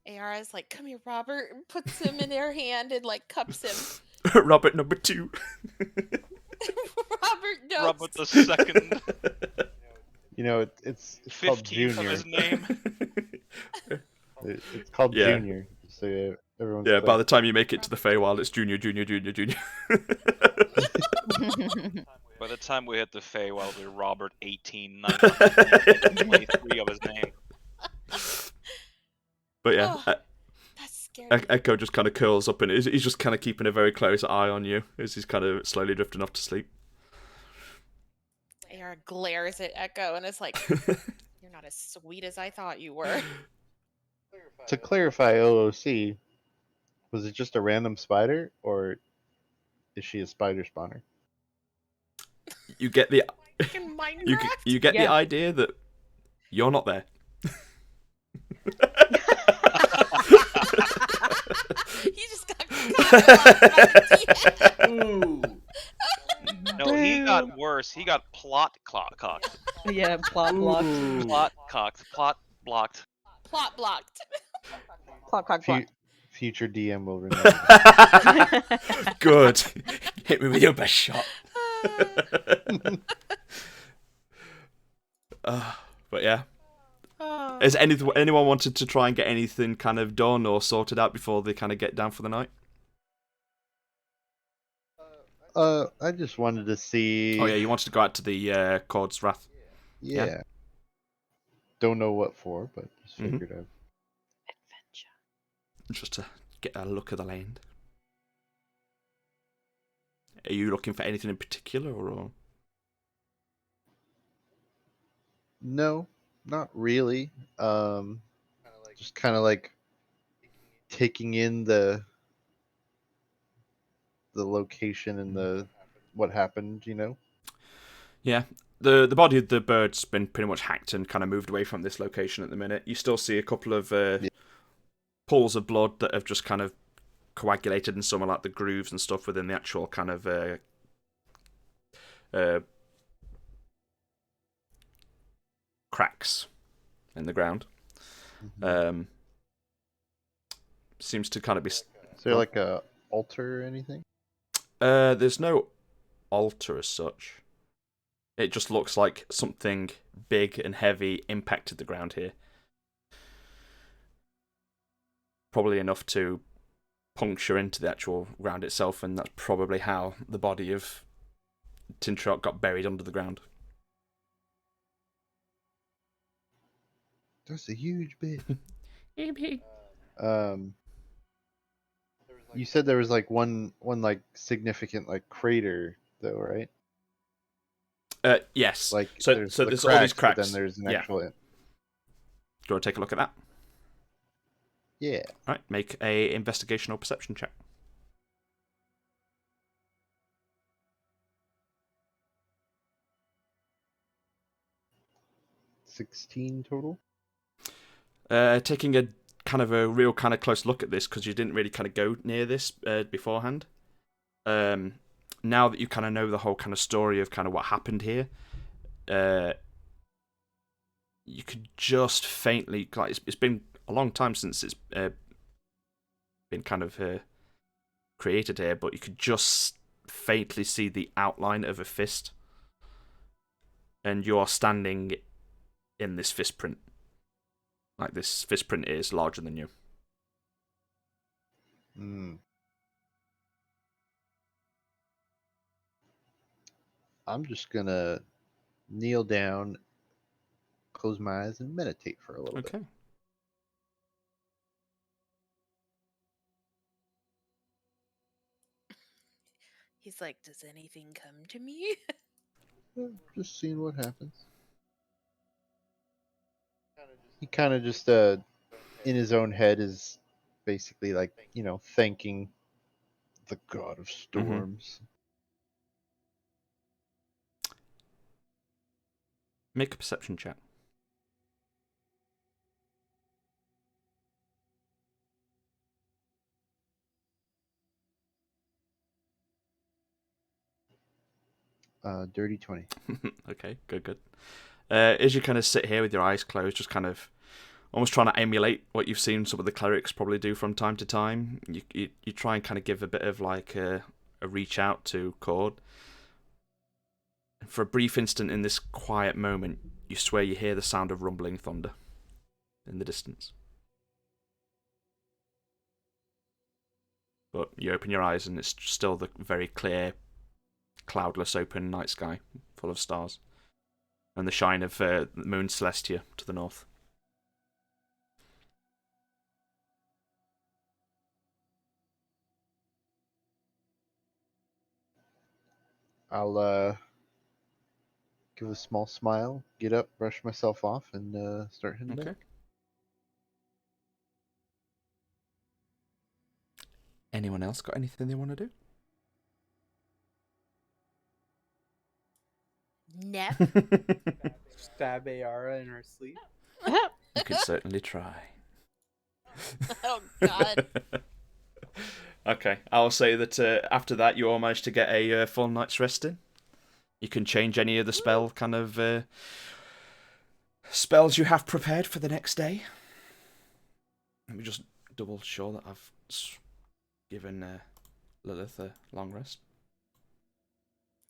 Ayara's like, come here, Robert, and puts him in her hand and like cups him. Robert number 2. Robert knows. Robert the second. You know, it's called 15th of Junior. his name. It's called Yeah. Junior. So everyone's Yeah, clear. by the time you make it to the Feywild, it's Junior. By the time we hit the Feywild, we're Robert 18, 19, 23 of his name. But yeah, Oh, that's scary. Echo just kind of curls up and he's just kind of keeping a very close eye on you as he's kind of slowly drifting off to sleep. Ayara glares at Echo and is like, you're not as sweet as I thought you were. To clarify, OOC, was it just a random spider, or is she a spider spawner? You get the In Minecraft? you get the Yeah. idea that you're not there. He just got caught. Ooh. No, he got worse. He got plot cocked. Yeah, plot blocked. Ooh. Plot cocked. Plot blocked. Plot blocked. Plot cock block. Future DM will remember. Good. Hit me with your best shot. But yeah. Has anyone wanted to try and get anything kind of done or sorted out before they kind of get down for the night? I just wanted to see. Oh yeah, you wanted to go out to the Cord's Wrath. Yeah. Don't know what for, but just Mhm. figured out. Just to get a look of the land. Are you looking for anything in particular, or? No, not really. Just kind of like taking in the location and the what happened, you know. Yeah, the body of the bird's been pretty much hacked and kind of moved away from this location at the minute. You still see a couple of pools of blood that have just kind of coagulated in some of like the grooves and stuff within the actual kind of cracks in the ground. Seems to kind of be. Is there like a altar or anything? There's no altar as such. It just looks like something big and heavy impacted the ground here. Probably enough to puncture into the actual ground itself, and that's probably how the body of Tintrot got buried under the ground. That's a huge bit. You said there was like one like significant like crater though, right? Yes. Like so there's so the there's all these but cracks. then there's an Yeah. actual. Do you want to take a look at that? Yeah. All right. Make a investigation or perception check. 16 total. Taking a kind of a real kind of close look at this because you didn't really kind of go near this beforehand. Now that you kind of know the whole kind of story of kind of what happened here, you could just faintly, like, it's been a long time since it's been kind of created here, but you could just faintly see the outline of a fist, and you are standing in this fist print. Like, this fist print is larger than you. I'm just gonna kneel down, close my eyes, and meditate for a little bit. Okay. He's like, does anything come to me? Just seeing what happens. He kind of just in his own head is basically like, thanking the god of storms. Make a perception check. Dirty 20. Okay, good. As you kind of sit here with your eyes closed, just kind of almost trying to emulate what you've seen some of the clerics probably do from time to time, you try and kind of give a bit of like a reach out to Cord. For a brief instant in this quiet moment, you swear you hear the sound of rumbling thunder in the distance. But you open your eyes and it's still the very clear, cloudless open night sky full of stars and the shine of the moon Celestia to the north. I'll give a small smile, get up, brush myself off, and start heading Okay. back. Anyone else got anything they want to do? Nep. Stab Ayara in her sleep. You could certainly try. Oh God. Okay, I'll say that after that you all managed to get a full night's rest in. You can change any of the spell kind of spells you have prepared for the next day. Let me just double sure that I've given Lilith a long rest.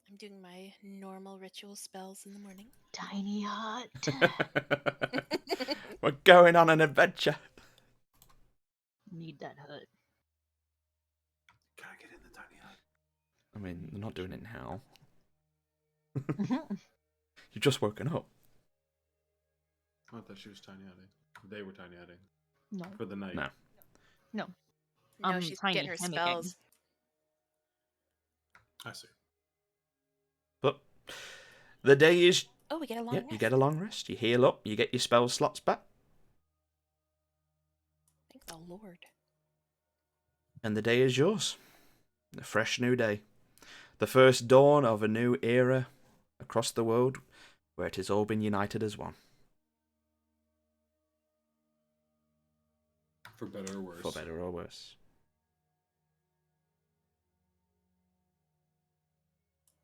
I'm doing my normal ritual spells in the morning. Tiny hut. We're going on an adventure. Need that hut. Gotta get in the tiny hut. I mean, they're not doing it now. You've just woken up. I thought she was tiny hutting. They were tiny hutting. No. For the night. No. No, I'm she's tiny getting her hammocking. spells. I see. But the day is... Oh, we get a long Yeah, rest. you get a long rest. You heal up. You get your spell slots back. Thank the Lord. And the day is yours. A fresh new day. The first dawn of a new era across the world where it has all been united as one. For better or worse. For better or worse.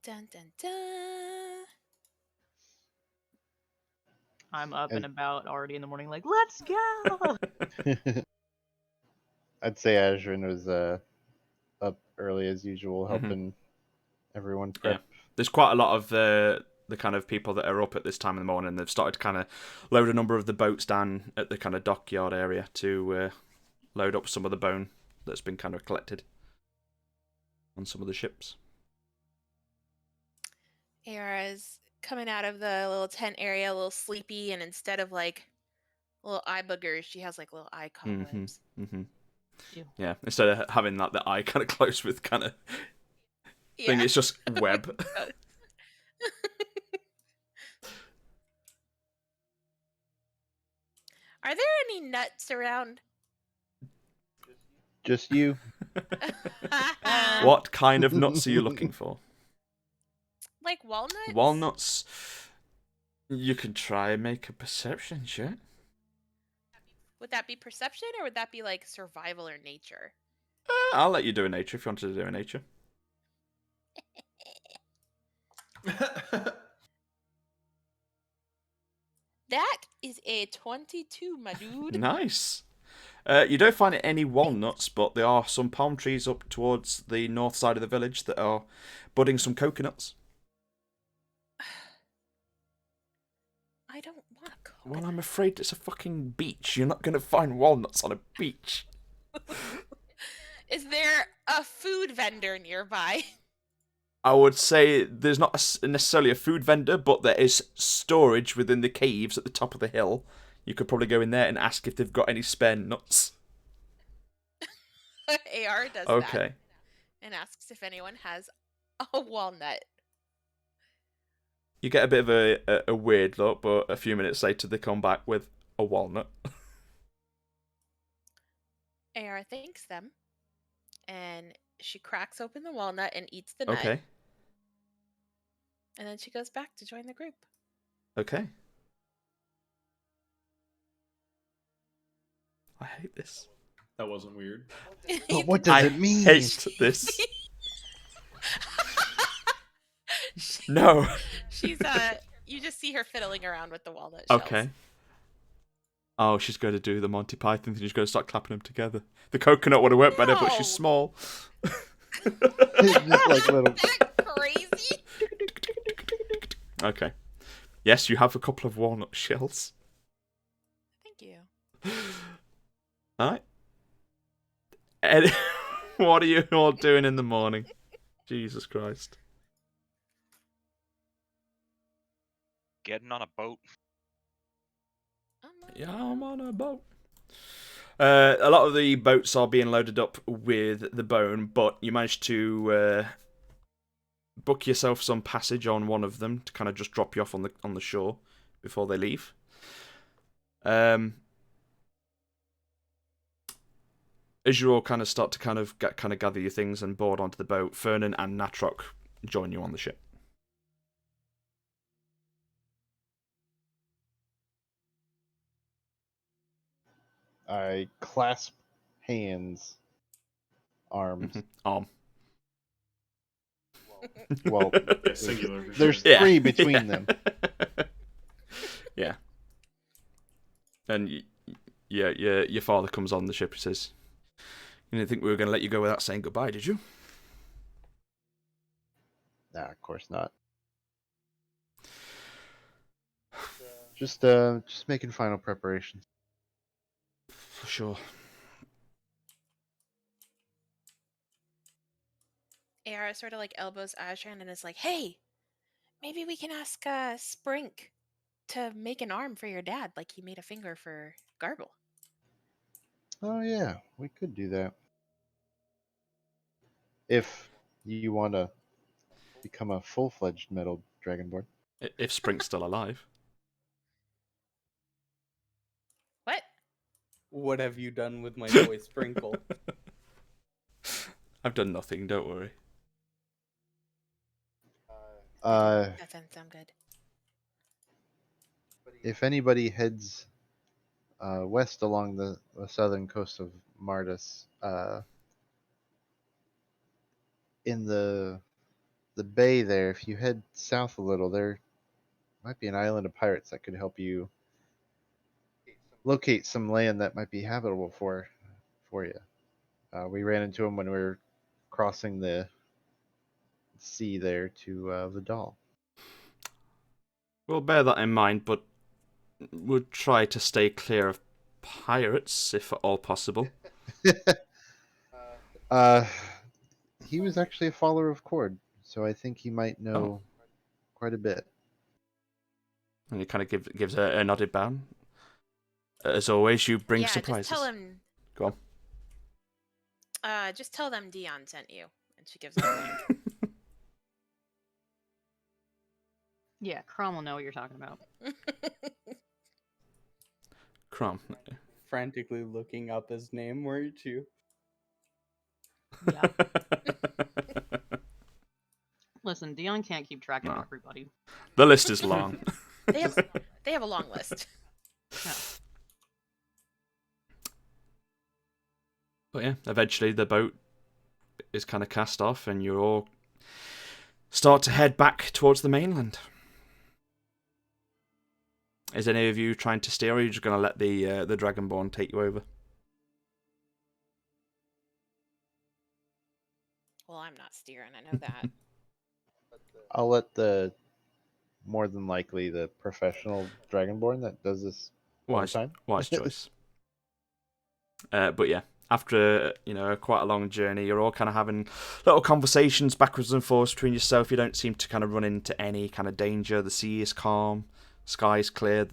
Dun dun dun. I'm up And- and about already in the morning, like, let's go! I'd say Azrin was up early as usual, Mhm. helping everyone prep. There's quite a lot of the kind of people that are up at this time in the morning. They've started to kind of load a number of the boats down at the kind of dockyard area to load up some of the bone that's been kind of collected on some of the ships. Ayara's coming out of the little tent area a little sleepy, and instead of like little eye boogers, she has like little eye cobwebs. Mm-hmm. Ew. Yeah, instead of having that eye kind of close with kind of thing, it's just web. Are there any nuts around? Just you. What kind of nuts are you looking for? Like walnuts? Walnuts. You can try and make a perception check. Would that be perception or would that be like survival or nature? I'll let you do a nature if you wanted to do a nature. That is a 22, my dude. Nice. You don't find any walnuts, but there are some palm trees up towards the north side of the village that are budding some coconuts. I don't want a coconut. Well, I'm afraid it's a fucking beach. You're not going to find walnuts on a beach. Is there a food vendor nearby? I would say there's not necessarily a food vendor, but there is storage within the caves at the top of the hill. You could probably go in there and ask if they've got any spare nuts. AR does Okay. that and asks if anyone has a walnut. You get a bit of a weird look, but a few minutes later they come back with a walnut. AR thanks them, and she cracks open the walnut and eats the nut. Okay. And then she goes back to join the group. Okay. I hate this. That wasn't weird. But what does it mean? I hate this. No. She's you just see her fiddling around with the walnut shells. Okay. Oh, she's going to do the Monty Python thing. She's going to start clapping them together. The coconut would have worked better, but she's small. Just like little. That crazy? Okay. Yes, you have a couple of walnut shells. Thank you. Alright. What are you all doing in the morning? Jesus Christ. Getting on a boat. Yeah, I'm on a boat. A lot of the boats are being loaded up with the bone, but you managed to book yourself some passage on one of them to kind of just drop you off on the shore before they leave. As you all kind of start to kind of gather your things and board onto the boat, Fernan and Natrok join you on the ship. I clasp hands, arms. Arm. Well, Yeah, singular. for there's sure. three between them. Yeah. And your father comes on the ship and says, "You didn't think we were going to let you go without saying goodbye, did you?" Nah, of course not. Just making final preparations. For sure. AR sort of like elbows Ashran and is like, hey, maybe we can ask Sprink to make an arm for your dad like he made a finger for Garble. Oh yeah, we could do that. If you want to become a full-fledged metal dragonborn. If Sprink's still alive. What? What have you done with my boy Sprinkle? I've done nothing, don't worry. That doesn't sound good. If anybody heads west along the southern coast of Mardus, in the bay there, if you head south a little, there might be an island of pirates that could help you locate some land that might be habitable for you. We ran into them when we were crossing the sea there to Vidal. We'll bear that in mind, but we'll try to stay clear of pirates, if at all possible. He was actually a follower of Cord, so I think he might know quite a bit. And he kind of gives a nodded bow. As always, you bring yeah, surprises. Just tell him. Go on. Just tell them Dion sent you, and she gives him a wink. Yeah, Crom will know what you're talking about. Crom. Frantically looking up his name, weren't you? Yeah. Listen, Dion can't keep track of No. everybody. The list is long. They have a long list. But yeah, eventually the boat is kind of cast off, and you all start to head back towards the mainland. Is any of you trying to steer, or are you just going to let the Dragonborn take you over? Well, I'm not steering. I know that. I'll let the more than likely the professional Dragonborn that does this all the time. Wise choice. But yeah, after quite a long journey, you're all kind of having little conversations backwards and forwards between yourself. You don't seem to kind of run into any kind of danger. The sea is calm, sky's clear,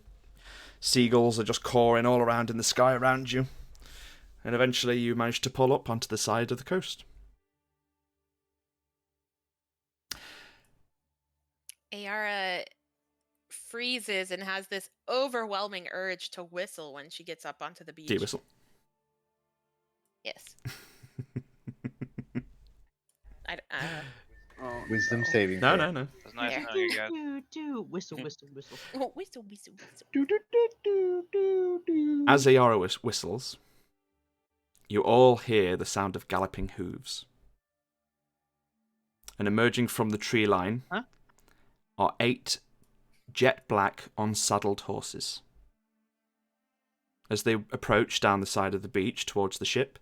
seagulls are just cawing all around in the sky around you, and eventually you manage to pull up onto the side of the coast. Ayara freezes and has this overwhelming urge to whistle when she gets up onto the beach. Do you whistle? Yes. Wisdom saving. No, throw. no. It's nice There. knowing you guys. Whistle, whistle, whistle. Oh, whistle, whistle, whistle. As Ayara whistles, you all hear the sound of galloping hooves. And emerging from the tree line are 8 jet black unsaddled horses. As they approach down the side of the beach towards the ship,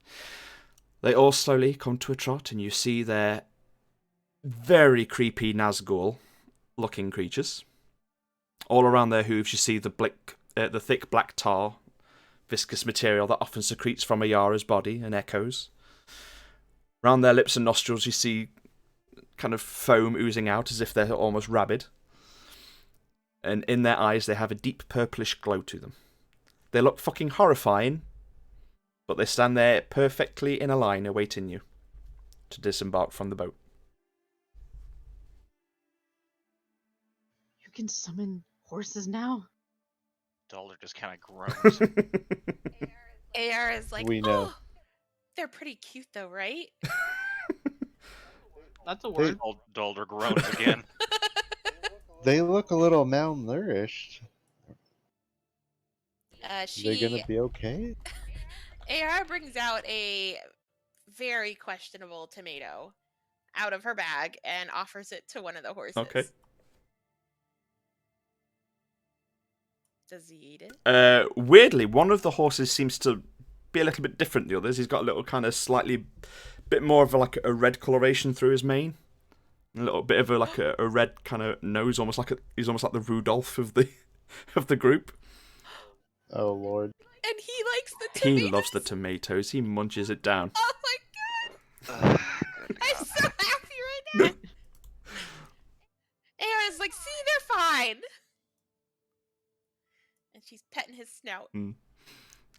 they all slowly come to a trot, and you see their very creepy Nazgul-looking creatures. All around their hooves, you see the thick black tar, viscous material that often secretes from Ayara's body and echoes. Around their lips and nostrils, you see kind of foam oozing out as if they're almost rabid. And in their eyes, they have a deep purplish glow to them. They look fucking horrifying, but they stand there perfectly in a line awaiting you to disembark from the boat. You can summon horses now? Dalder just kind of groans. Ayara is like, We know. oh, they're pretty cute though, right? That's a word. Dalder groans again. They look a little malnourished. They're gonna be okay. Ayara brings out a very questionable tomato out of her bag and offers it to one of the horses. Okay. Does he eat it? Weirdly, one of the horses seems to be a little bit different than the others. He's got a little kind of slightly bit more of a red coloration through his mane. A little bit of a red kind of nose, he's almost like the Rudolph of the group. Oh Lord. And he likes the tomatoes. He loves the tomatoes. He munches it down. Oh my god! I'm so happy right now. Ayara's like, see, they're fine. And she's petting his snout.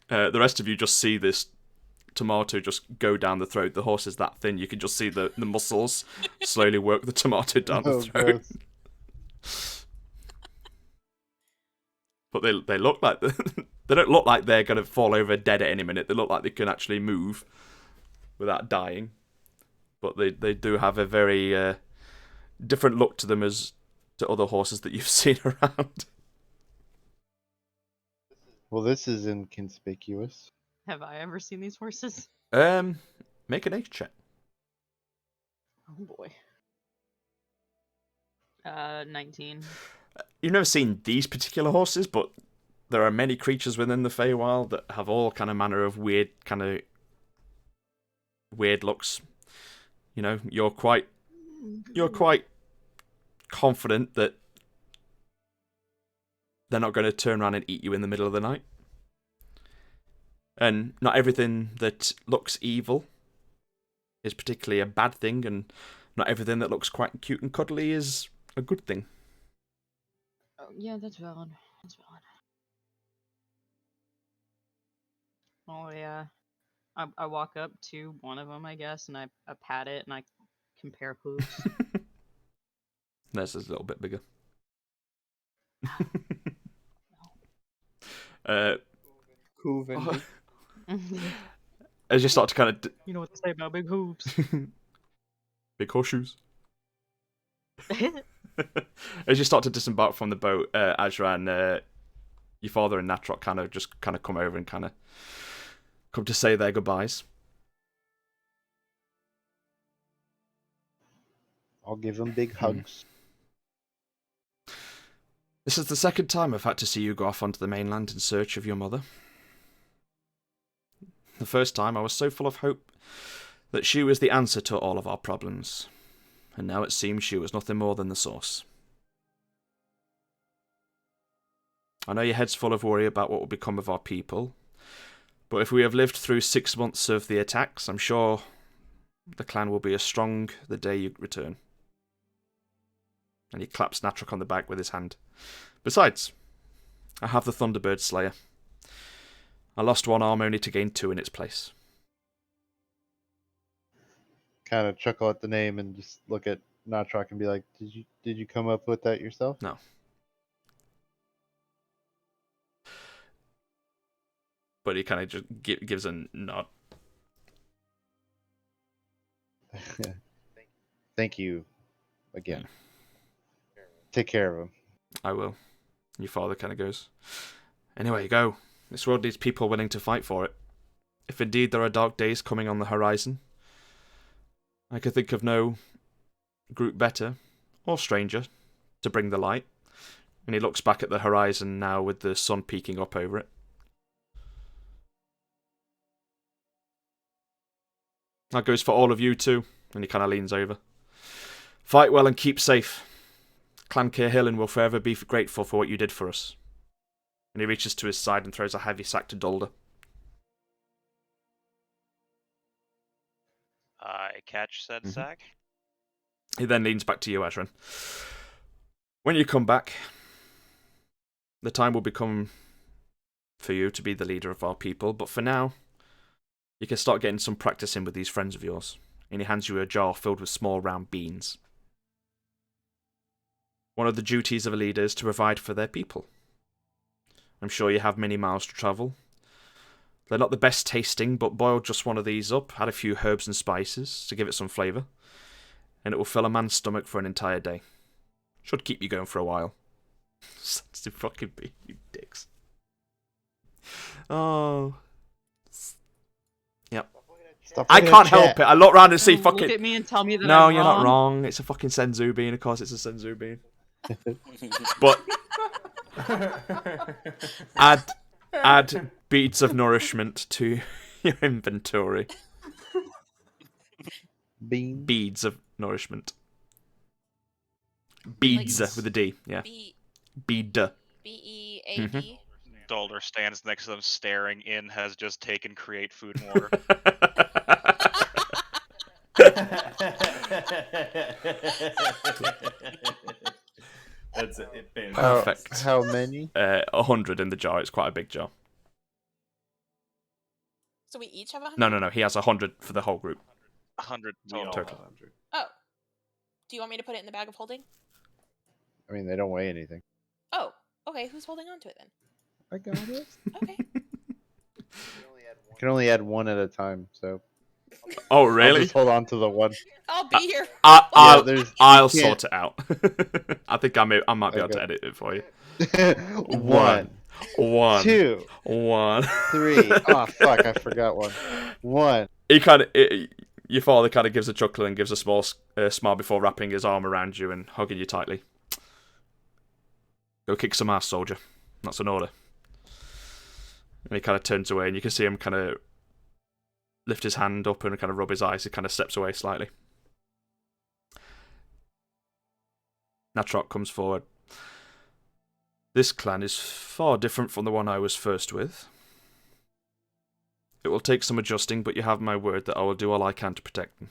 The rest of you just see this tomato just go down the throat. The horse is that thin, you can just see the muscles slowly work the tomato down the throat. But they look like they don't look like they're gonna fall over dead at any minute. They look like they can actually move without dying. But they do have a very different look to them as to other horses that you've seen around. Well, this is inconspicuous. Have I ever seen these horses? Make an nature check. Oh boy. 19. You've never seen these particular horses, but there are many creatures within the Feywild that have all kind of manner of weird looks. You know, you're quite confident that they're not going to turn around and eat you in the middle of the night. And not everything that looks evil is particularly a bad thing, and not everything that looks quite cute and cuddly is a good thing. Oh, yeah, that's valid. That's valid. Oh, yeah. I walk up to one of them, I guess, and I pat it, and I compare hooves. This is a little bit bigger. Hooven. As you start to kind of You know what to say about big hooves. big horseshoes. As you start to disembark from the boat, Azra and your father and Natrok kind of come over and kind of come to say their goodbyes. I'll give them big hugs. This is the second time I've had to see you go off onto the mainland in search of your mother. The first time I was so full of hope that she was the answer to all of our problems, and now it seems she was nothing more than the source. I know your head's full of worry about what will become of our people, but if we have lived through 6 months of the attacks, I'm sure the clan will be as strong the day you return. And he claps Natrok on the back with his hand. Besides, I have the Thunderbird Slayer. I lost one arm only to gain 2 in its place. Kind of chuckle at the name and just look at Natrok and be like, "Did you come up with that yourself?" No. But he kind of just gives a nod. Thank you again. Take care of him. I will. Your father kind of goes, "Anyway, you go. This world needs people willing to fight for it. If indeed there are dark days coming on the horizon, I could think of no group better, or stranger, to bring the light." And he looks back at the horizon now with the sun peeking up over it. That goes for all of you too. And he kind of leans over. Fight well and keep safe. Clan Caerhillen will forever be grateful for what you did for us. And he reaches to his side and throws a heavy sack to Dulder. I catch said sack. He then leans back to you, Ezran. When you come back, the time will become for you to be the leader of our people, but for now, you can start getting some practice in with these friends of yours. And he hands you a jar filled with small round beans. One of the duties of a leader is to provide for their people. I'm sure you have many miles to travel. They're not the best tasting, but boil just one of these up, add a few herbs and spices to give it some flavour, and it will fill a man's stomach for an entire day. Should keep you going for a while. Such to fucking be, you dicks. Oh. Yep. I can't help it. I look round and see fucking... Look at me and tell me that No, I'm you're wrong. not wrong. It's a fucking Senzu bean. Of course it's a Senzu bean. But... add beads of nourishment to your inventory. Bean. Beads of nourishment. Beads Like with a D, yeah. Bead. B-E-A-D. Dulder stands next to them staring in, has just taken create food and water. That's it. Perfect. How many? 100 in the jar. It's quite a big jar. So we each have 100? No. He has 100 for the whole group. 100 We all total. have 100. Oh. Do you want me to put it in the bag of holding? I mean, they don't weigh anything. Oh, okay. Who's holding on to it then? I got it. Okay. I can only add one at a time, so. Oh, I'll really? just hold on to the one. I'll be here. I'll there's- I'll you can't- sort it out. I think I might be able to Okay. edit it for you. One, One. 2, One. 3. Oh, fuck, I forgot one. 1. He your father kind of gives a chuckle and gives a small smile before wrapping his arm around you and hugging you tightly. Go kick some ass, soldier. That's an order. And he kind of turns away, and you can see him kind of lift his hand up and kind of rub his eyes. He kind of steps away slightly. Natrok comes forward. This clan is far different from the one I was first with. It will take some adjusting, but you have my word that I will do all I can to protect them.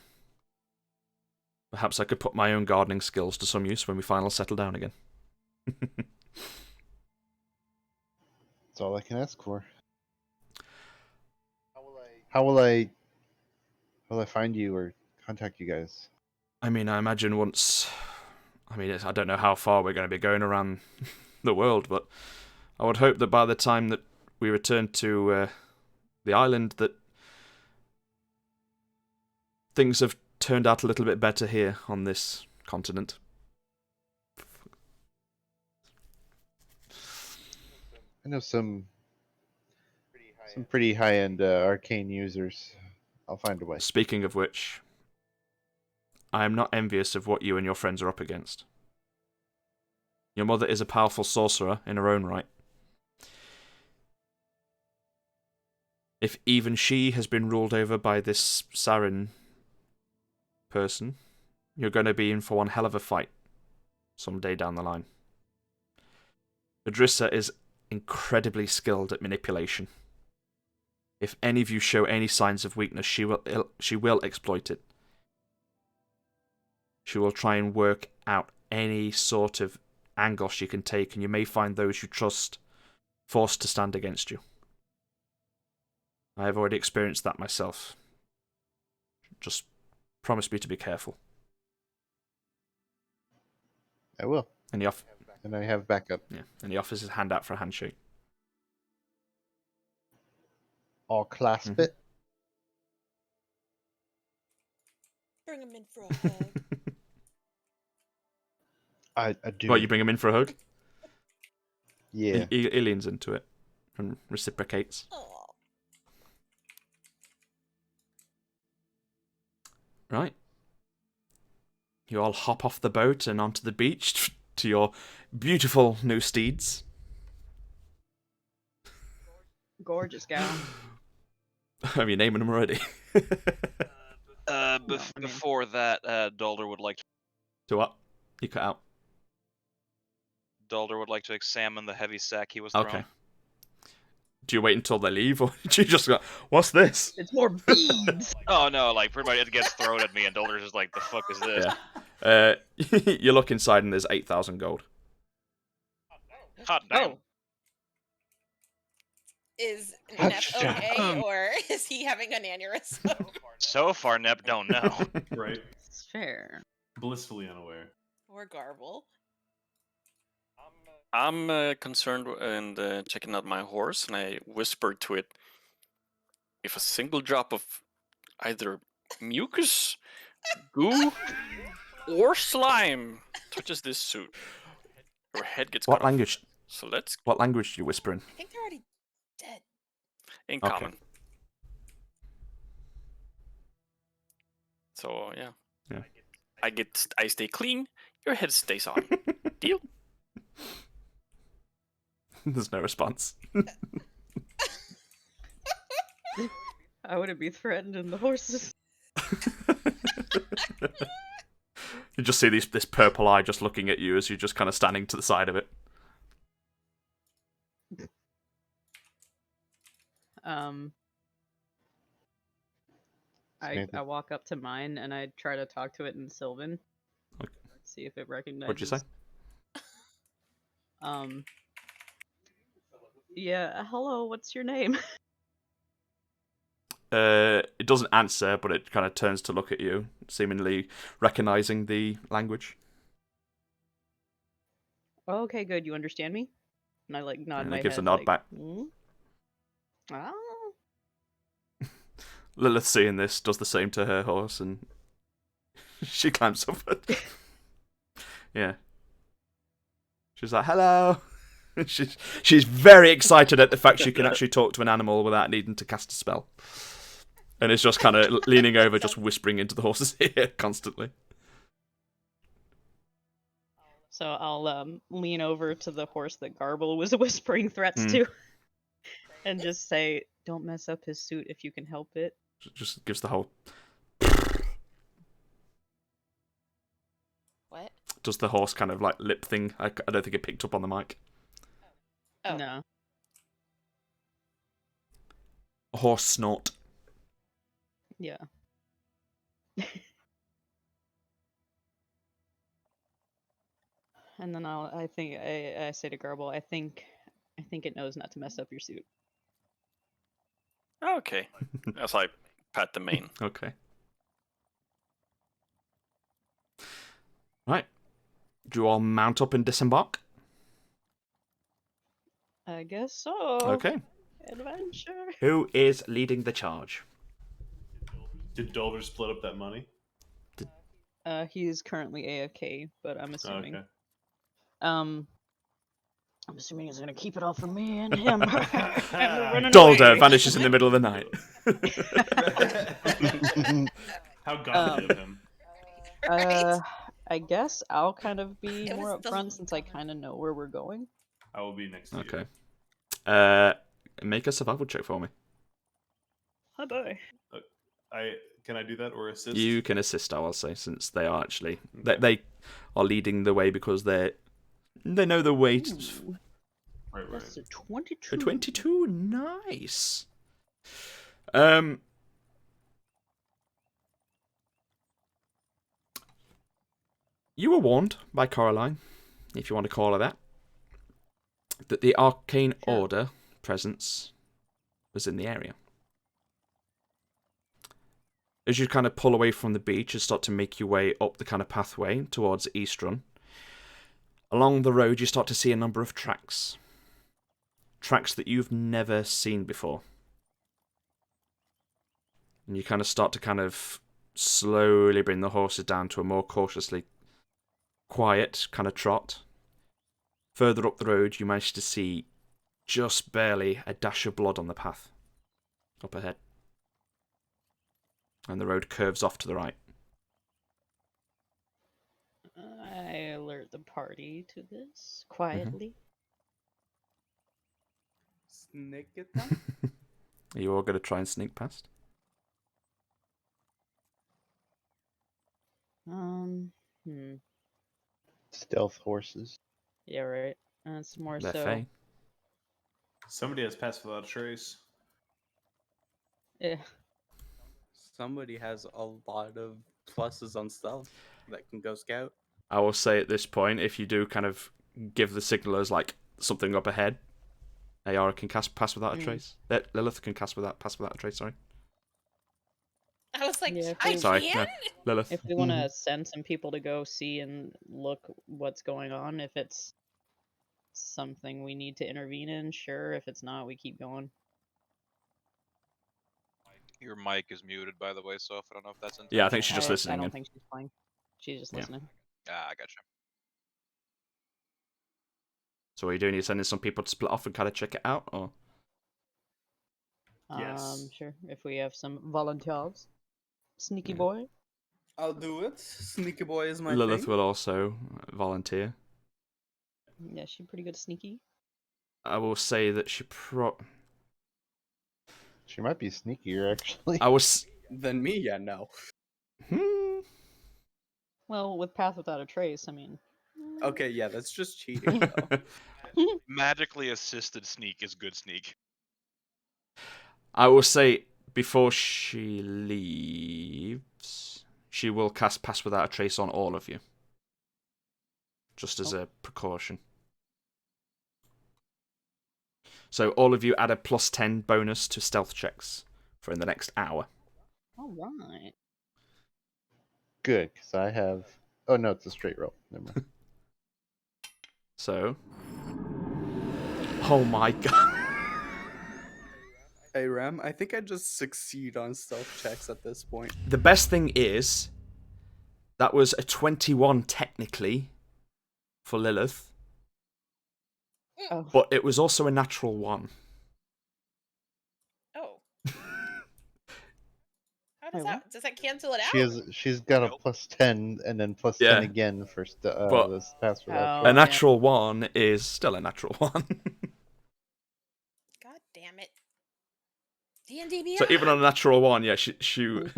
Perhaps I could put my own gardening skills to some use when we finally settle down again. That's all I can ask for. How will I find you or contact you guys? I mean, I imagine once... I don't know how far we're going to be going around the world, but I would hope that by the time that we return to the island that things have turned out a little bit better here on this continent. I know some pretty high-end arcane users. I'll find a way. Speaking of which, I am not envious of what you and your friends are up against. Your mother is a powerful sorcerer in her own right. If even she has been ruled over by this Sarin person, you're going to be in for one hell of a fight someday down the line. Idrissa is incredibly skilled at manipulation. If any of you show any signs of weakness, she will exploit it. She will try and work out any sort of angle she can take, and you may find those you trust forced to stand against you. I have already experienced that myself. Just promise me to be careful. I will. And And I have backup. Yeah, and he offers his hand out for a handshake. I'll clasp it. Bring him in for a hug. I do. What, you bring him in for a hug? Yeah. He leans into it and reciprocates. Aw. Right. You all hop off the boat and onto the beach to your beautiful new steeds. Gorgeous gal. Have you naming them already? Before that, Dulder would like To what? You cut out. Dulder would like to examine the heavy sack he was throwing. Okay. Do you wait until they leave, or do you just go, what's this? It's more beads. Oh no, like pretty much it gets thrown at me and Dulder's just like, the fuck is this? Yeah. You look inside and there's 8,000 gold. Hot damn. Oh, Is Hot Nep damn. okay, or is he having an aneurysm? So far, Nep don't know. Right. it's fair. Blissfully unaware. Or Garble? I'm concerned and checking out my horse, and I whispered to it, if a single drop of either mucus, goo, or slime touches this suit, your head gets What cut off. language? So let's What language do you whisper in? I think they're already dead. in Okay. common. So yeah. Yeah. I stay clean. Your head stays on. Deal. There's no response. I wouldn't be threatened in the horses. You just see this purple eye just looking at you as you're just kind of standing to the side of it. I walk up to mine and I try to talk to it in Sylvan. Okay. See if it recognizes. What'd you say? Yeah, hello, what's your name? It doesn't answer, but it kind of turns to look at you, seemingly recognizing the language. Oh, okay, good. You understand me? And I like nod And my it gives head. a nod like, back. "Hmm? Oh. Lilith, seeing this, does the same to her horse, and she climbs up. Yeah. She's like, hello. She's very excited at the fact she can actually talk to an animal without needing to cast a spell. And it's just kind of leaning over, just whispering into the horse's ear constantly. So I'll lean over to the horse that Garble was whispering threats Mm. to, and just say, "Don't mess up his suit if you can help it." Just gives the whole... What? Does the horse kind of like lip thing. I don't think it picked up on the mic. Oh. No. A horse snort. Yeah. And then I say to Garble, I think it knows not to mess up your suit. Okay. As I pat the mane. Okay. Right. Do you all mount up and disembark? I guess so. Okay. Adventure. Who is leading the charge? Did Dolver split up that money? He's currently AFK, but I'm assuming. Okay. I'm assuming he's gonna keep it all for me and him. And we're running Dolder away. vanishes in the middle of the night. How godly of him. I guess I'll kind of be It more was the- upfront since I kind of know where we're going. I will be next to you. Okay. Make a survival check for me. Hi bye. Can I do that or assist? You can assist, I will say, since they are actually they are leading the way because they know the way. Ooh, Right. that's a 22. 22, nice. You were warned by Coraline, if you want to call her that, that the Arcane Sure. Order presence was in the area. As you kind of pull away from the beach and start to make your way up the kind of pathway towards Eastrun, along the road you start to see a number of tracks. Tracks that you've never seen before. And you kind of start to kind of slowly bring the horses down to a more cautiously quiet kind of trot. Further up the road, you manage to see just barely a dash of blood on the path up ahead. And the road curves off to the right. I alert the party to this quietly. Sneak it then? Are you all going to try and sneak past? Stealth horses. Yeah, right. It's more They're so. fey. Somebody has passed without a trace. Yeah. Somebody has a lot of pluses on stealth that can go scout. I will say at this point, if you do kind of give the signal as like something up ahead, Ayara can cast pass without a trace. Lilith can pass without a trace. Sorry. I was like, Yeah, if I we- Sorry, can? no, Lilith. If we want to send some people to go see and look what's going on, if it's something we need to intervene in, sure. If it's not, we keep going. Your mic is muted, by the way, so I don't know if that's intentional. Yeah, I think she's just I listening don't in. think she's playing. She's just Yeah. listening. Ah, I gotcha. So what are you doing? Are you sending some people to split off and kind of check it out, or? Yes. Sure. If we have some volunteers. Sneaky Yeah. boy. I'll do it. Sneaky boy is my Lilith thing. will also volunteer. Yeah, she's pretty good sneaky. I will say that she She might be sneakier, actually. I was. Than me, yeah, no. Well, with Path Without a Trace, I mean. Okay, yeah, that's just cheating, though. Magically assisted sneak is good sneak. I will say before she leaves, she will cast Pass Without a Trace on all of you, just as a precaution. So all of you add a +10 bonus to stealth checks for in the next hour. Alright. Good, because I have. Oh no, it's a straight roll. Never mind. So, oh my god. Hey, Ram, I think I just succeed on stealth checks at this point. The best thing is, that was a 21 technically for Lilith, Oh. but it was also a natural 1. Oh. How does Wait, that? Does that cancel it out? She's got a Nope. +10 and then +10 Yeah. again for But- this pass without Oh, trace. A natural 1 is still a natural 1. God damn it. D&D So even on a natural 1, yeah, shoot.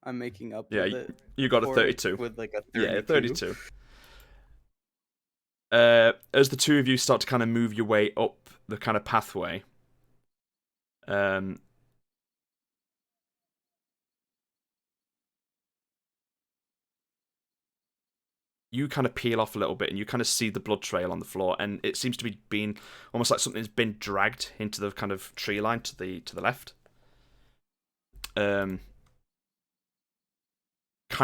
I'm making up Yeah, with it. you got a for it 32. With like a 32. Yeah, 32. As the two of you start to kind of move your way up the kind of pathway, you kind of peel off a little bit and you kind of see the blood trail on the floor, and it seems to be being almost like something's been dragged into the kind of tree line to the left. Kind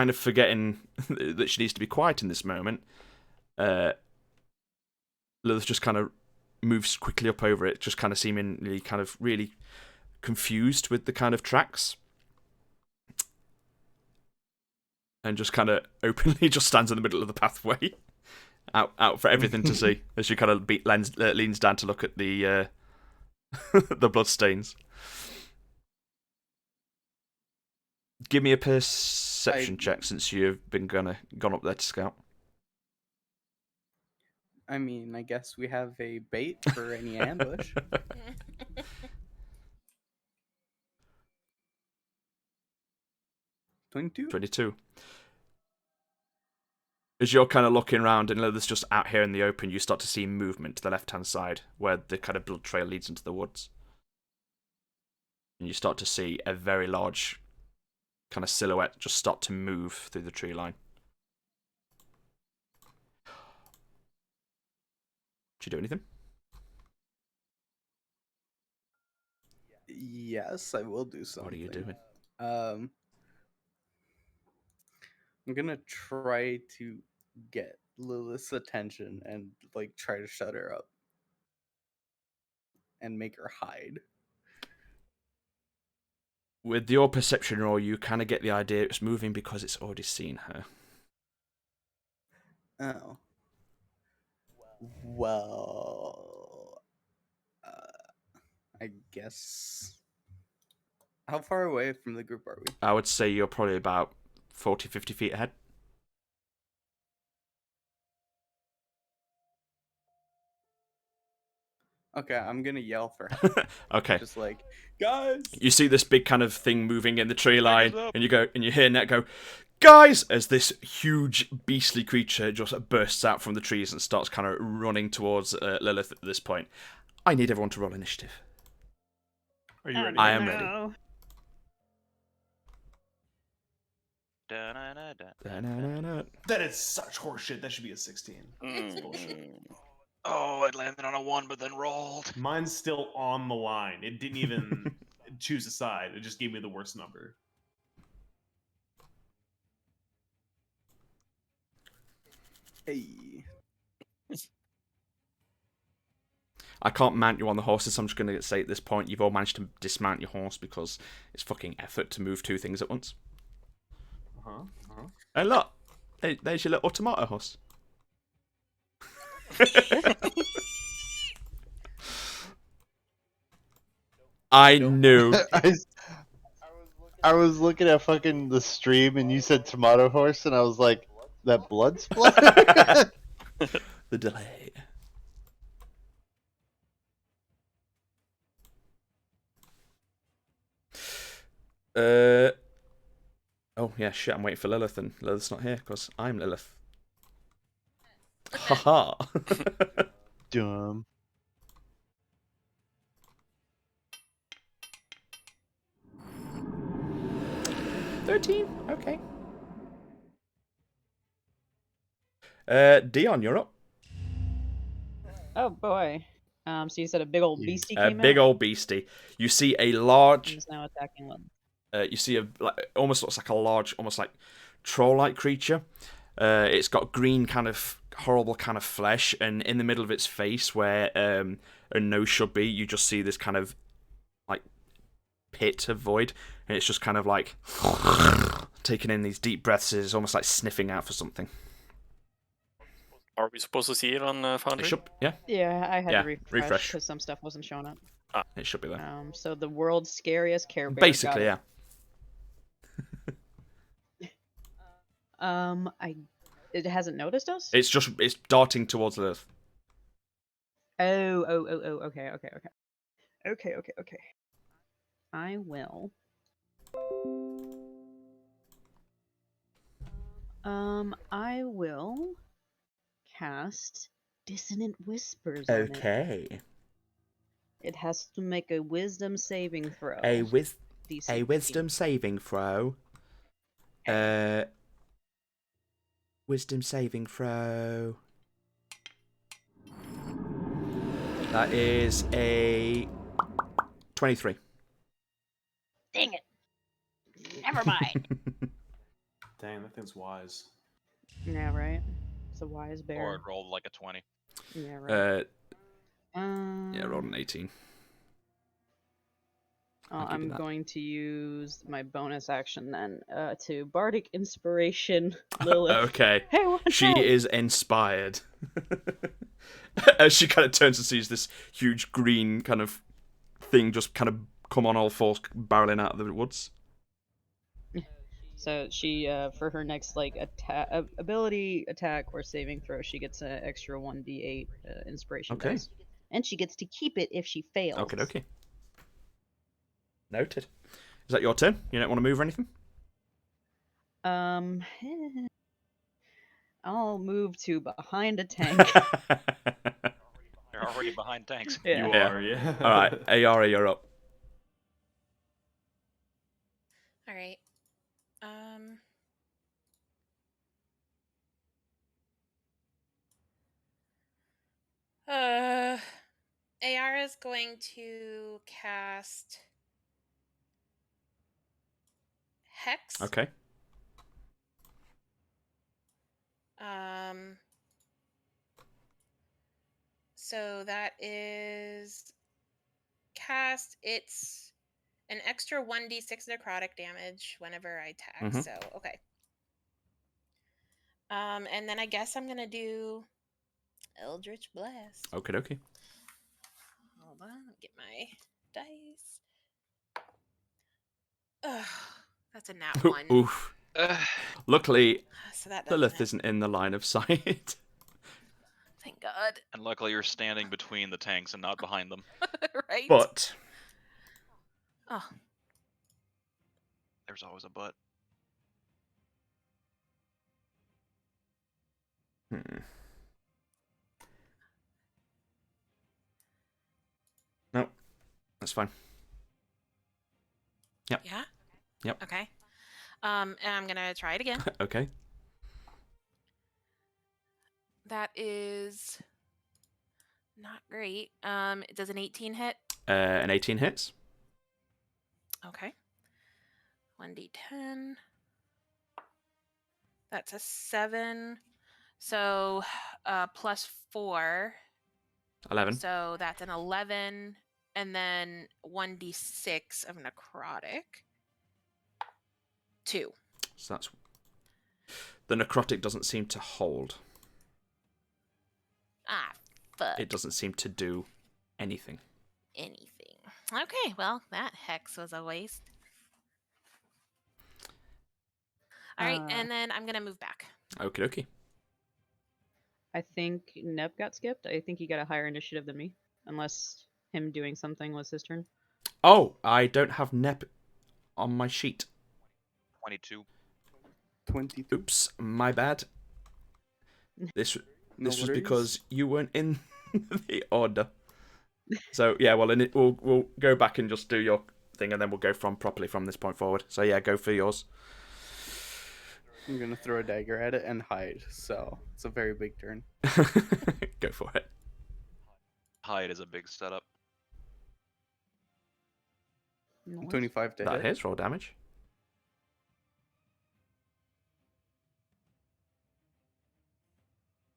of forgetting that she needs to be quiet in this moment, Lilith just kind of moves quickly up over it, just kind of seemingly kind of really confused with the kind of tracks. And just kind of openly just stands in the middle of the pathway, out for everything to see, as she kind of leans down to look at the the bloodstains. Give me a perception check since you've been gone up there to scout. I mean, I guess we have a bait for any ambush. 22. As you're kind of looking around and Lilith's just out here in the open, you start to see movement to the left-hand side where the kind of blood trail leads into the woods. And you start to see a very large kind of silhouette just start to move through the tree line. Did you do anything? Yes, I will do something. What are you doing? I'm gonna try to get Lilith's attention and like try to shut her up and make her hide. With your perception roll, you kind of get the idea it's moving because it's already seen her. Oh. Well, I guess. How far away from the group are we? I would say you're probably about 40, 50 feet ahead. Okay, I'm gonna yell for help. Okay. Just like, guys! You see this big kind of thing moving in the tree line, and you hear Net go, guys! As this huge beastly creature just bursts out from the trees and starts kind of running towards Lilith at this point. I need everyone to roll initiative. Are you ready? I am ready. Da-na-na-na. That is such horseshit. That should be a 16. That's bullshit. Oh, it landed on a 1, but then rolled. Mine's still on the line. It didn't even choose a side. It just gave me the worst number. Hey. I can't mount you on the horses, so I'm just going to say at this point you've all managed to dismount your horse because it's fucking effort to move two things at once. And look, there's your little tomato horse. I knew. I was looking at fucking the stream and you said tomato horse and I was like, that blood splatter? The delay. Oh yeah, shit, I'm waiting for Lilith and Lilith's not here because I'm Lilith. Haha. Dumb. Okay. Dion, you're up. Oh boy. So you said a big old beastie A came big out? old beastie. You see a large. And is now attacking them. You see almost looks like a large, almost like troll-like creature. It's got green kind of horrible kind of flesh, and in the middle of its face, where a nose should be, you just see this kind of like pit of void, and it's just kind of like taking in these deep breaths. It's almost like sniffing out for something. Are we supposed to see it on Foundry? It should, yeah. Yeah, I had to refresh refresh. because some stuff wasn't showing up. It should be there. So the world's scariest Care Bear. Basically, yeah. It hasn't noticed us? It's darting towards Earth. Oh, okay. I will. I will cast Dissonant Whispers on it. Okay. It has to make a Wisdom saving throw. A DC Wisdom saving throw. Wisdom saving throw. That is a 23. Dang it. Never mind. Dang, that thing's wise. Yeah, right. It's a wise bear. Or it rolled like a 20. Yeah, right. Yeah, roll an 18. I'll give you I'm that. going to use my bonus action then to Bardic Inspiration Lilith. Okay. Hey, watch She out! is inspired. As she kind of turns and sees this huge green kind of thing just kind of come on all fours, barreling out of the woods. So she, for her next like ability attack or saving throw, she gets an extra 1d8 inspiration Okay. dice, and she gets to keep it if she fails. Okay. Noted. Is that your turn? You don't want to move or anything? I'll move to behind a tank. They're already behind tanks. Yeah. You are, yeah. All right, Ayara, you're up. All right. Ayara's going to cast Hex. Okay. So that is cast. It's an extra 1d6 necrotic damage whenever I attack. Mhm. So okay. And then I guess I'm gonna do Eldritch Blast. Okay. Hold on, get my dice. Ugh, that's a nat 1. Oof. Luckily, So that Lilith doesn't. isn't in the line of sight. Thank God. And luckily you're standing between the tanks and not behind them. Right? But Oh, There's always a but. No, that's fine. Yep. yeah? Yep. Okay. And I'm gonna try it again. Okay. That is not great. Does an 18 hit? An 18 hits. Okay. 1d10. That's a 7. So plus 4. 11. So that's an 11. And then 1d6 of necrotic. 2. So that's... The necrotic doesn't seem to hold. Ah, fuck. It doesn't seem to do anything. Anything. Okay, well, that hex was a waste. All right, and then I'm going to move back. Okay. I think Neb got skipped. I think he got a higher initiative than me, unless him doing something was his turn. Oh, I don't have Neb on my sheet. 22. 22. Oops, my bad. This No was worries. because you weren't in the order. So yeah, well, we'll go back and just do your thing, and then we'll go properly from this point forward. So yeah, go for yours. I'm gonna throw a dagger at it and hide. So it's a very big turn. Go for it. Hide is a big setup. Nice. 25 to That hit. hits. Roll damage.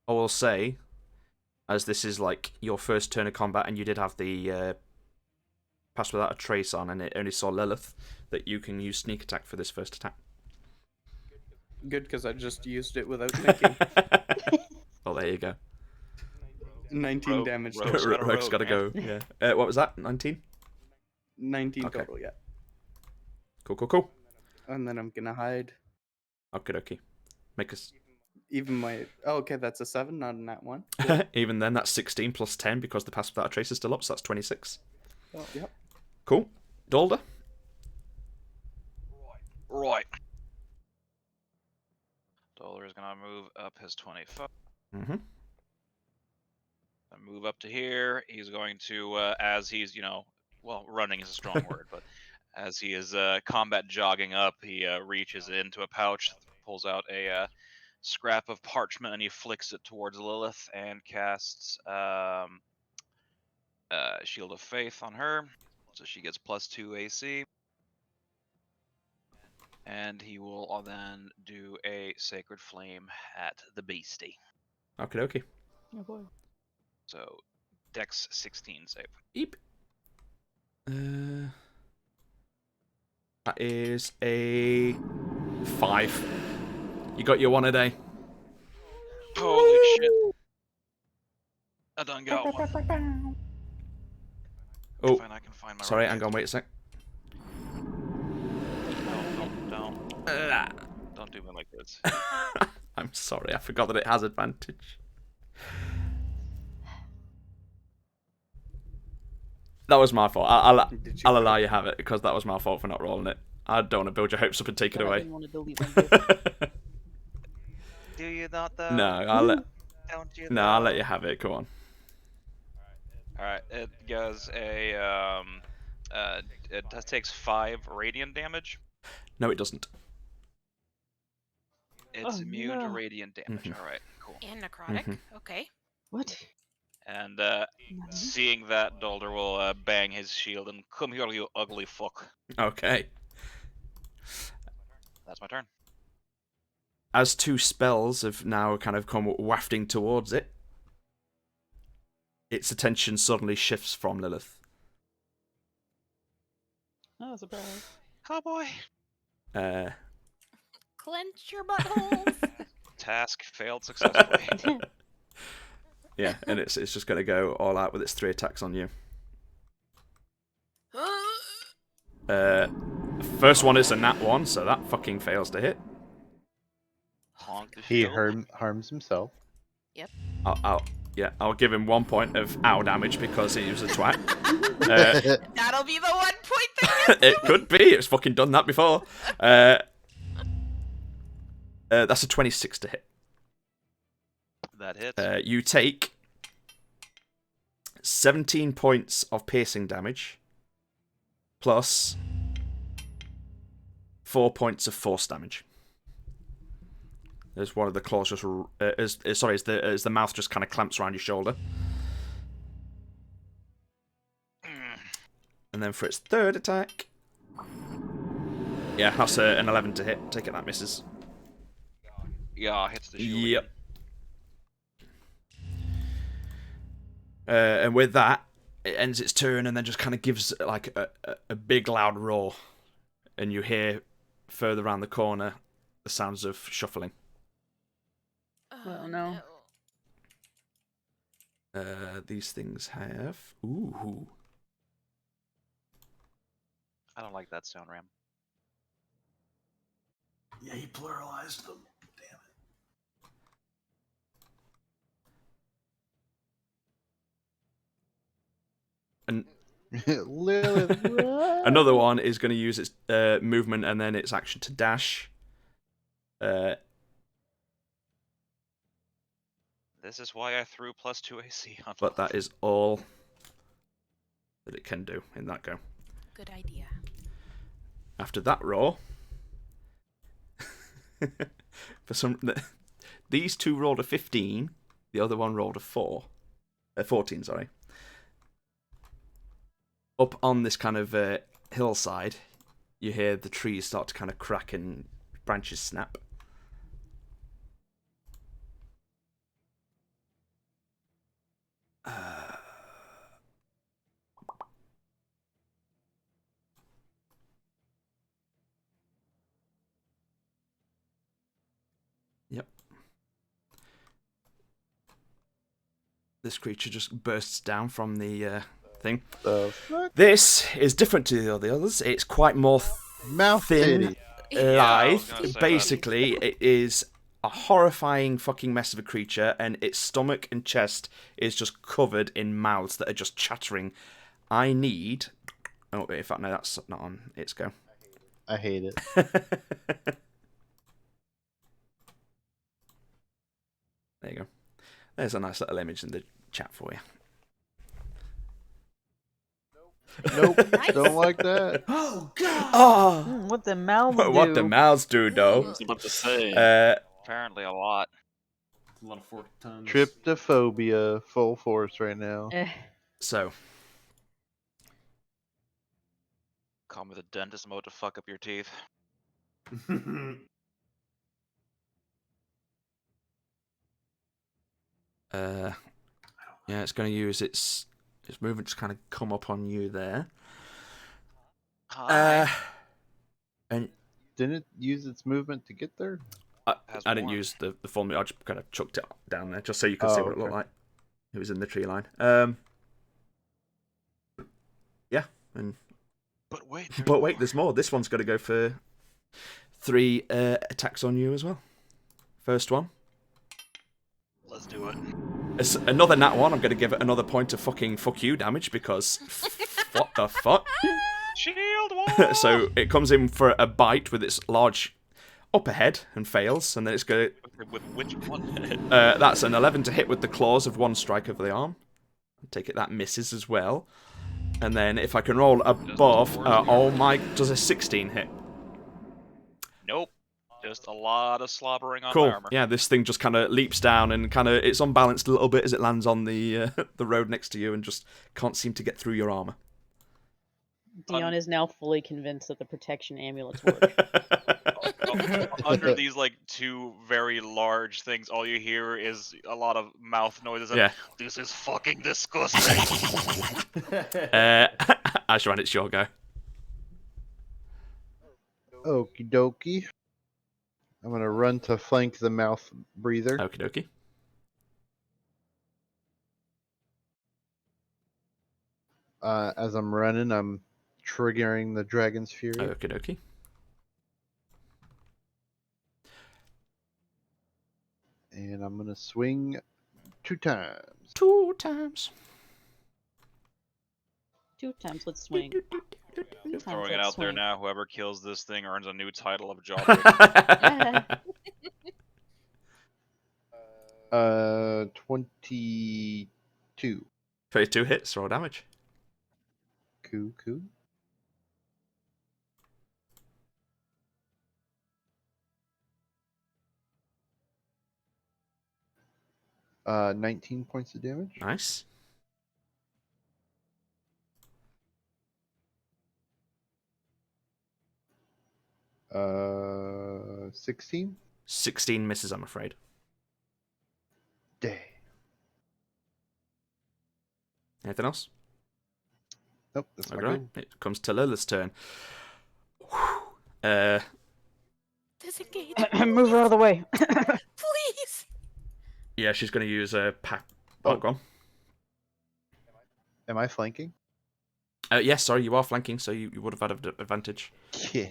I will say, as this is like your first turn of combat, and you did have the pass without a trace on, and it only saw Lilith, that you can use sneak attack for this first attack. Good, because I just used it without thinking. Well, there you go. 19 Rogue- damage. rogue's total. got a Rogue's got to rogue, go. Yeah. What was that? 19. 19 Okay. total, yeah. Cool. And then I'm gonna hide. Okay. Make us. Even my... Oh, okay, that's a 7, not a nat 1. Even then, that's 16 plus 10 because the pass without a trace is still up, so that's 26. Oh, yep. Cool. Dolder. Right. Dollar is gonna move up his 25. Mm-hmm. And move up to here. He's going to, as he's, well, running is a strong word, but as he is combat jogging up, he reaches into a pouch, pulls out a scrap of parchment, and he flicks it towards Lilith and casts Shield of Faith on her. So she gets +2 AC. And he will then do a Sacred Flame at the beastie. Okay. Oh boy. So, Dex 16 save. Eep. That is a 5. You got your 1 a day. Holy shit. I done got one. Oh, I can find my sorry, right hang on, wait a sec. Don't do me like this. I'm sorry, I forgot that it has advantage. That was my fault. I'll allow you have it because that was my fault for not rolling it. I don't want to build your hopes up and take it But I away. didn't want to delete my gift. Do you not though? No, I'll let. Don't you? No, I'll let you have it. Come on. All right, it does a takes 5 radiant damage. No, it doesn't. It's Oh, immune to no. radiant damage. Mhm. All right, cool. And necrotic. Mhm. Okay. What? And seeing that, Dolder will bang his shield and come here, you ugly fuck. Okay. That's my turn. As 2 spells have now kind of come wafting towards it, its attention suddenly shifts from Lilith. Oh, surprise. Cowboy. Clench your buttholes. Task failed successfully. Yeah, and it's just going to go all out with its 3 attacks on you. First one is a nat 1, so that fucking fails to hit. Honk the He shield. harms himself. I'll give him 1 point of ow damage because he was a twat. That'll be the 1 point that It could be. It's fucking done that before. That's a 26 to hit. That hits. You take 17 points of piercing damage plus 4 points of force damage. As one of the claws just as the mouth just kind of clamps around your shoulder. And then for its 3rd attack, yeah, that's an 11 to hit. Take it, that misses. Yeah, hits the shield. Yep. And with that, it ends its turn and then just kind of gives like a big loud roar, and you hear further around the corner the sounds of shuffling. Oh, no. These things have ooh. I don't like that sound, Ram. Yeah, he pluralized them. And Lilith, run! another one is going to use its movement and then its action to dash. This is why I threw +2 AC on. But that is all that it can do in that go. Good idea. After that roar, these 2 rolled a 15. The other one rolled a 14. Sorry. Up on this kind of hillside, you hear the trees start to kind of crack and branches snap. Yep. This creature just bursts down from the thing. The fuck? This is different to the others. It's quite more Mouth thin, titty. I was lithe. gonna say that. Basically, it is a horrifying fucking mess of a creature, and its stomach and chest is just covered in mouths that are just chattering. I need... Oh, in fact, no, that's not on its go. I hate it. There you go. There's a nice little image in the chat for you. Nope, Nice. don't like that. Oh god! Oh! What the mouth do? What the mouths do, I though. was about to say. Apparently a lot. A lot of forked tongues. Tryptophobia, full force right now. So, Call me the dentist mode to fuck up your teeth. Yeah, it's going to use its movement to kind of come up on you there. Hi. And Didn't it use its movement to get there? Has I didn't more. use the full move. I just kind of chucked it down there just so you could Oh, see what it looked okay. like. It was in the tree line. Yeah, and But wait. but wait, there's more. This one's got to go for 3 attacks on you as well. First one. Let's do it. It's another nat 1. I'm going to give it another point of fucking fuck you damage because what the fuck? Shield wall. So it comes in for a bite with its large upper head and fails, and then it's going to... With which one? That's an 11 to hit with the claws of 1 strike of the arm. I take it that misses as well. And then if I can roll above... oh my... Does a 16 hit? Nope. Just a lot of slobbering on my Cool. armor. Yeah, this thing just kind of leaps down and kind of... It's unbalanced a little bit as it lands on the the road next to you and just can't seem to get through your armor. Dion is now fully convinced that the protection amulets work. Under these like 2 very large things, all you hear is a lot of mouth noises. And, Yeah. This is fucking disgusting. Ashran, it's your go. Okie dokie. I'm gonna run to flank the mouth breather. Okie dokie. As I'm running, I'm triggering the Dragon's Fury. Okie dokie. And I'm gonna swing 2 times. 2 times. 2 times, let's swing. 2 times, Throwing it let's out there swing. now. Whoever kills this thing earns a new title of Jawbreaker. 22. 32 hits, roll damage. Coo. 19 points of damage. Nice. Uh, 16. 16 misses, I'm afraid. Dang. Anything else? Nope, that's my Okay. go. It comes to Lilith's turn. Disengage. Move her out of the way. Please. Yeah, she's going to use a pack. Oh. Oh, go on. Am I flanking? Yes, sorry, you are flanking, so you would have had an advantage. Yeah.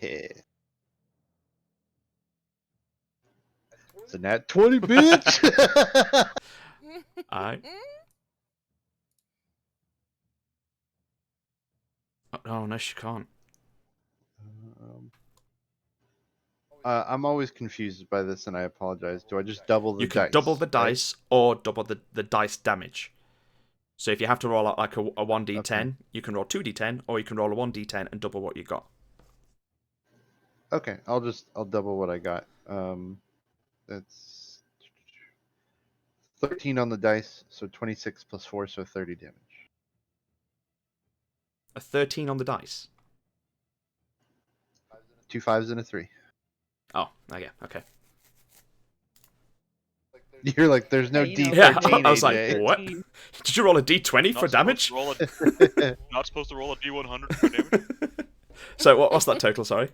It's a nat 20, bitch! Alright. Oh, no, she can't. I'm always confused by this, and I apologize. Do I just double the You dice? can double the right? dice or double the dice damage. So if you have to roll out like a 1d10, Okay. you can roll 2d10, or you can roll a 1d10 and double what you got. Okay, I'll double what I got. That's 13 on the dice, so 26 plus 4, so 30 damage. A 13 on the dice. 2 5s and a 3. Oh, okay. You're like, there's no Yeah, you know, D13. I was like, AJ. what? Did you roll a d20 for Not supposed damage? to roll not supposed to roll a D100 for damage. So what's that total, sorry?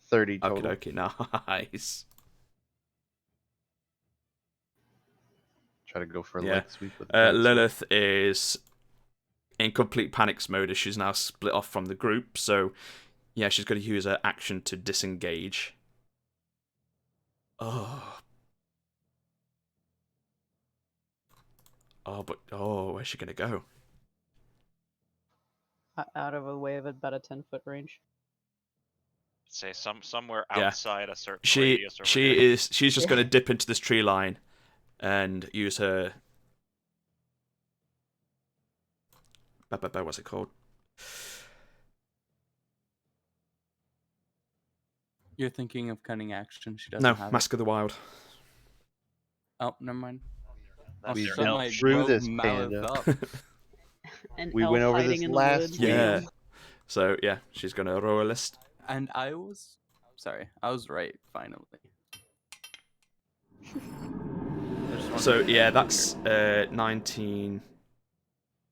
30 total. Okay, nice. Try to go for a Yeah. leg sweep with the dice. Lilith is in complete panics mode as she's now split off from the group, so yeah, she's going to use her action to disengage. Oh, where's she going to go? Out of a way of about a 10-foot range. Say somewhere Yeah. outside a certain She radius. Over here. she's just going to dip into this tree line and use her. What's it called? You're thinking of cunning action. She doesn't No, have Mask of the Wild. it. Oh, never mind. That's We your shut went elf my shit. through rogue this, mouth Panda. up. An We elf went over hiding this in the last woods. week. Yeah. So yeah, she's going to roll a list. And I was right, finally. There's So yeah, that's 19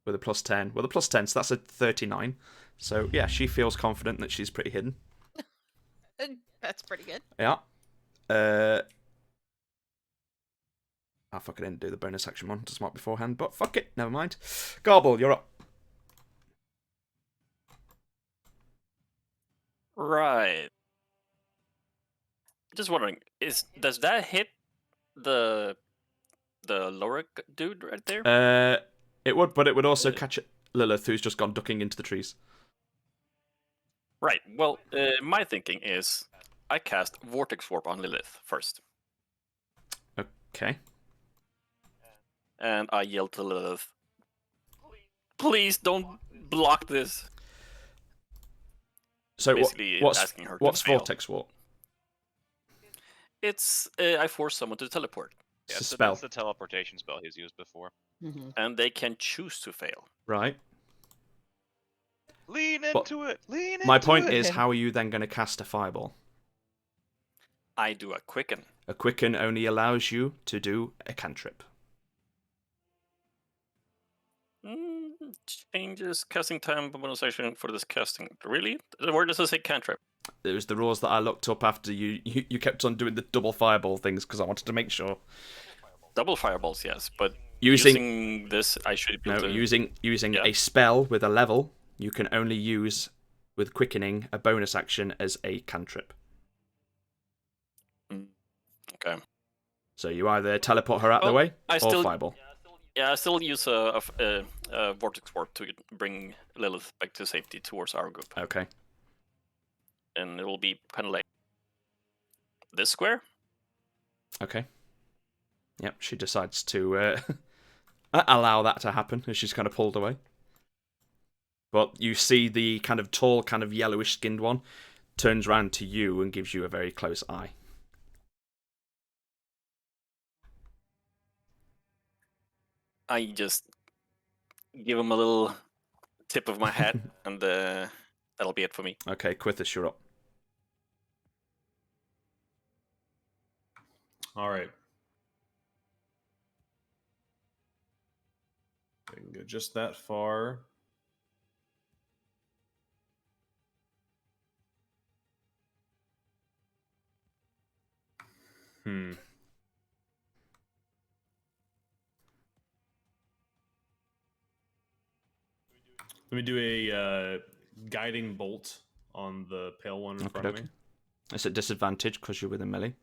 with a plus 10. Well, the plus 10, so that's a 39. So yeah, she feels confident that she's pretty hidden. That's pretty good. Yeah. Oh, fuck, I didn't do the bonus action one to smart beforehand, but fuck it, never mind. Garble, you're up. Right. Just wondering, does that hit the lower dude right there? It would, but it would also catch Lilith, who's just gone ducking into the trees. Right. Well, my thinking is I cast Vortex Warp on Lilith first. Okay. And I yell to Lilith, please don't block this. So Basically what's asking her to what's fail. Vortex Warp? It's I force someone to teleport. It's a so spell. that's the teleportation spell he's used before. And they can choose to fail. Right. Lean But into it. Lean into it. my point is, how are you then going to cast a fireball? I do a quicken. A quicken only allows you to do a cantrip. Changes casting time bonus action for this casting. Really? Where does it say cantrip? It was the rules that I looked up after you kept on doing the double fireball things because I wanted to make sure. Double fireballs, yes, but Using using this, I should be able to... using Yeah. a spell with a level, you can only use with quickening a bonus action as a cantrip. Okay. So you either teleport her out of the way I or still, fireball. Yeah, I still use a Vortex Warp to bring Lilith back to safety towards our group. Okay. And it will be kind of like this square. Okay. Yep, she decides to allow that to happen as she's kind of pulled away. But you see the kind of tall, kind of yellowish skinned one turns around to you and gives you a very close eye. I just give him a little tip of my hat, and that'll be it for me. Okay, Quithus, you're up. All right. I can go just that far. Let me do a guiding bolt on the pale one in front of me. It's at disadvantage because you're within melee.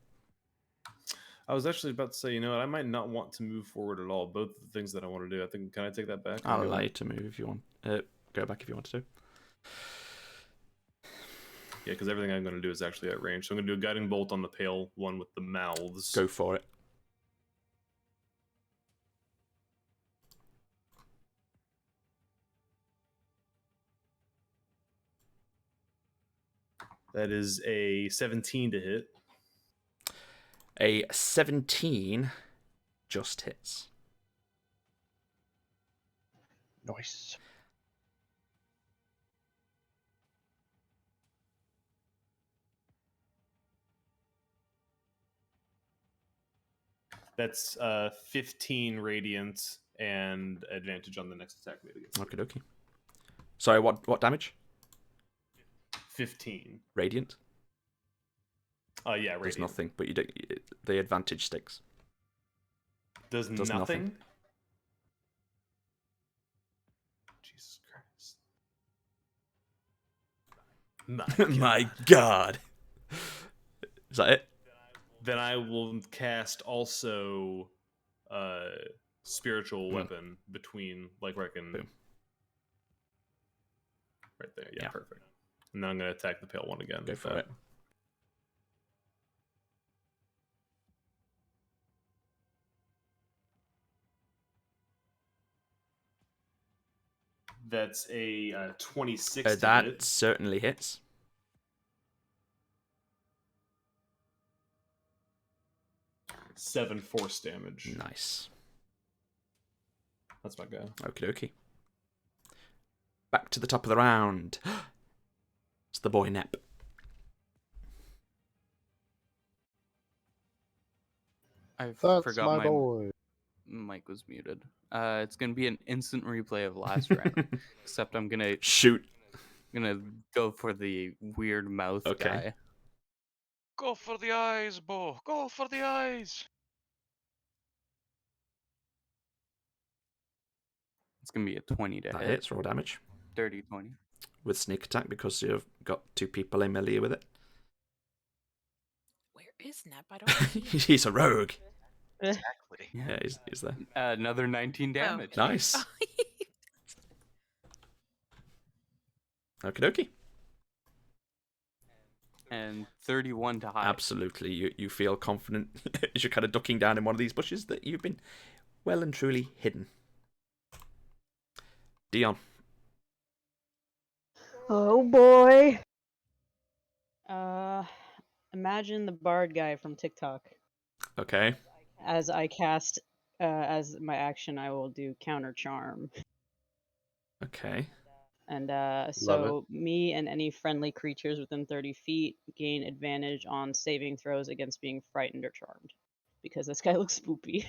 I was actually about to say, you know what, I might not want to move forward at all. Both the things that I want to do. I think, can I take that back? I'll allow you to move if you want. Go back if you want to. Yeah, because everything I'm going to do is actually at range. So I'm going to do a guiding bolt on the pale one with the mouths. Go for it. That is a 17 to hit. A 17 just hits. Nice. That's 15 radiant and advantage on the next attack made against Okie dokie. Sorry, what damage? 15. Radiant? Yeah, radiant. There's nothing, but you don't. The advantage sticks. Does nothing? Jesus Christ. My God. Is that it? Then I will cast also spiritual weapon between, like, where I can... Boom. Right there, yeah, perfect. And then I'm going to attack the pale one again. Go for it. That's a 26 to That hit. certainly hits. Seven force damage. Nice. That's my guy. Okie dokie. Back to the top of the round. It's the boy Nep. I That's forgot my boy. Mic was muted. It's gonna be an instant replay of last round, except I'm gonna Shoot. go for the weird mouth Okay. guy. Go for the eyes, Bo. Go for the eyes. It's gonna be a 20 to That hit. hits, roll damage. Dirty 20. With sneak attack because you've got 2 people in melee with it. Where is Nep? I don't see him. He's a rogue. Exactly. Yeah, he's there. Another 19 damage. Nice. Okie dokie. And 31 to hide. Absolutely. You feel confident as you're kind of ducking down in one of these bushes that you've been well and truly hidden. Dion. Oh boy. Imagine the bard guy from TikTok. Okay. As I cast, as my action, I will do counter charm. Okay. And so me and any friendly creatures within 30 feet gain advantage on saving throws against being frightened or charmed. Because this guy looks spoopy.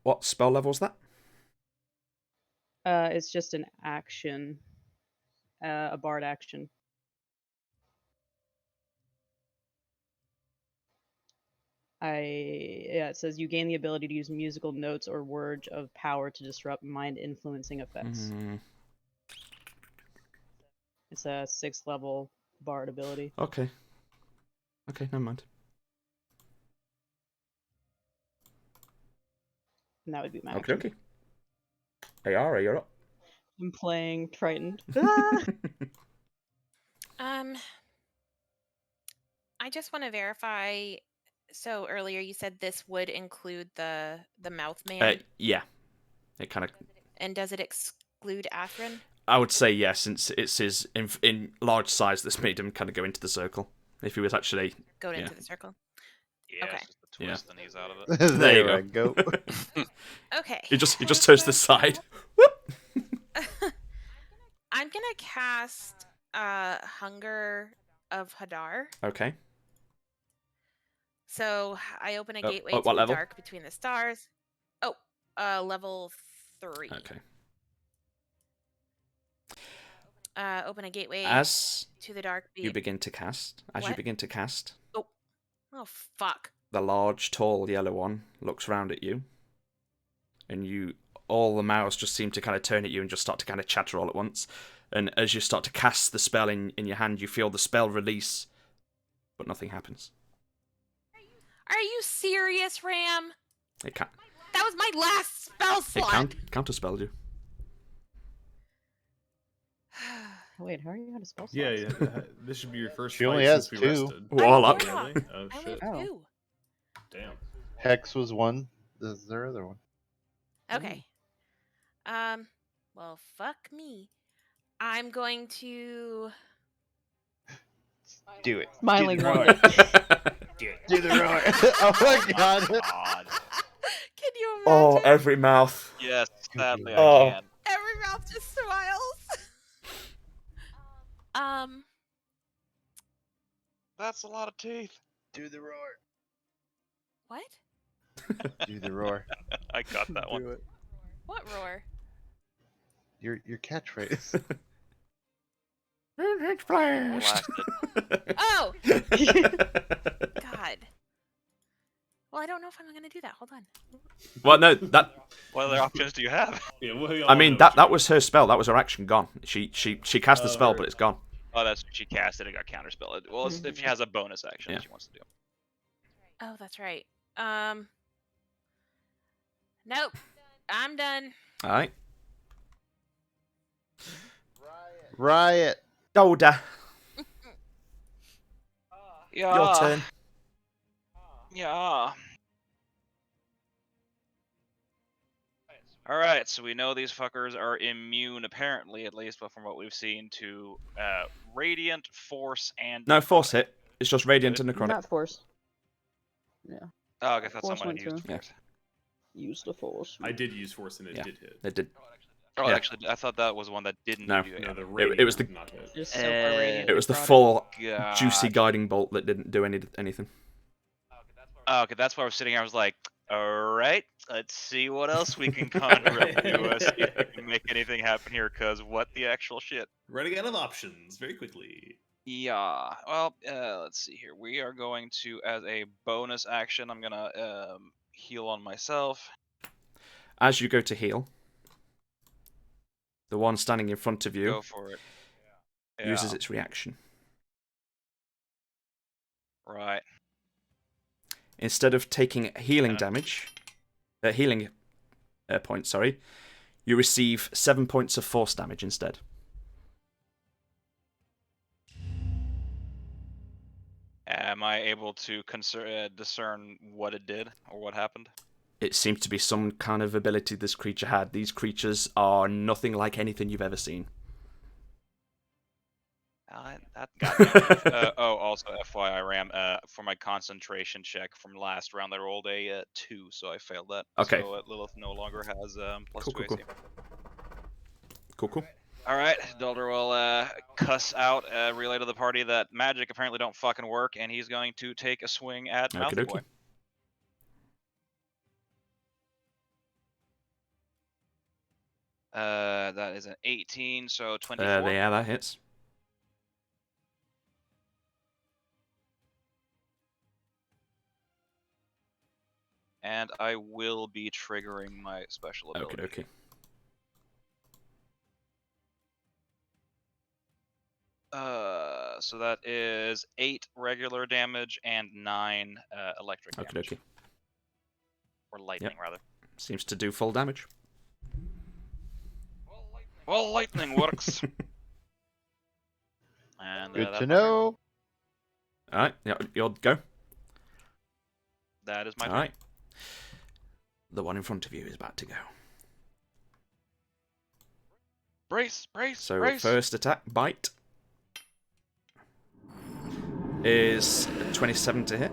What spell level is that? It's just an action. A bard action. It says you gain the ability to use musical notes or words of power to disrupt mind-influencing effects. It's a 6th level bard ability. Okay. Okay, never mind. And that would be my Okay, action. okay. AR, you're up. I'm playing frightened. I just want to verify. So earlier you said this would include the mouth man, Yeah. It kind of. and does it exclude Athrin? I would say yes, since it's his in large size that's made him kind of go into the circle. If he was actually Go yeah. into the circle. Yeah, Okay. it's just a twist and he's out of it. There you I go. Okay. He just turns to the side. I'm gonna cast Hunger of Hadar. Okay. So I open a gateway what to the level? dark between the stars. Oh, level 3. Okay. Open a gateway As to the dark. you begin to cast, Oh fuck. the large, tall, yellow one looks round at you, and all the mouths just seem to kind of turn at you and just start to kind of chatter all at once. And as you start to cast the spell in your hand, you feel the spell release, but nothing happens. Are you serious, Ram? It can't. That was my last spell slot. Counterspelled you. Wait, how are you out of spell slots? Yeah, this should be your first She fight only since has we 2. rested. Warlock. Oh, really? Oh, I shit. went 2. Damn. Hex was 1. Is there other one? Okay. Well, fuck me. I'm going to. Do it. Smiling Do the roar. roar. Do the roar. Oh my god. Can you imagine? Oh, every mouth. Yes, sadly Oh. I can. Every mouth just smiles. That's a lot of teeth. Do the roar. What? Do the roar. I got that one. Do it. What roar? Your catchphrase. Blasted. Oh! God. Well, I don't know if I'm gonna do that. Hold on. Well, no, that. What other options do you have? Yeah, we all I mean, know that what was her spell. That was her action gone. She cast the spell, but it's gone. Oh, that's she cast it and got counterspelled. Well, if she has a bonus action Yeah. she wants to do. Oh, that's right. Nope. I'm done. All right. Riot. Golda, Yeah. your turn. Yeah. Alright, so we know these fuckers are immune, apparently, at least, but from what we've seen, to Radiant, Force, and... No, force hit. It's just radiant and necrotic. Not force. Yeah. Oh, I guess that's Force someone went who used through. Force. Use the force. I did use force and it Yeah. did hit. It did. Oh, Yeah. actually, I thought that was one that didn't No. do No, it. the It radiant was the- did not hit. Just so far radiant It was the necrotic. full God. juicy guiding bolt that didn't do anything. Oh, okay, that's why I was sitting here. I was like, All right, let's see what else we can conjure up to see if we can make anything happen here. Cause what the actual shit? Running out of options very quickly. Yeah. Well, let's see here. We are going to, as a bonus action, I'm gonna heal on myself. As you go to heal, the one standing in front of you Go for it. uses Yeah. its reaction. Right. Instead of taking healing damage, healing points, sorry, you receive 7 points of force damage instead. Am I able to discern what it did or what happened? It seems to be some kind of ability this creature had. These creatures are nothing like anything you've ever seen. That got me. Also, FYI, Ram, for my concentration check from last round, I rolled a 2, so I failed that. Okay. So Lilith no longer has plus Cool, 2 cool, AC. Cool. All right, Dalder will cuss out, relay to the party that magic apparently don't fucking work, and he's going to take a swing at Mouthy Boy. That is an 18, so 24. Yeah, that hits. And I will be triggering my special ability. Okay. So that is 8 regular damage and 9 electric damage. Okay. Or lightning, rather. Seems to do full damage. Well, lightning works. And Good to know. Alright, you'll go. That is my turn. Alright. The one in front of you is about to go. Brace! So first attack, bite, is 27 to hit.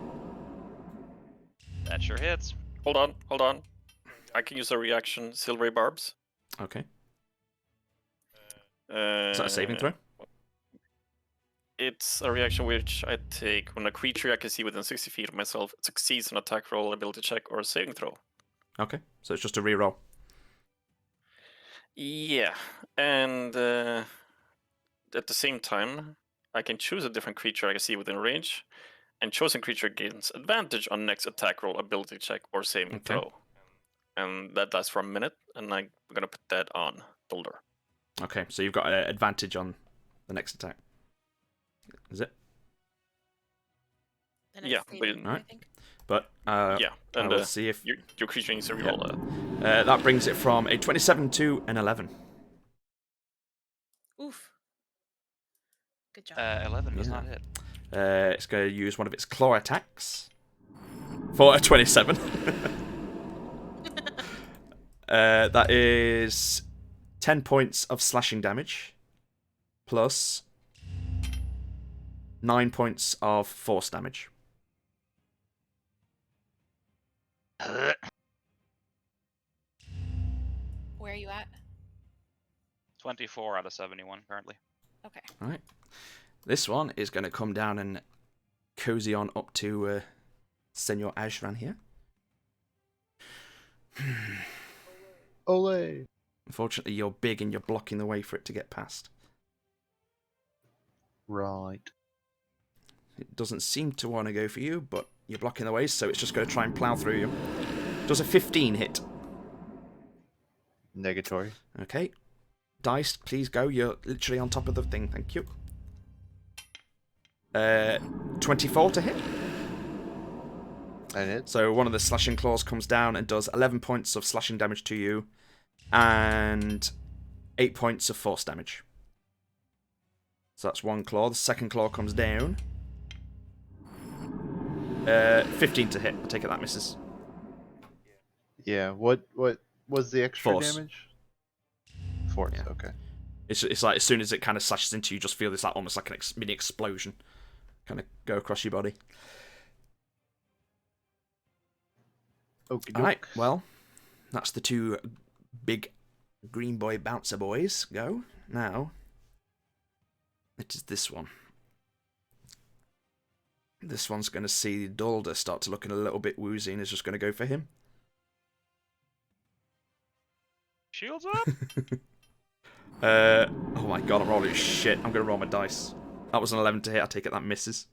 That sure hits. Hold on. I can use a reaction, Silvery Barbs. Okay. Is that a saving throw? It's a reaction which I take when a creature I can see within 60 feet of myself succeeds an attack roll, ability check, or saving throw. Okay, so it's just a reroll. Yeah, and at the same time, I can choose a different creature I can see within range, and chosen creature gains advantage on next attack roll, ability check, or saving throw. And that lasts for a minute, and I'm gonna put that on Boulder. Okay, so you've got an advantage on the next attack. Is it? Yeah, but, I think. But yeah, and I will see if your creature needs to reroll that brings it from a 27 to an 11. Oof. Good job. 11 does not hit. It's going to use one of its claw attacks for a 27. That is 10 points of slashing damage plus 9 points of force damage. Where are you at? 24 out of 71 currently. Okay. All right. This one is going to come down and cozy on up to Senor Ashran here. Ole. Unfortunately, you're big and you're blocking the way for it to get past. Right. It doesn't seem to want to go for you, but you're blocking the way, so it's just going to try and plow through you. Does a 15 hit? Negatory. Okay. Dice, please go. You're literally on top of the thing. Thank you. 24 to hit. And it. So one of the slashing claws comes down and does 11 points of slashing damage to you, and 8 points of force damage. So that's one claw. The second claw comes down. 15 to hit. I take it that misses. Yeah. What was the extra Force. damage? Force. Yeah. Okay. It's like as soon as it kind of slashes into you, you just feel this like almost like an mini explosion kind of go across your body. Okay. Alright, well, that's the two big green boy bouncer boys go. Now, it is this one. This one's going to see Dalder start to looking a little bit woozy and is just going to go for him. Shields up. Oh my god, I'm rolling shit. I'm gonna roll my dice. That was an 11 to hit. I take it that misses.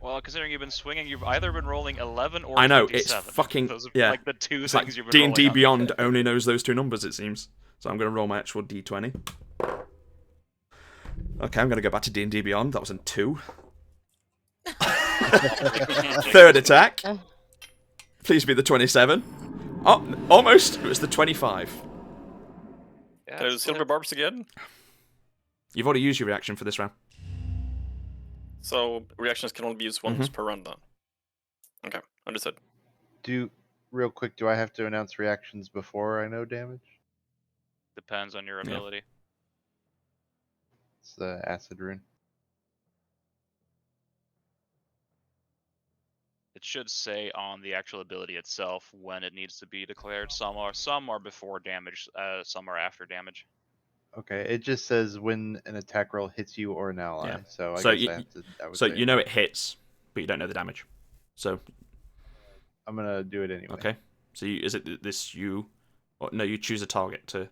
Well, considering you've been swinging, you've either been rolling 11 or I know, 27. it's fucking... Those are yeah. like the two It's things like you've been D&D rolling on. Beyond only knows those two numbers, it seems. So I'm gonna roll my actual D20. Okay, I'm gonna go back to D&D Beyond. That was a 2. Third attack. Please be the 27. Oh, almost. It was the 25. Yeah, There's it's silver barbs again. You've already used your reaction for this round. So reactions can only be used once per run then. Okay, understood. Real quick, do I have to announce reactions before I know damage? depends on your Yeah. ability. It's the acid rune. It should say on the actual ability itself when it needs to be declared. Some are before damage, some are after damage. Okay, it just says when an attack roll hits you or an ally. Yeah. So I So guess you- I have to. I would So say you know it hits, but you don't know the damage. So, I'm gonna do it anyway. okay. So is it this you... Or, no, you choose a target to...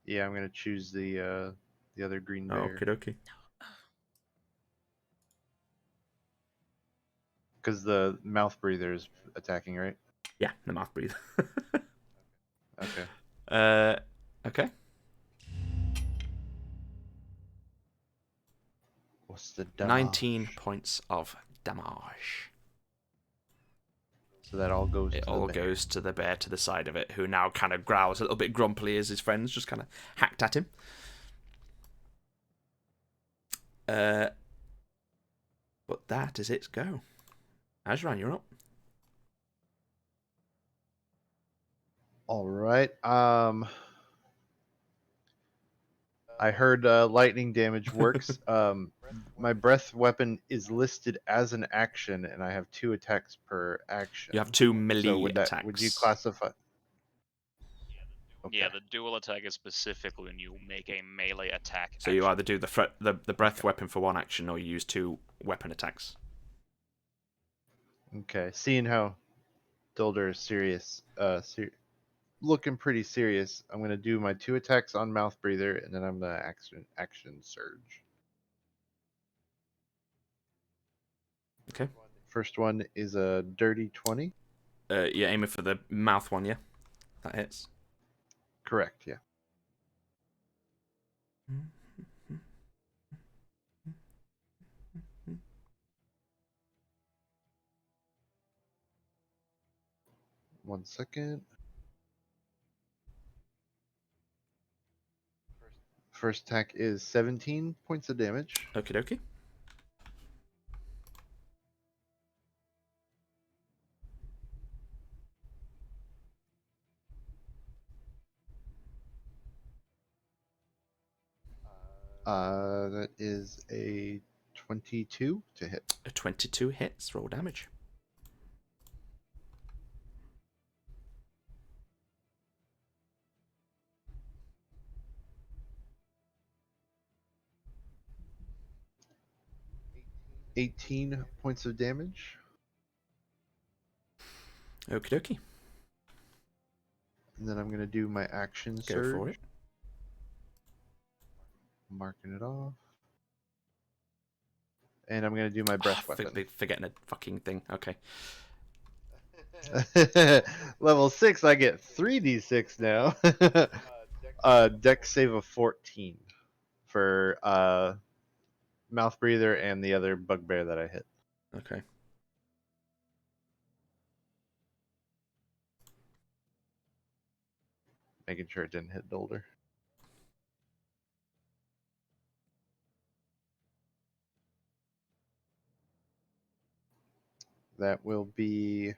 Yeah, I'm gonna choose the other green bear. Okie dokie. Because the mouth breather is attacking, right? Yeah, the mouth breathe. Okay. Okay. What's the damage? 19 points of damage. So that all goes It to all the bear. goes to the bear to the side of it, who now kind of growls a little bit grumpily as his friends just kind of hacked at him. But that is its go. Ajran, you're up. All right. I heard lightning damage works. My breath weapon is listed as an action, and I have 2 attacks per action. You have 2 melee So would attacks. Would you classify? Yeah, the dual attack is specifically when you make a melee attack. So you either do the breath weapon for 1 action, or you use 2 weapon attacks. Okay. Seeing how Dulder is serious, looking pretty serious, I'm gonna do my 2 attacks on mouth breather, and then I'm gonna action surge. Okay. First one is a dirty 20. You're aiming for the mouth one, yeah? That hits. Correct. Yeah. One second. First attack is 17 points of damage. Okie dokie. That is a 22 to hit. A 22 hits. Roll damage. $18 points of damage. Okie dokie. And then I'm going to do my action Go surge. for it. Marking it off. And I'm going to do my breath weapon. Forgetting a fucking thing. Okay. Level 6, I get 3d6 now. Dex save of 14 for mouth breather and the other bugbear that I hit. Okay. Making sure it didn't hit Dulder. That will be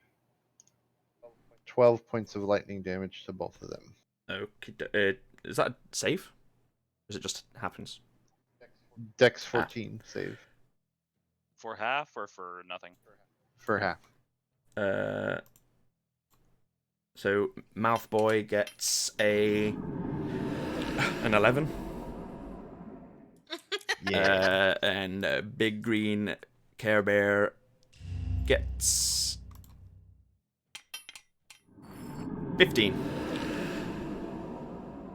12 points of lightning damage to both of them. Okay. Is that save? Or is it just happens? Dex 14 save. For half or for nothing? For half. So Mouth Boy gets an 11. Yeah. And Big Green Care Bear gets 15.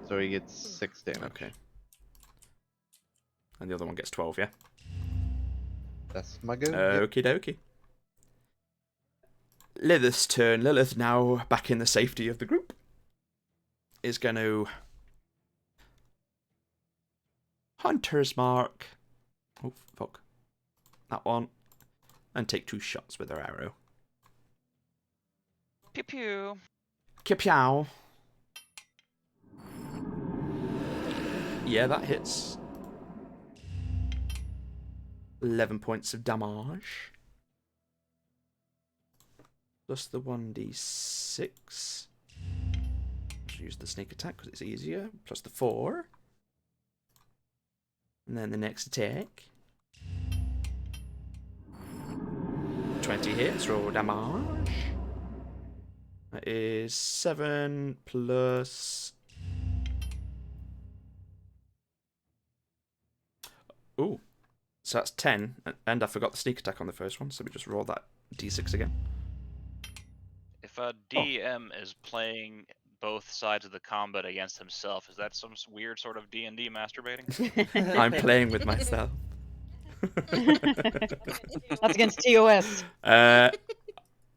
So he gets 6 damage. Okay. And the other one gets 12, yeah? That's my go. Okie dokie. Lilith's turn. Lilith, now back in the safety of the group, is going to Hunter's Mark. Oh, fuck. That one. And take 2 shots with her arrow. Pew pew. Kipiao. Yeah, that hits. 11 points of damage. Plus the 1d6. Use the sneak attack because it's easier. Plus the 4. And then the next attack. 20 hits, roll damage. That is 7 plus... Ooh. So that's 10. And I forgot the sneak attack on the first one, so we just roll that d6 again. If a DM is playing both sides of the combat against himself, is that some weird sort of D&D masturbating? I'm playing with myself. That's against TOS.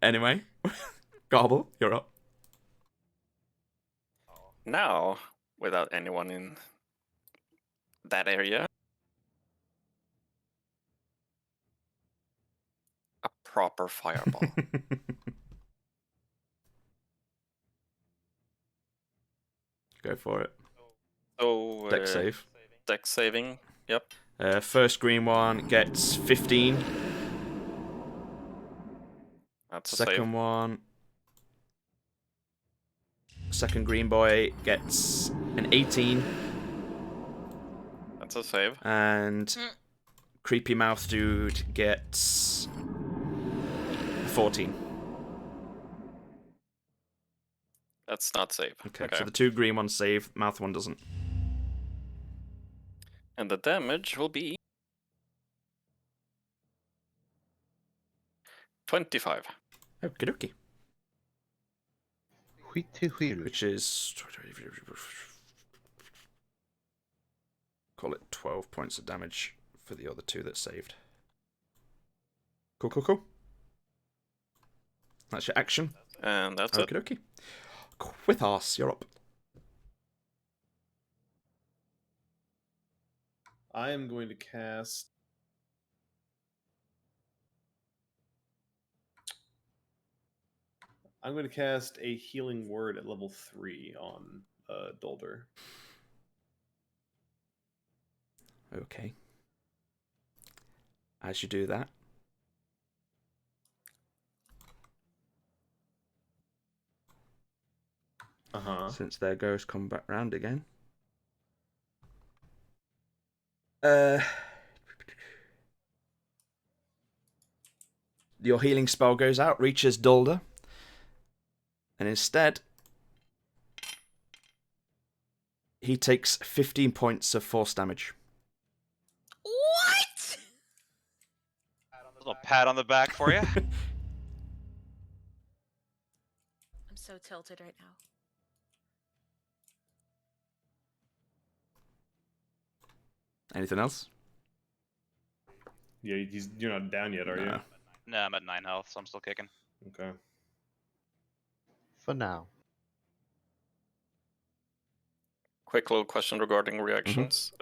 Anyway, Gobble, you're up. Now, without anyone in that area, a proper fireball. Go for it. So, Dex save. Dex saving, yep. First green one gets 15. That's a Second save. one. Second green boy gets an 18. That's a save. And creepy mouth dude gets 14. That's not save. Okay, so the 2 green ones save, mouth one doesn't. And the damage will be 25. Okie dokie. Which is... Call it 12 points of damage for the other 2 that saved. Cool, cool, cool. That's your action. And that's Okie dokie. Quithos, you're up. I am going to cast. I'm going to cast a healing word at level 3 on Dolder. Okay. As you do that, since their ghosts come back round again. Your healing spell goes out, reaches Dulder, and instead he takes 15 points of force damage. What? A little pat on the back for you. I'm so tilted right now. Anything else? Yeah, you're not down yet, are you? No. No, I'm at 9 health, so I'm still kicking. Okay. For now. Quick little question regarding reactions.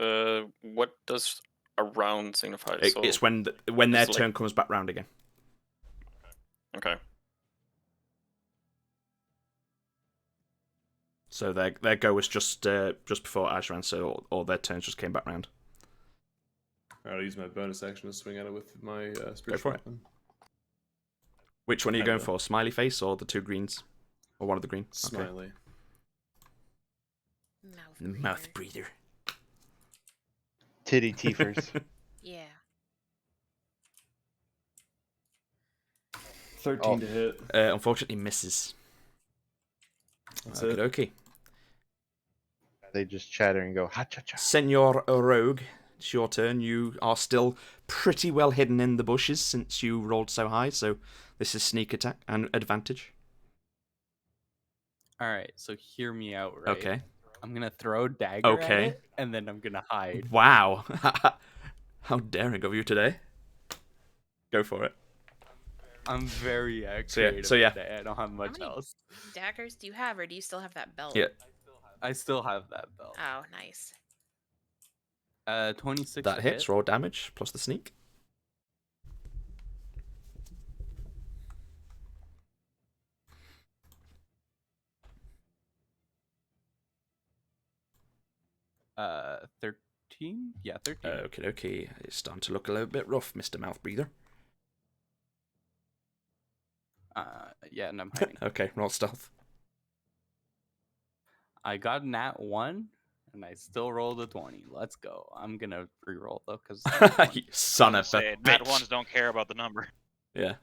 What does a round signify? It's when their turn comes back round again. Okay. So their go was just before Ashran, so all their turns just came back round. Alright, I'll use my bonus action to swing at it with my spiritual for it. weapon. Which one are you going Either. for? Smiley face or the 2 greens? Or one of the green? Okay. Smiley. Mouth breather. Titty teethers. Yeah. 13 to hit. Unfortunately misses. That's it. Okay. They just chatter and go, ha cha cha. Senor Rogue, it's your turn. You are still pretty well hidden in the bushes since you rolled so high, so this is sneak attack and advantage. All right, so hear me out, right? Okay. I'm gonna throw a dagger Okay. at it, and then I'm gonna hide. Wow. How daring of you today. Go for it. I'm very So yeah, creative so yeah. today. I don't have much many- else. Daggers do you have, or do you still have that belt? Yeah. I still have that belt. Oh, nice. 26. That to hits, hit. raw damage, plus the sneak. Uh, 13. Yeah, 13. Okay, okay. It's starting to look a little bit rough, Mr. Mouth Breather. Yeah, and I'm hiding. Okay, roll stealth. I got nat 1, and I still rolled a 20. Let's go. I'm gonna re-roll though, because You son of a Say, nat bitch. ones don't care about the number. Yeah.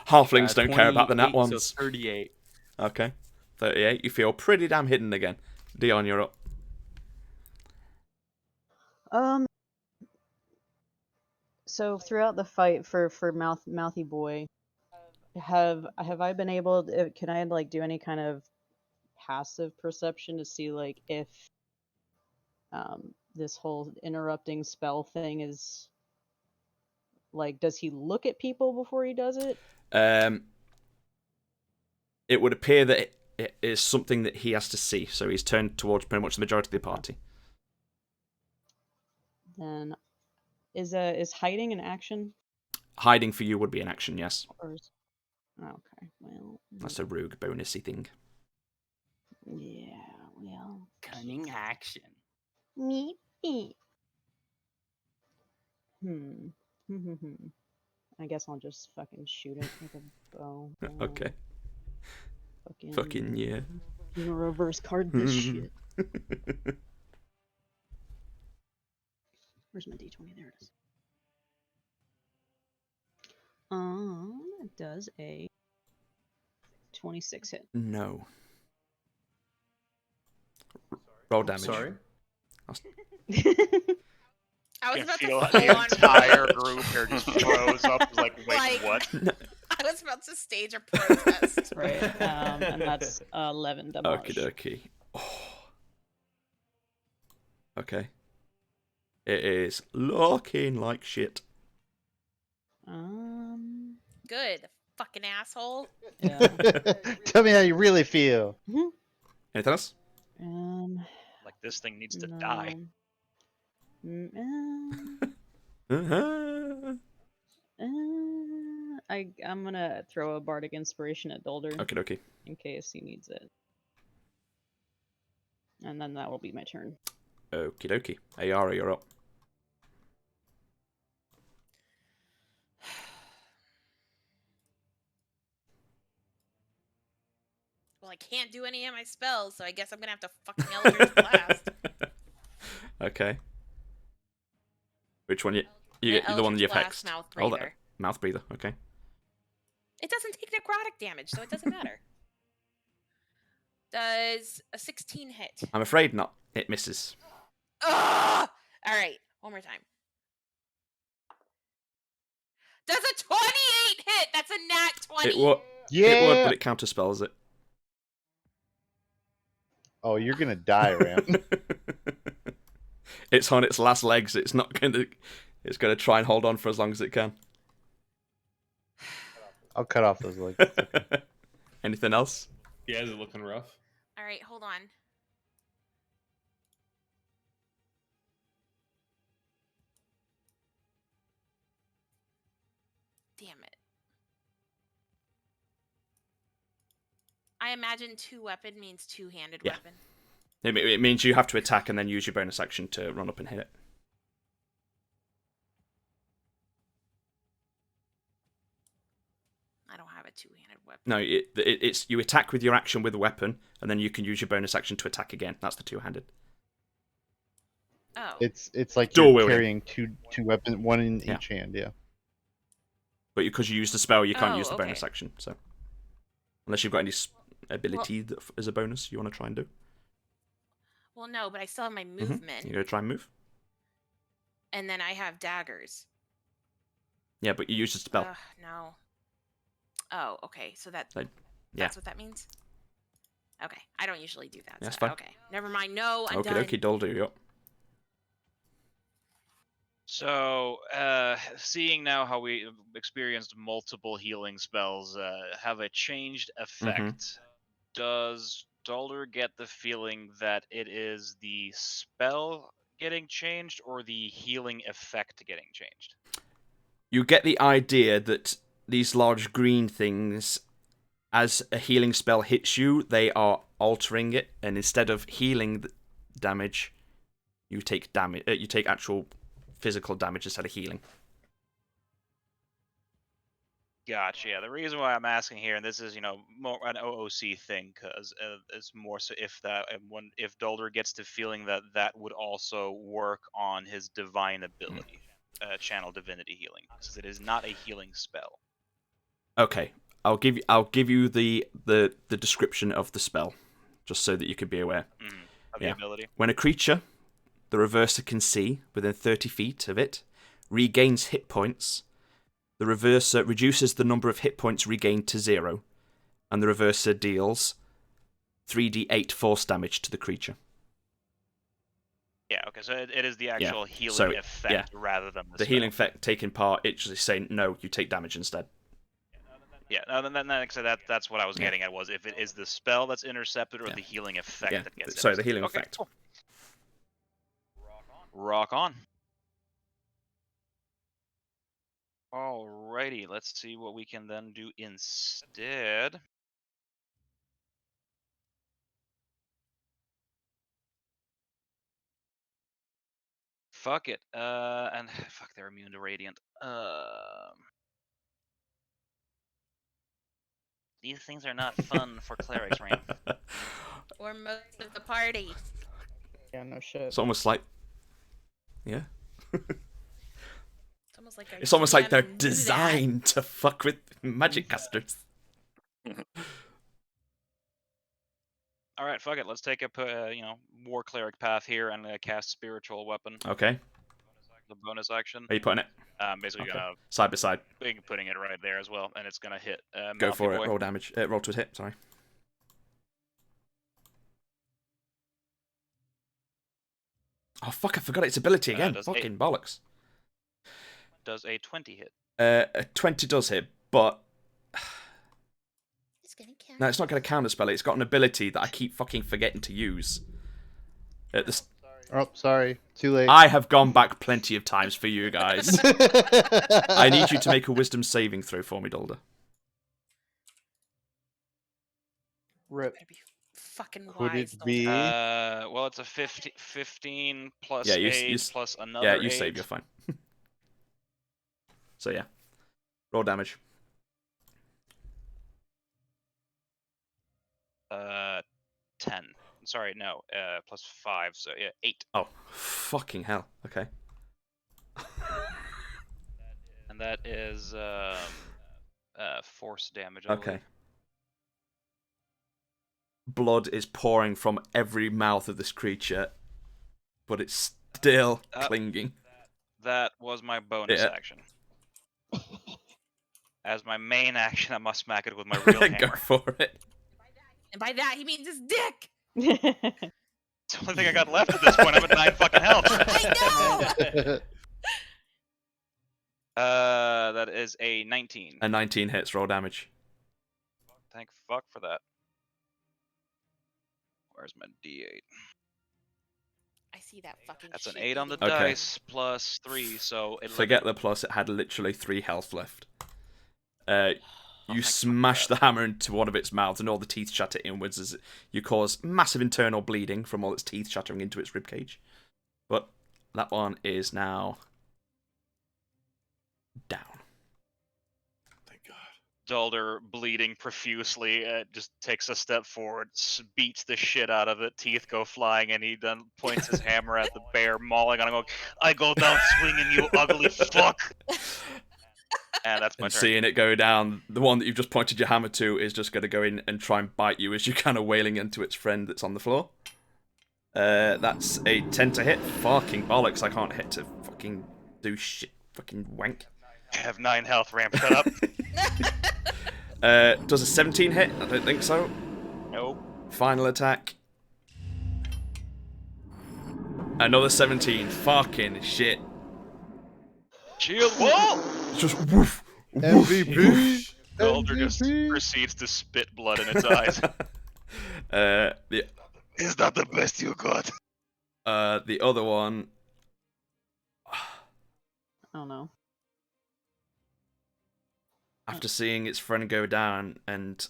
Halflings don't care about the nat 28, ones. So 38. Okay. 38. You feel pretty damn hidden again. Dion, you're up. So throughout the fight for Mouthy Boy, have I been able to, can I like do any kind of passive perception to see like if this whole interrupting spell thing is like, does he look at people before he does it? It would appear that it is something that he has to see, so he's turned towards pretty much the majority of the party. Then is hiding an action? Hiding for you would be an action, yes. Or is... Okay, well, That's a rogue bonusy thing. yeah, well, Cunning action. me. I guess I'll just fucking shoot it with a bow. Okay. Fucking, Fucking yeah. I'm gonna reverse card this shit. Where's my d20? There it is. It does a 26 hit. No. Roll damage. Sorry? I was You about feel to the full on entire group here just froze up. Like, wait, Like- what? I was about to stage a protest. Right, and that's 11 damage. Okie dokie. Oh. Okay. It is looking like shit. Good, fucking asshole. Yeah. Tell me how you really feel. Anything else? Like, this thing needs to die. Uh-huh. I'm gonna throw a bardic inspiration at Dolder Okie dokie. in case he needs it, and then that will be my turn. Okie dokie. Ayara, you're up. Well, I can't do any of my spells, so I guess I'm gonna have to fucking Eldritch Blast. Okay. Which one you The get? The one Eldritch you've Blast hexed. Mouth Oh, Breather. that mouth breather. Okay. It doesn't take necrotic damage, so it doesn't matter. Does a 16 hit? I'm afraid not. It misses. Ugh! All right, one more time. Does a 28 hit? That's a nat 20. It would. Yeah. It would, but it counterspells it. Oh, you're gonna die, Ram. It's on its last legs. It's not gonna. It's gonna try and hold on for as long as it can. I'll cut off those legs. Anything else? Yeah, is it looking rough? All right, hold on. Damn it. I imagine two-weapon means two-handed Yeah. weapon. It means you have to attack and then use your bonus action to run up and hit it. I don't have a two-handed weapon. No, it's you attack with your action with a weapon, and then you can use your bonus action to attack again. That's the two-handed. Oh. It's like Dual you're wielding. carrying two weapons, one in Yeah. each hand. Yeah. But because you use the spell, you can't Oh, use the bonus okay. action. So, unless you've got any ability that as a bonus you want to try and do, Well, no, but I still have my movement, you're gonna try and move. and then I have daggers. Yeah, but you use the spell. No. Oh, okay. So yeah. that's what that means? Okay, I don't usually do that. That's so, fine. Okay, never mind. No, I'm Okay, done. dokie, Dolder, you up. So, seeing now how we experienced multiple healing spells have a changed effect, does Dalder get the feeling that it is the spell getting changed or the healing effect getting changed? You get the idea that these large green things, as a healing spell hits you, they are altering it, and instead of healing damage, you take damage. You take actual physical damage instead of healing. Gotcha. Yeah, the reason why I'm asking here, and this is more an OOC thing, because it's more so if if Dalder gets the feeling that that would also work on his divine ability, channel divinity healing, since it is not a healing spell. Okay, I'll give you the description of the spell, just so that you can be aware. Of the ability. When a creature the reverser can see within 30 feet of it regains hit points, the reverser reduces the number of hit points regained to 0, and the reverser deals 3d8 force damage to the creature. Yeah, okay, so it is the actual healing So, effect rather than the The spell. healing effect taking part, it's just saying, no, you take damage instead. Yeah, so that's what I was getting at, was if it is the spell that's intercepted or the healing effect that gets Sorry, the intercepted. healing Okay, effect. cool. Rock on. Alrighty, let's see what we can then do instead. Fuck it. And fuck, they're immune to radiant. These things are not fun for clerics, Rain. Or most of the party. Yeah, no shit. It's almost like... Yeah. It's almost like, It's almost like they're knew that. designed to fuck with magic casters. All right, fuck it. Let's take a war cleric path here and cast spiritual weapon. Okay. The bonus action. Are you putting it? Basically Okay. gonna Side by side. putting it right there as well, and it's gonna hit. Go Malky for boy. it. Roll damage. Roll to hit. Sorry. Oh fuck! I forgot its ability again. Does Fucking bollocks. Does a 20 hit? A 20 does hit, but It's gonna count. no, it's not going to counterspell it. It's got an ability that I keep fucking forgetting to use. At the Oh, sorry. Too late. I have gone back plenty of times for you guys. I need you to make a wisdom saving throw for me, Dalder. Rip. Better be fucking Would wise. it Dalton. be? Well, it's a 15 plus Yeah, you 8 plus another Yeah, you 8. save. You're fine. So yeah, roll damage. 10. Sorry, no. Plus 5, so yeah, 8. Oh, fucking hell. Okay. And that is force damage. I Okay. believe. Blood is pouring from every mouth of this creature, but it's still clinging. That was my bonus Yeah. action. As my main action, I must smack it with my real Go hammer. for it. And by that, he means his dick. It's the only thing I got left at this point. I'm at 9 fucking health. I know. That is a 19. A 19 hits. Roll damage. Thank fuck for that. Where's my D8? I see that fucking. That's an shit 8 on the eating Okay. dice plus 3, so 11. Forget the plus. It had literally 3 health left. You thank fuck smash for the hammer into one of its mouths, and all the teeth shatter inwards as you cause massive internal bleeding from all its teeth shattering into its ribcage. But that one is now down. Thank God. Dalder, bleeding profusely, just takes a step forward, beats the shit out of it. Teeth go flying, and he then points his hammer at the bear, mauling on him. Going, I go down swinging, you ugly fuck. And that's my And turn. seeing it go down, the one that you've just pointed your hammer to is just going to go in and try and bite you as you're kind of wailing into its friend that's on the floor. That's a 10 to hit. Fucking bollocks, I can't hit to fucking do shit. Fucking wank. I have 9 health, Ram. Shut up. Does a 17 hit? I don't think so. Nope. Final attack. Another 17. Fucking shit. Shield wall! It's just woof. MVP. Dalder just MVP. proceeds to spit blood in its eyes. The Is that the best you got? the other one. I don't know. After seeing its friend go down, and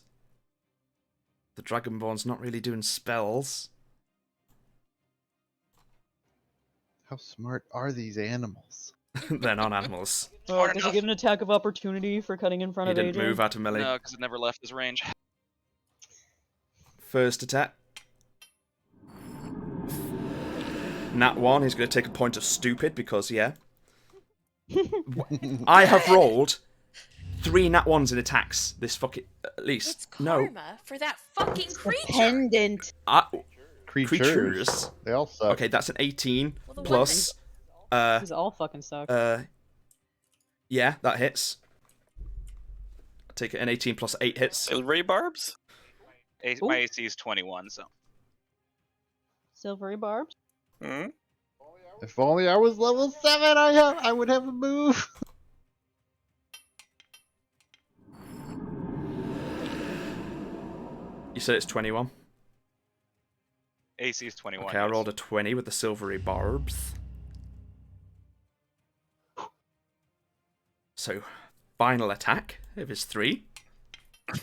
the Dragonborn's not really doing spells. How smart are these animals? They're not animals. Oh, does it get an attack of opportunity for cutting in front He of didn't AJ? move out of melee. No, because it never left his range. First attack. Nat 1, he's going to take a point of stupid because, yeah. I have rolled 3 Nat 1s in attacks this fucking. At least. It's No. karma for that fucking creature. Pendant. Creatures. They all suck. Okay, that's an 18 Well, the plus. These all fucking suck. Yeah, that hits. I'll take it. An 18 plus 8 hits. Silvery barbs? My AC is 21, so. Silvery barbs. Hmm? If only I was level 7, I would have a move. You said it's 21. AC is 21. Okay, I yes. rolled a 20 with the silvery barbs. So, final attack. If it's 3. I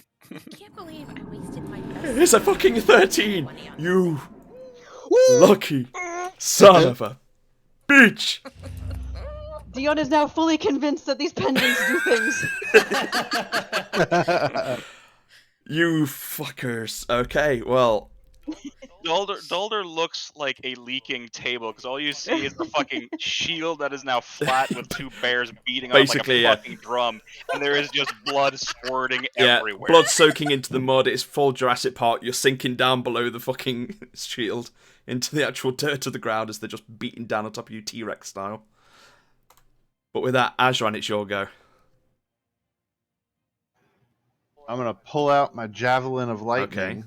can't believe I wasted my best. It's a fucking 13! 20 on You lucky son of a bitch! Dion is now fully convinced that these pendants do things. You fuckers. Okay, well. Dalder looks like a leaking table because all you see is the fucking shield that is now flat with 2 bears beating on it like Basically, a yeah. fucking drum, and there is just blood squirting Yeah, everywhere. blood soaking into the mud. It's full Jurassic Park. You're sinking down below the fucking shield into the actual dirt of the ground as they're just beating down on top of you, T-Rex style. But with that, Azran, it's your go. I'm gonna pull out my javelin of lightning Okay.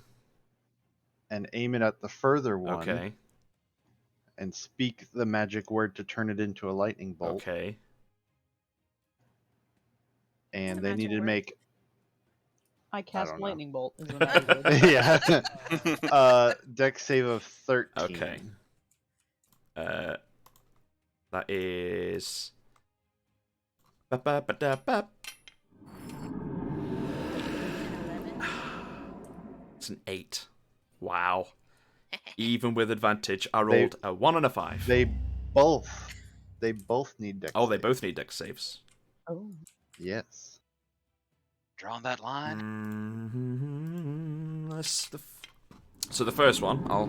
and aim it at the further one. Okay. And speak the magic word to turn it into a lightning bolt. Okay. And the they magic need to word? make I cast don't know. lightning bolt. Is the magic word. yeah. Dex save of 13. Okay. That is. Ba-ba-ba-da-ba. It's an 8. Wow. Even with advantage, I rolled a 1 and a 5. They both need dex. Oh, they save. both need dex saves. Oh. Yes. Drawing that line. So the first one, I'll.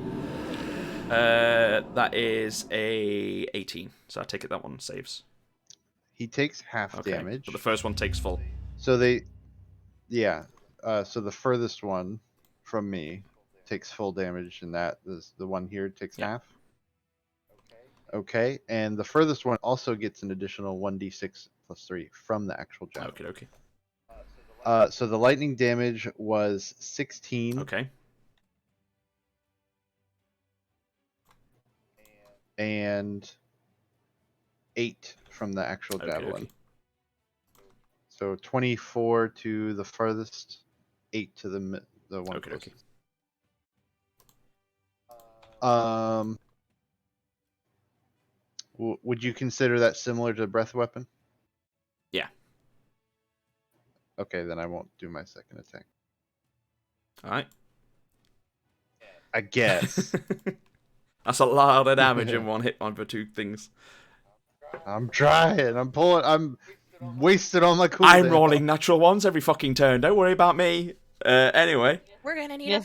That is a 18. So I take it that one saves. He takes half Okay. damage. But the first one takes full. So they, yeah. So the furthest one from me takes full damage, and that is the one here takes Yeah. half. Okay, and the furthest one also gets an additional 1d6 plus 3 from the actual javelin. Okay. So the lightning damage was 16, Okay. and 8 from the actual Okay. javelin. So 24 to the furthest, 8 to the one Okay. closest. Would you consider that similar to breath weapon? Yeah. Okay, then I won't do my second attack. All right. I guess. That's a lot of damage in one hit on for 2 things. I'm trying. I'm pulling. I'm wasted on my cooldown. I'm rolling natural ones every fucking turn. Don't worry about me. Anyway. We're gonna need Yeah. a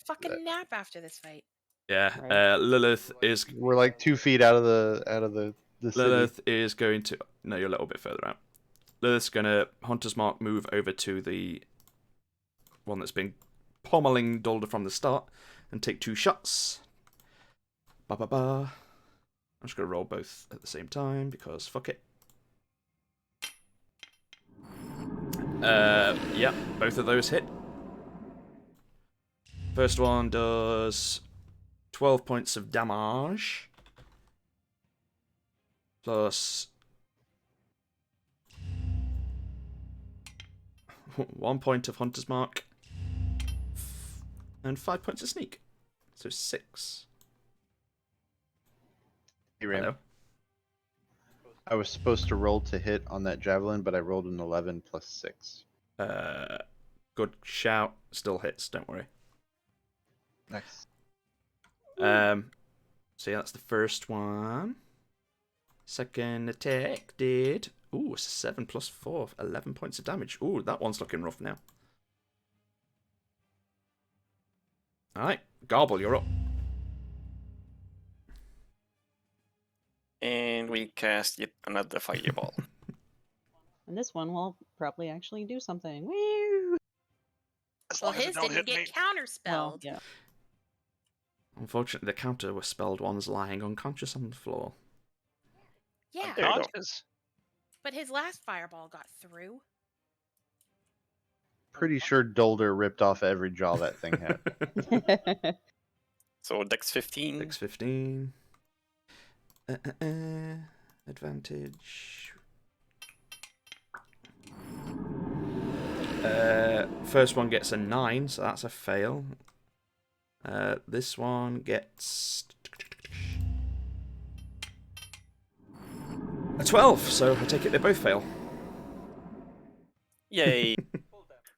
fucking nap after this fight. Yeah. Right. Lilith is We're like 2 feet out of the city. Lilith is going to. No, you're a little bit further out. Lilith's gonna Hunter's Mark move over to the one that's been pommeling Dalder from the start and take 2 shots. Ba ba ba. I'm just gonna roll both at the same time because fuck it. Yeah, both of those hit. First one does 12 points of damage. Plus 1 point of Hunter's Mark. And 5 points of Sneak. So 6. Hey, Ram. Hello. I was supposed to roll to hit on that javelin, but I rolled an 11 plus 6. Good shout. Still hits, don't worry. Nice. So yeah, that's the first one. Second attack did... Ooh, 7 plus 4, 11 points of damage. Ooh, that one's looking rough now. Alright, Garble, you're up. And we cast yet another fireball. And this one will probably actually do something. Woo! As Well, long as it his don't didn't hit me. get counterspelled. Well, yeah. Unfortunately, the counter was spelled one's lying unconscious on the floor. Yeah, There you go. Unconscious. but his last fireball got through. Pretty sure Dolder ripped off every jaw that thing had. So Dex 15. Dex 15. Advantage. First one gets a 9, so that's a fail. This one gets a 12, so I take it they both fail. Yay.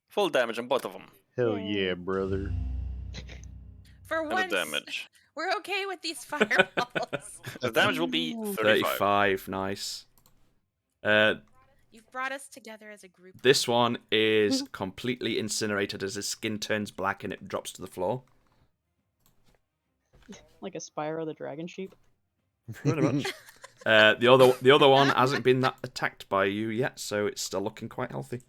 Full damage on both of them. Hell yeah, brother. For And the once, damage. we're okay with these fireballs. The damage will be 35. 35, nice. You've brought us together as a group. This one is completely incinerated as his skin turns black and it drops to the floor. Like a Spyro the Dragon Sheep. Pretty much. The other one hasn't been that attacked by you yet, so it's still looking quite healthy.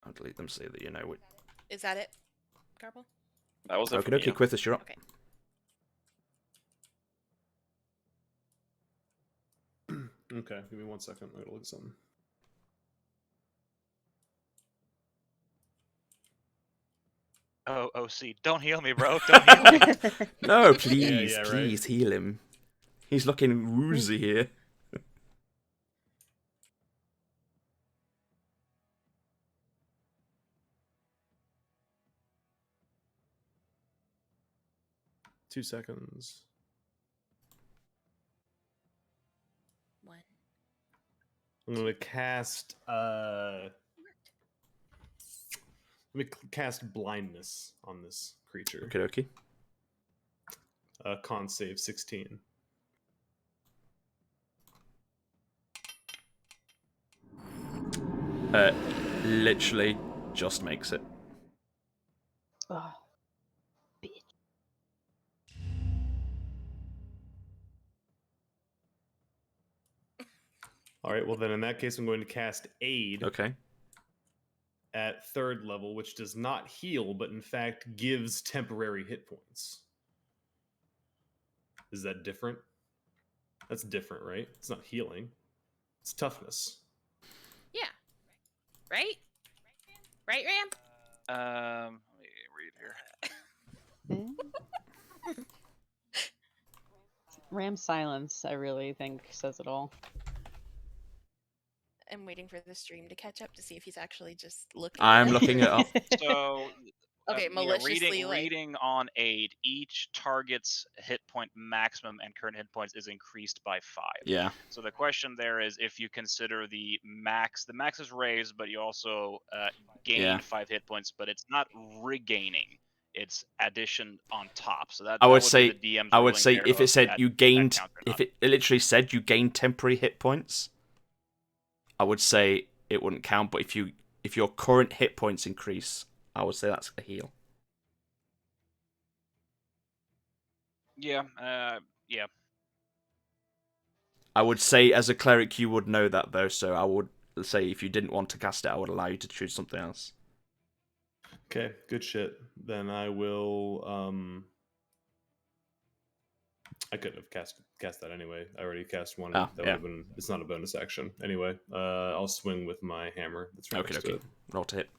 I'll delete them so that you know it. Is that it, Garble? That was it for Okay, me, okay, yeah. Quithus, you're up. Okay. Okay, give me 1 second. I gotta look at something. Oh, OC, don't heal me, bro. Don't heal me. No, please, yeah, right. please heal him. He's looking woozy here. Two seconds. One. I'm gonna cast. Let me cast blindness on this creature. Okay, okay. Con save 16. Literally just makes it. Oh, bitch. All right. Well, then in that case, I'm going to cast Aid Okay. at 3rd level, which does not heal, but in fact gives temporary hit points. Is that different? That's different, right? It's not healing. It's toughness. Yeah. Right? Right, Ram? Let me read here. Ram's silence, I really think, says it all. I'm waiting for the stream to catch up to see if he's actually just looking. I'm at it. looking it up. So, Okay, maliciously, like- reading on Aid, each target's hit point maximum and current hit points is increased by 5. Yeah. So the question there is if you consider the max is raised, but you also gain Yeah. 5 hit points, but it's not regaining. It's addition on top. So that I that would be say the DM's I would ruling say there if of it said that- you that gained, counts or if not. it literally said you gained temporary hit points, I would say it wouldn't count. But if your current hit points increase, I would say that's a heal. Yeah, yeah. I would say as a cleric you would know that though, so I would say if you didn't want to cast it, I would allow you to choose something else. Okay, good shit. Then I will I couldn't have cast that anyway. I already cast one. Ah, that yeah. would have been. It's not a bonus action anyway. I'll swing with my hammer. That's right Okay, next to okay. it. Roll to hit.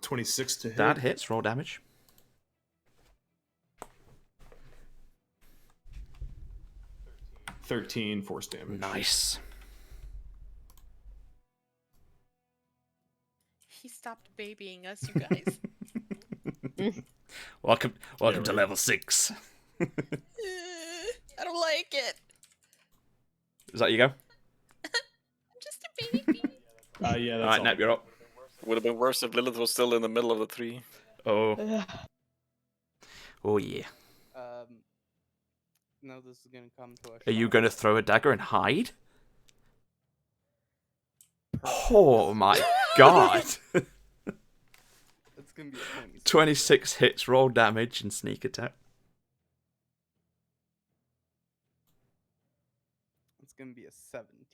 26 to hit. That hits. Roll damage. 13 force damage. Nice. He stopped babying us, you guys. Welcome to right. level 6. I don't like it. Is that you go? I'm just a baby. Yeah. That's Alright, all. Nap, you're up. Would have been worse if Lilith was still in the middle of the tree. Oh. Oh, yeah. Now this is gonna come to us. Are you going to throw a dagger and hide? Oh, my God. It's gonna be a 26. 26 hits, roll damage, and sneak attack. It's gonna be a 17.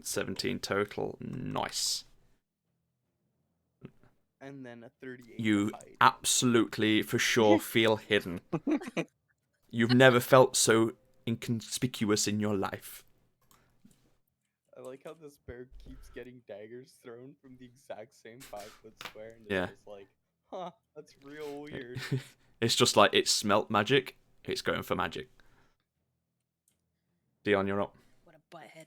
17 total. Nice. And then a 38. You hide. absolutely, for sure, feel hidden. You've never felt so inconspicuous in your life. I like how this bear keeps getting daggers thrown from the exact same 5-foot square, and Yeah. it's just like, huh, that's real weird. It's just like it smelt magic. It's going for magic. Dion, you're up. What a butthead.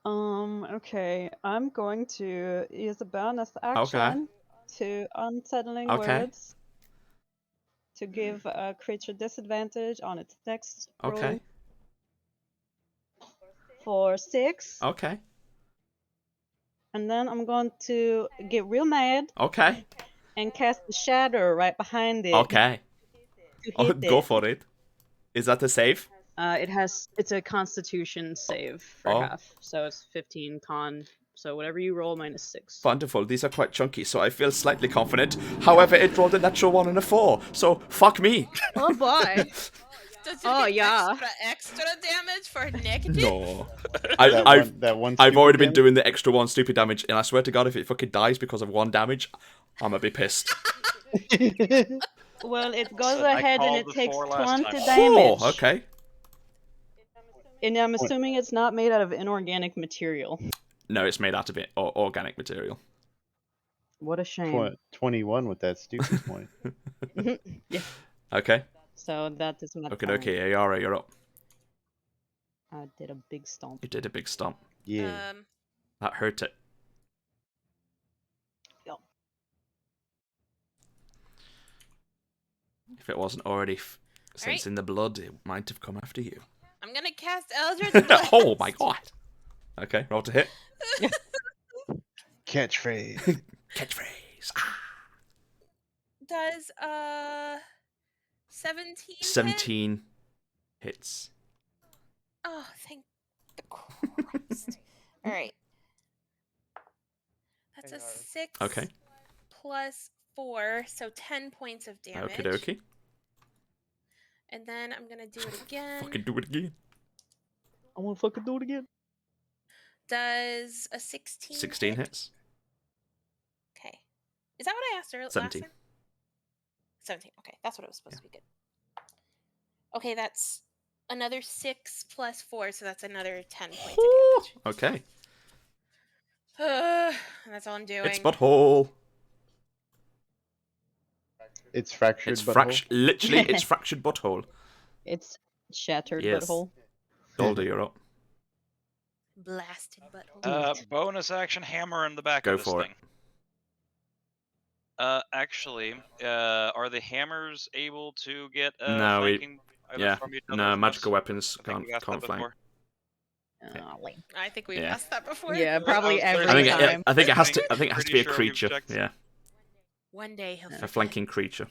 Okay. I'm going to use a bonus action to unsettling Okay. words to give a creature disadvantage on its next roll Okay. for 6. Okay. And then I'm going to get real mad Okay. and cast the shatter right behind it. Okay. To Oh, hit go it. for it. Is that a save? It's a Constitution save for Oh. half, so it's 15 con. So whatever you roll minus 6. Wonderful. These are quite chunky, so I feel slightly confident. However, it rolled a natural 1 and a 4, so fuck me. Oh boy. Does it Oh, get yeah. extra damage for negative? No. That one I've stupid already been damage? doing the extra 1 stupid damage, and I swear to God, if it fucking dies because of 1 damage, I'm gonna be pissed. Well, it goes So I ahead and called it the takes 4 last 20 time. damage. Oh, okay. And I'm assuming it's not made out of inorganic material. No, it's made out of organic material. What a shame. 21 with that stupid point. Yeah. Okay. So that is my Okay, turn. okay, Ayara, you're up. I did a big stomp. You did a big stomp. Yeah. That hurt it. Yep. If it wasn't already Alright. sensing the blood, it might have come after you. I'm gonna cast Eldritch Blast. Oh my God. Okay, roll to hit. Catchphrase. Catchphrase. Ah. Does 17 hit? 17 hits. Oh, thank the Christ. Alright. That's a AR. 6 Okay. plus 4, so 10 points of damage. Okie dokie. And then I'm gonna do it again. Fucking do it again. I want to fucking do it again. Does a 16 16 hit? hits. Okay. Is that what I asked earlier? 17. 17. Okay, that's what it was supposed to be. Good. Okay, that's another 6 plus 4, so that's another 10 points of Okay. damage. And that's all I'm doing. It's butthole. It's fractured. It's butthole. literally, it's fractured butthole. It's shattered Yes. butthole. Golda, you're up. Blasted butthole. Bonus action hammer in the back Go of this for thing. Actually, are the hammers able to get No, flanking either yeah. from each other? No, from magical us? weapons I think can't, we asked can't that flank. before. I think we've Yeah. asked that before. Yeah, I probably was every pretty time. I think it has to. I think it has to be a Pretty sure we've creature. checked. Yeah, One day he'll a forget. flanking creature.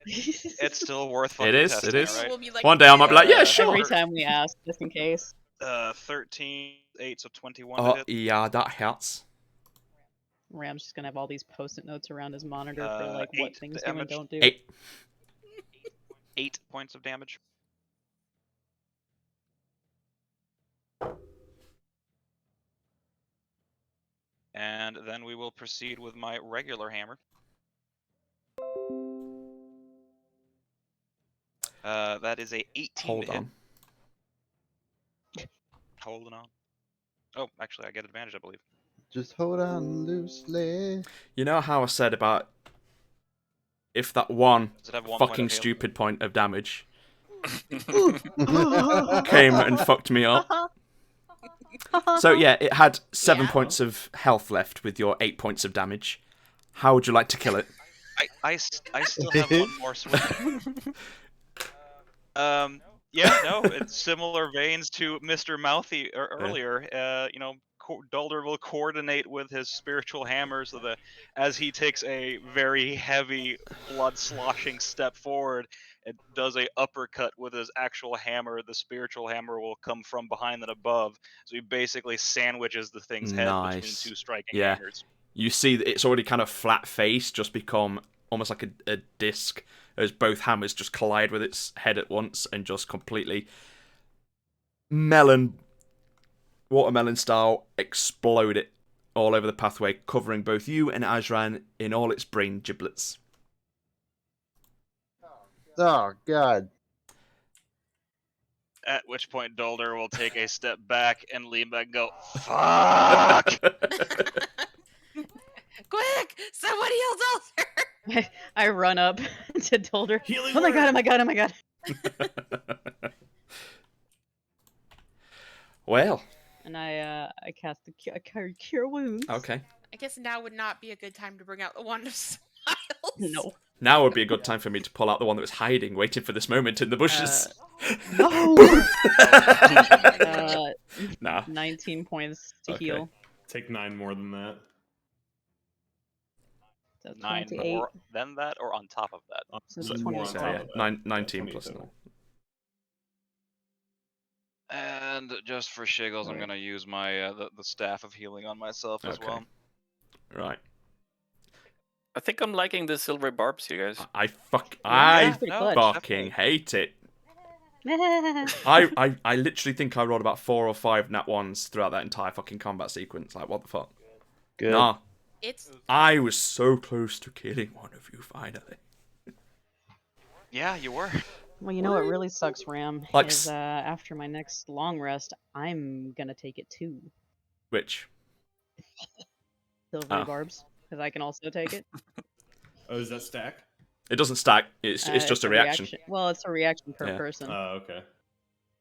It's still worth fucking It is. testing, It is. right? We'll be like, One day I might be like, yeah, Uh, sure. Every time we ask, just in case. 13, 8, so 21 to Oh hit. yeah, that hurts. Ram's just gonna have all these post-it notes around his monitor for like what 8 things do and damage. don't do. 8. 8 points of damage. And then we will proceed with my regular hammer. That is a 18 Hold to hit. on. Holding on. Oh, actually, I get advantage, I believe. Just hold on loosely. You know how I said about if that one Does it have 1 point fucking of heal? stupid point of damage came and fucked me up? So yeah, it had 7 Yeah. points of health left with your 8 points of damage. How would you like to kill it? I still have one more swing. Yeah, no, it's similar veins to Mr. Mouthy earlier. Dulder will coordinate with his spiritual hammer so that as he takes a very heavy, blood-sloshing step forward, it does a uppercut with his actual hammer. The spiritual hammer will come from behind and above, so he basically sandwiches the thing's head between Nice. two striking Yeah. hammers. You see that it's already kind of flat face, just become almost like a disc, as both hammers just collide with its head at once and just completely watermelon style explode it all over the pathway, covering both you and Ajran in all its brain giblets. Oh God. At which point Dulder will take a step back and lean back and go, "Fuck!" Quick! Somebody heal Dulder! I run up to Dulder. Healing Oh my god! word! Oh my god! Oh my god! Well, And I cast the cure wounds. okay. I guess now would not be a good time to bring out the wand of smiles. No. Now would be a good time for me to pull out the one that was hiding, waiting for this moment in the bushes. No. Nah. 19 points to Okay. heal. Take 9 more than that. So 9 28. more than that, or on top of that? So So 28 more on So top yeah, of that. 19 20 plus total. 9. And just for shiggles, I'm Right. gonna use my the staff of healing on myself as Okay. well. Right. I think I'm liking the silver barbs, you guys. I that's pretty clutch. fucking hate it. I literally think I rolled about 4 or 5 nat ones throughout that entire fucking combat sequence. Like, what the fuck? Good. Nah. It's I was so close to killing one of you finally. Yeah, you were. Well, you know what really sucks, Ram, Like is after my next long rest, I'm gonna take it too. Which? Silvery Oh. barbs, because I can also take it. Oh, is that stack? It doesn't stack. It's just a reaction. Well, it's a reaction per Yeah. person. Oh, okay.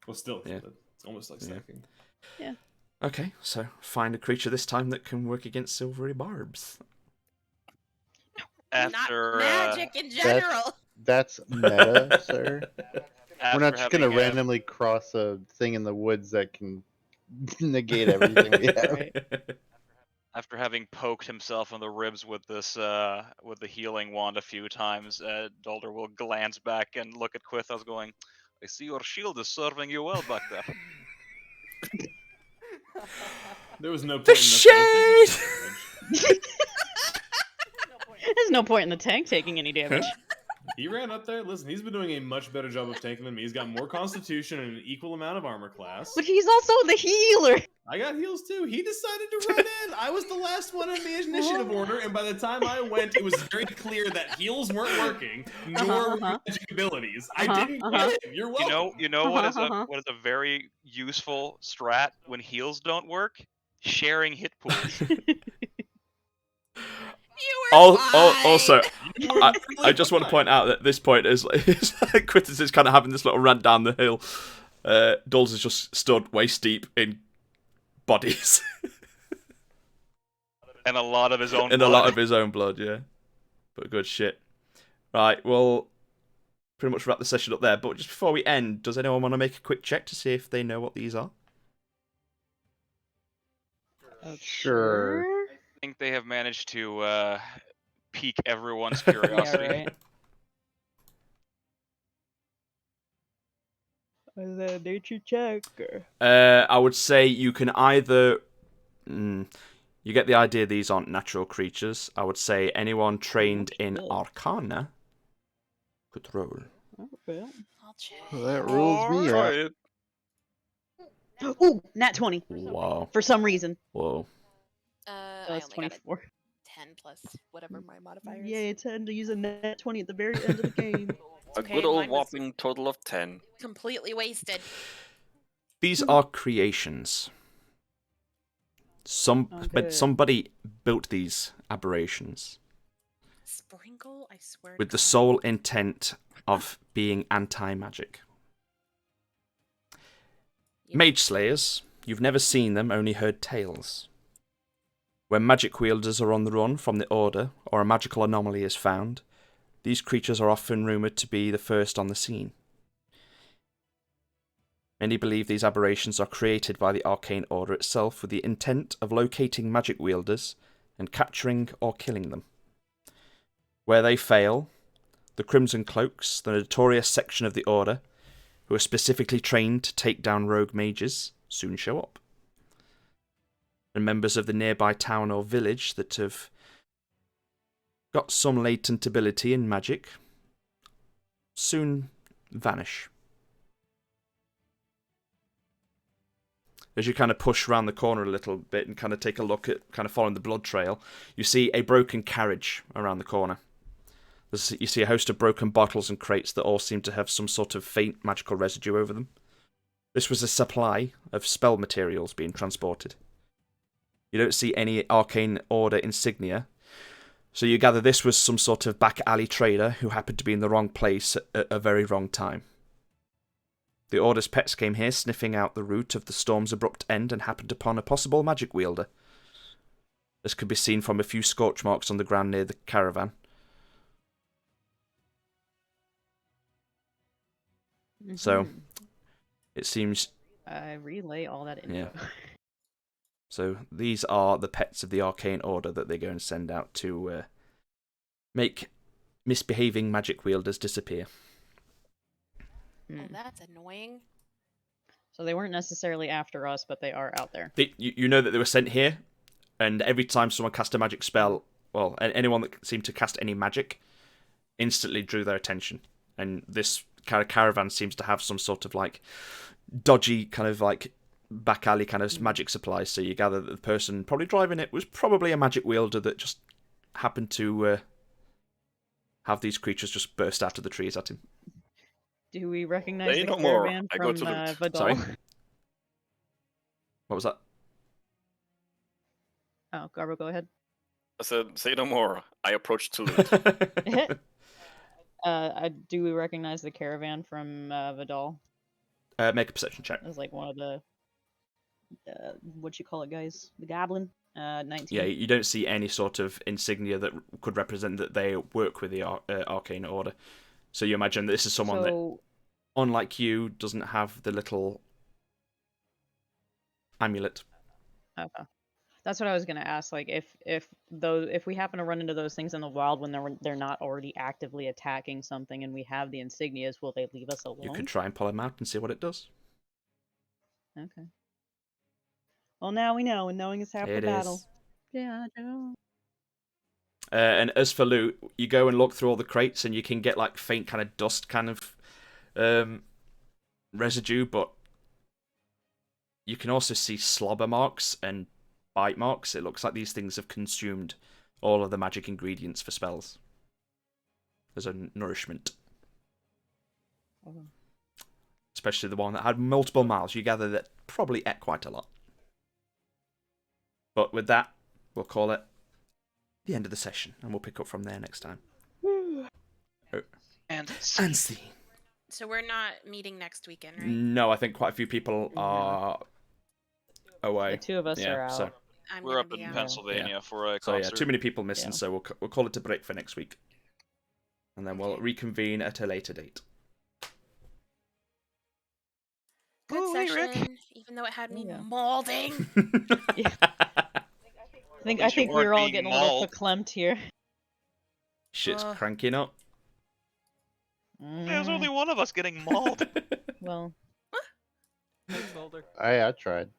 Well, still, Yeah. it's almost like Yeah. stacking. Okay, so find a creature this time that can work against silvery barbs. After not magic in general. That's meta, sir. after We're not just gonna having, randomly cross a thing in the woods that can negate everything we have. Right. after having poked himself in the ribs with this with the healing wand a few times, Dulder will glance back and look at Quithos, going, "I see your shield is serving you well back there." There was no point The in us both taking shade! damage. There's no point in the tank taking any damage. He ran up there. Listen, he's been doing a much better job of tanking than me. He's got more constitution and an equal amount of armor class. But he's also the healer. I got heals too. He decided to run in. I was the last one in the initiative order, and by the time I went, it was very clear that heals weren't working, nor Uh-huh. magic abilities. I Uh-huh, didn't uh-huh. get him. You're welcome. You know what is Uh-huh. what is a very useful strat when heals don't work? Sharing hit pools. You were fine. Also, You were I really just want to fine. point out that at this point is like Quithos is kind of having this little rant down the hill. Dulls is just stood waist deep in bodies and a lot of his own in a blood. lot of his own blood. Yeah, but good shit. Right, well, pretty much wrap the session up there. But just before we end, does anyone want to make a quick check to see if they know what these are? Sure. I think they have managed to pique everyone's curiosity. Yeah, right. Is that a nature check? I would say you can either. You get the idea these aren't natural creatures. I would say anyone trained in shit. Arcana could roll. Okay. I'll check. Well, that rules me out. Alright. Ooh, nat 20 Wow. for some reason. Whoa. So I that's only got a 24. 10 plus whatever my modifier is. Yay, 10 to use a net 20 at the very end of the game. A Okay, good old mine was- whopping total of 10. Completely wasted. These are creations. Okay. Somebody built these aberrations Sprinkle, I swear. with to the God. sole intent of being anti-magic. You know, Mage Slayers, you've never seen them, only heard tales. When magic wielders are on the run from the Order, or a magical anomaly is found, these creatures are often rumoured to be the first on the scene. Many believe these aberrations are created by the Arcane Order itself with the intent of locating magic wielders and capturing or killing them. Where they fail, the Crimson Cloaks, the notorious section of the Order, who are specifically trained to take down rogue mages, soon show up. And members of the nearby town or village that have got some latent ability in magic soon vanish. As you kind of push around the corner a little bit and kind of take a look at kind of following the blood trail, you see a broken carriage around the corner. You see a host of broken bottles and crates that all seem to have some sort of faint magical residue over them. This was a supply of spell materials being transported. You don't see any Arcane Order insignia, so you gather this was some sort of back alley trader who happened to be in the wrong place at a very wrong time. The Order's pets came here sniffing out the route of the storm's abrupt end and happened upon a possible magic wielder. This could be seen from a few scorch marks on the ground near the caravan. So, it seems... I relay all that info. Yeah. So, these are the pets of the Arcane Order that they go and send out to make misbehaving magic wielders disappear. Oh, that's annoying. So they weren't necessarily after us, but they are out there. You know that they were sent here, and every time someone cast a magic spell, well, anyone that seemed to cast any magic, instantly drew their attention. And this kind of caravan seems to have some sort of like dodgy kind of like back alley kind of magic supplies. So you gather that the person probably driving it was probably a magic wielder that just happened to have these creatures just burst out of the trees at him. Do we recognize Say the no more. caravan I go from to loot. Vidal? Sorry? What was that? Oh, Garbo, go ahead. I said, say no more. I approach to loot. Do we recognize the caravan from Vidal? Make a perception check. As like one of the what you call it, guys? The goblin. 19. Yeah, you don't see any sort of insignia that could represent that they work with the Arcane Order. So you imagine this is someone that, unlike you, doesn't have the little amulet. Okay. That's what I was gonna ask. Like, if we happen to run into those things in the wild when they're not already actively attacking something, and we have the insignias, will they leave us alone? You could try and pull them out and see what it does. Okay. Well, now we know, and knowing is half the It battle. is. Yeah, Joe. And as for loot, you go and look through all the crates, and you can get like faint kind of dust kind of residue, but you can also see slobber marks and bite marks. It looks like these things have consumed all of the magic ingredients for spells as a nourishment. Oh. Especially the one that had multiple mouths. You gather that probably ate quite a lot. But with that, we'll call it the end of the session, and we'll pick up from there next time. And see. So we're not meeting next weekend, right? No, I think quite a few people are away. The two of us are out. So, I'm We're gonna up be in out. Pennsylvania for a so yeah, concert. too many people missing, Yeah. so we'll call it a break for next week. And then we'll reconvene at a later date. Good Ooh, hey, Rick. session, even though it had me Yeah. mauling. I least you think weren't we're all being getting a little mauled. verklempt here. Shit's cranking up. There's only one of us getting mauled. Well, I tried.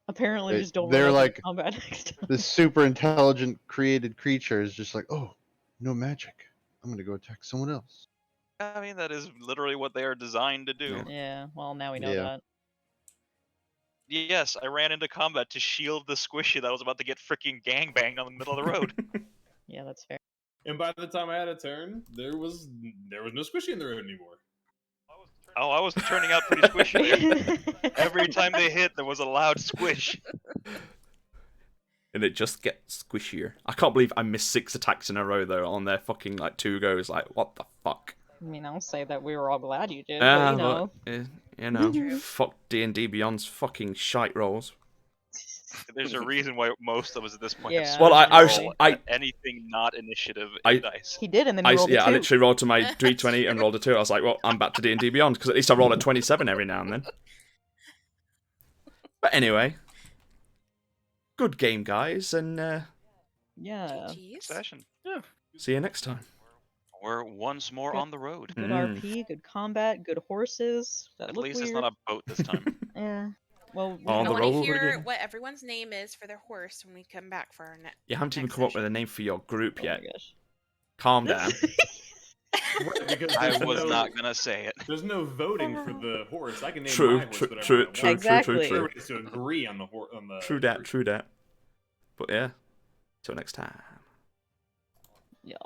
apparently They- just don't. they're roll up in like- combat next time. This super intelligent created creature is just like, oh, no magic. I'm gonna go attack someone else. I mean, that is literally what they are designed to do. Yeah. Well, now we know Yeah. that. Yes, I ran into combat to shield the squishy that was about to get freaking gangbanged on the middle of the road. Yeah, that's fair. And by the time I had a turn, there was no squishy in the road anymore. Oh, I was turning out pretty squishy there. Every time they hit, there was a loud squish. And it just gets squishier. I can't believe I missed 6 attacks in a row though on their fucking like 2 goes. Like, what the fuck? I mean, I'll say that we were all glad you did, Yeah, but you know. you know, fuck D&D Beyond's fucking shite rolls. There's a reason why most of us at this point Yeah, have Well, I roll at anything not initiative in dice. He did, and then he rolled a 2. I literally rolled to my D20 and rolled a 2. I was like, well, I'm back to D&D Beyond because at least I roll a 27 every now and then. But anyway, good game, guys, and Yeah. GGs. Session. see you next time. We're once more on the road. Good RP, good combat, good horses. That At look least weird. it's not a boat this time. Yeah. Well, On I the want road to hear again. what everyone's name is for their horse when we come back for our next. You haven't even come up with a name for your group oh yet. my gosh. Calm down. Because I there's was no- not gonna say it. There's no voting for the horse. I can name True, my horse true, whatever true, I want. true, Exactly. true, true, Everybody has to agree on the on the. True that, true that. But yeah, till next time. Yeah.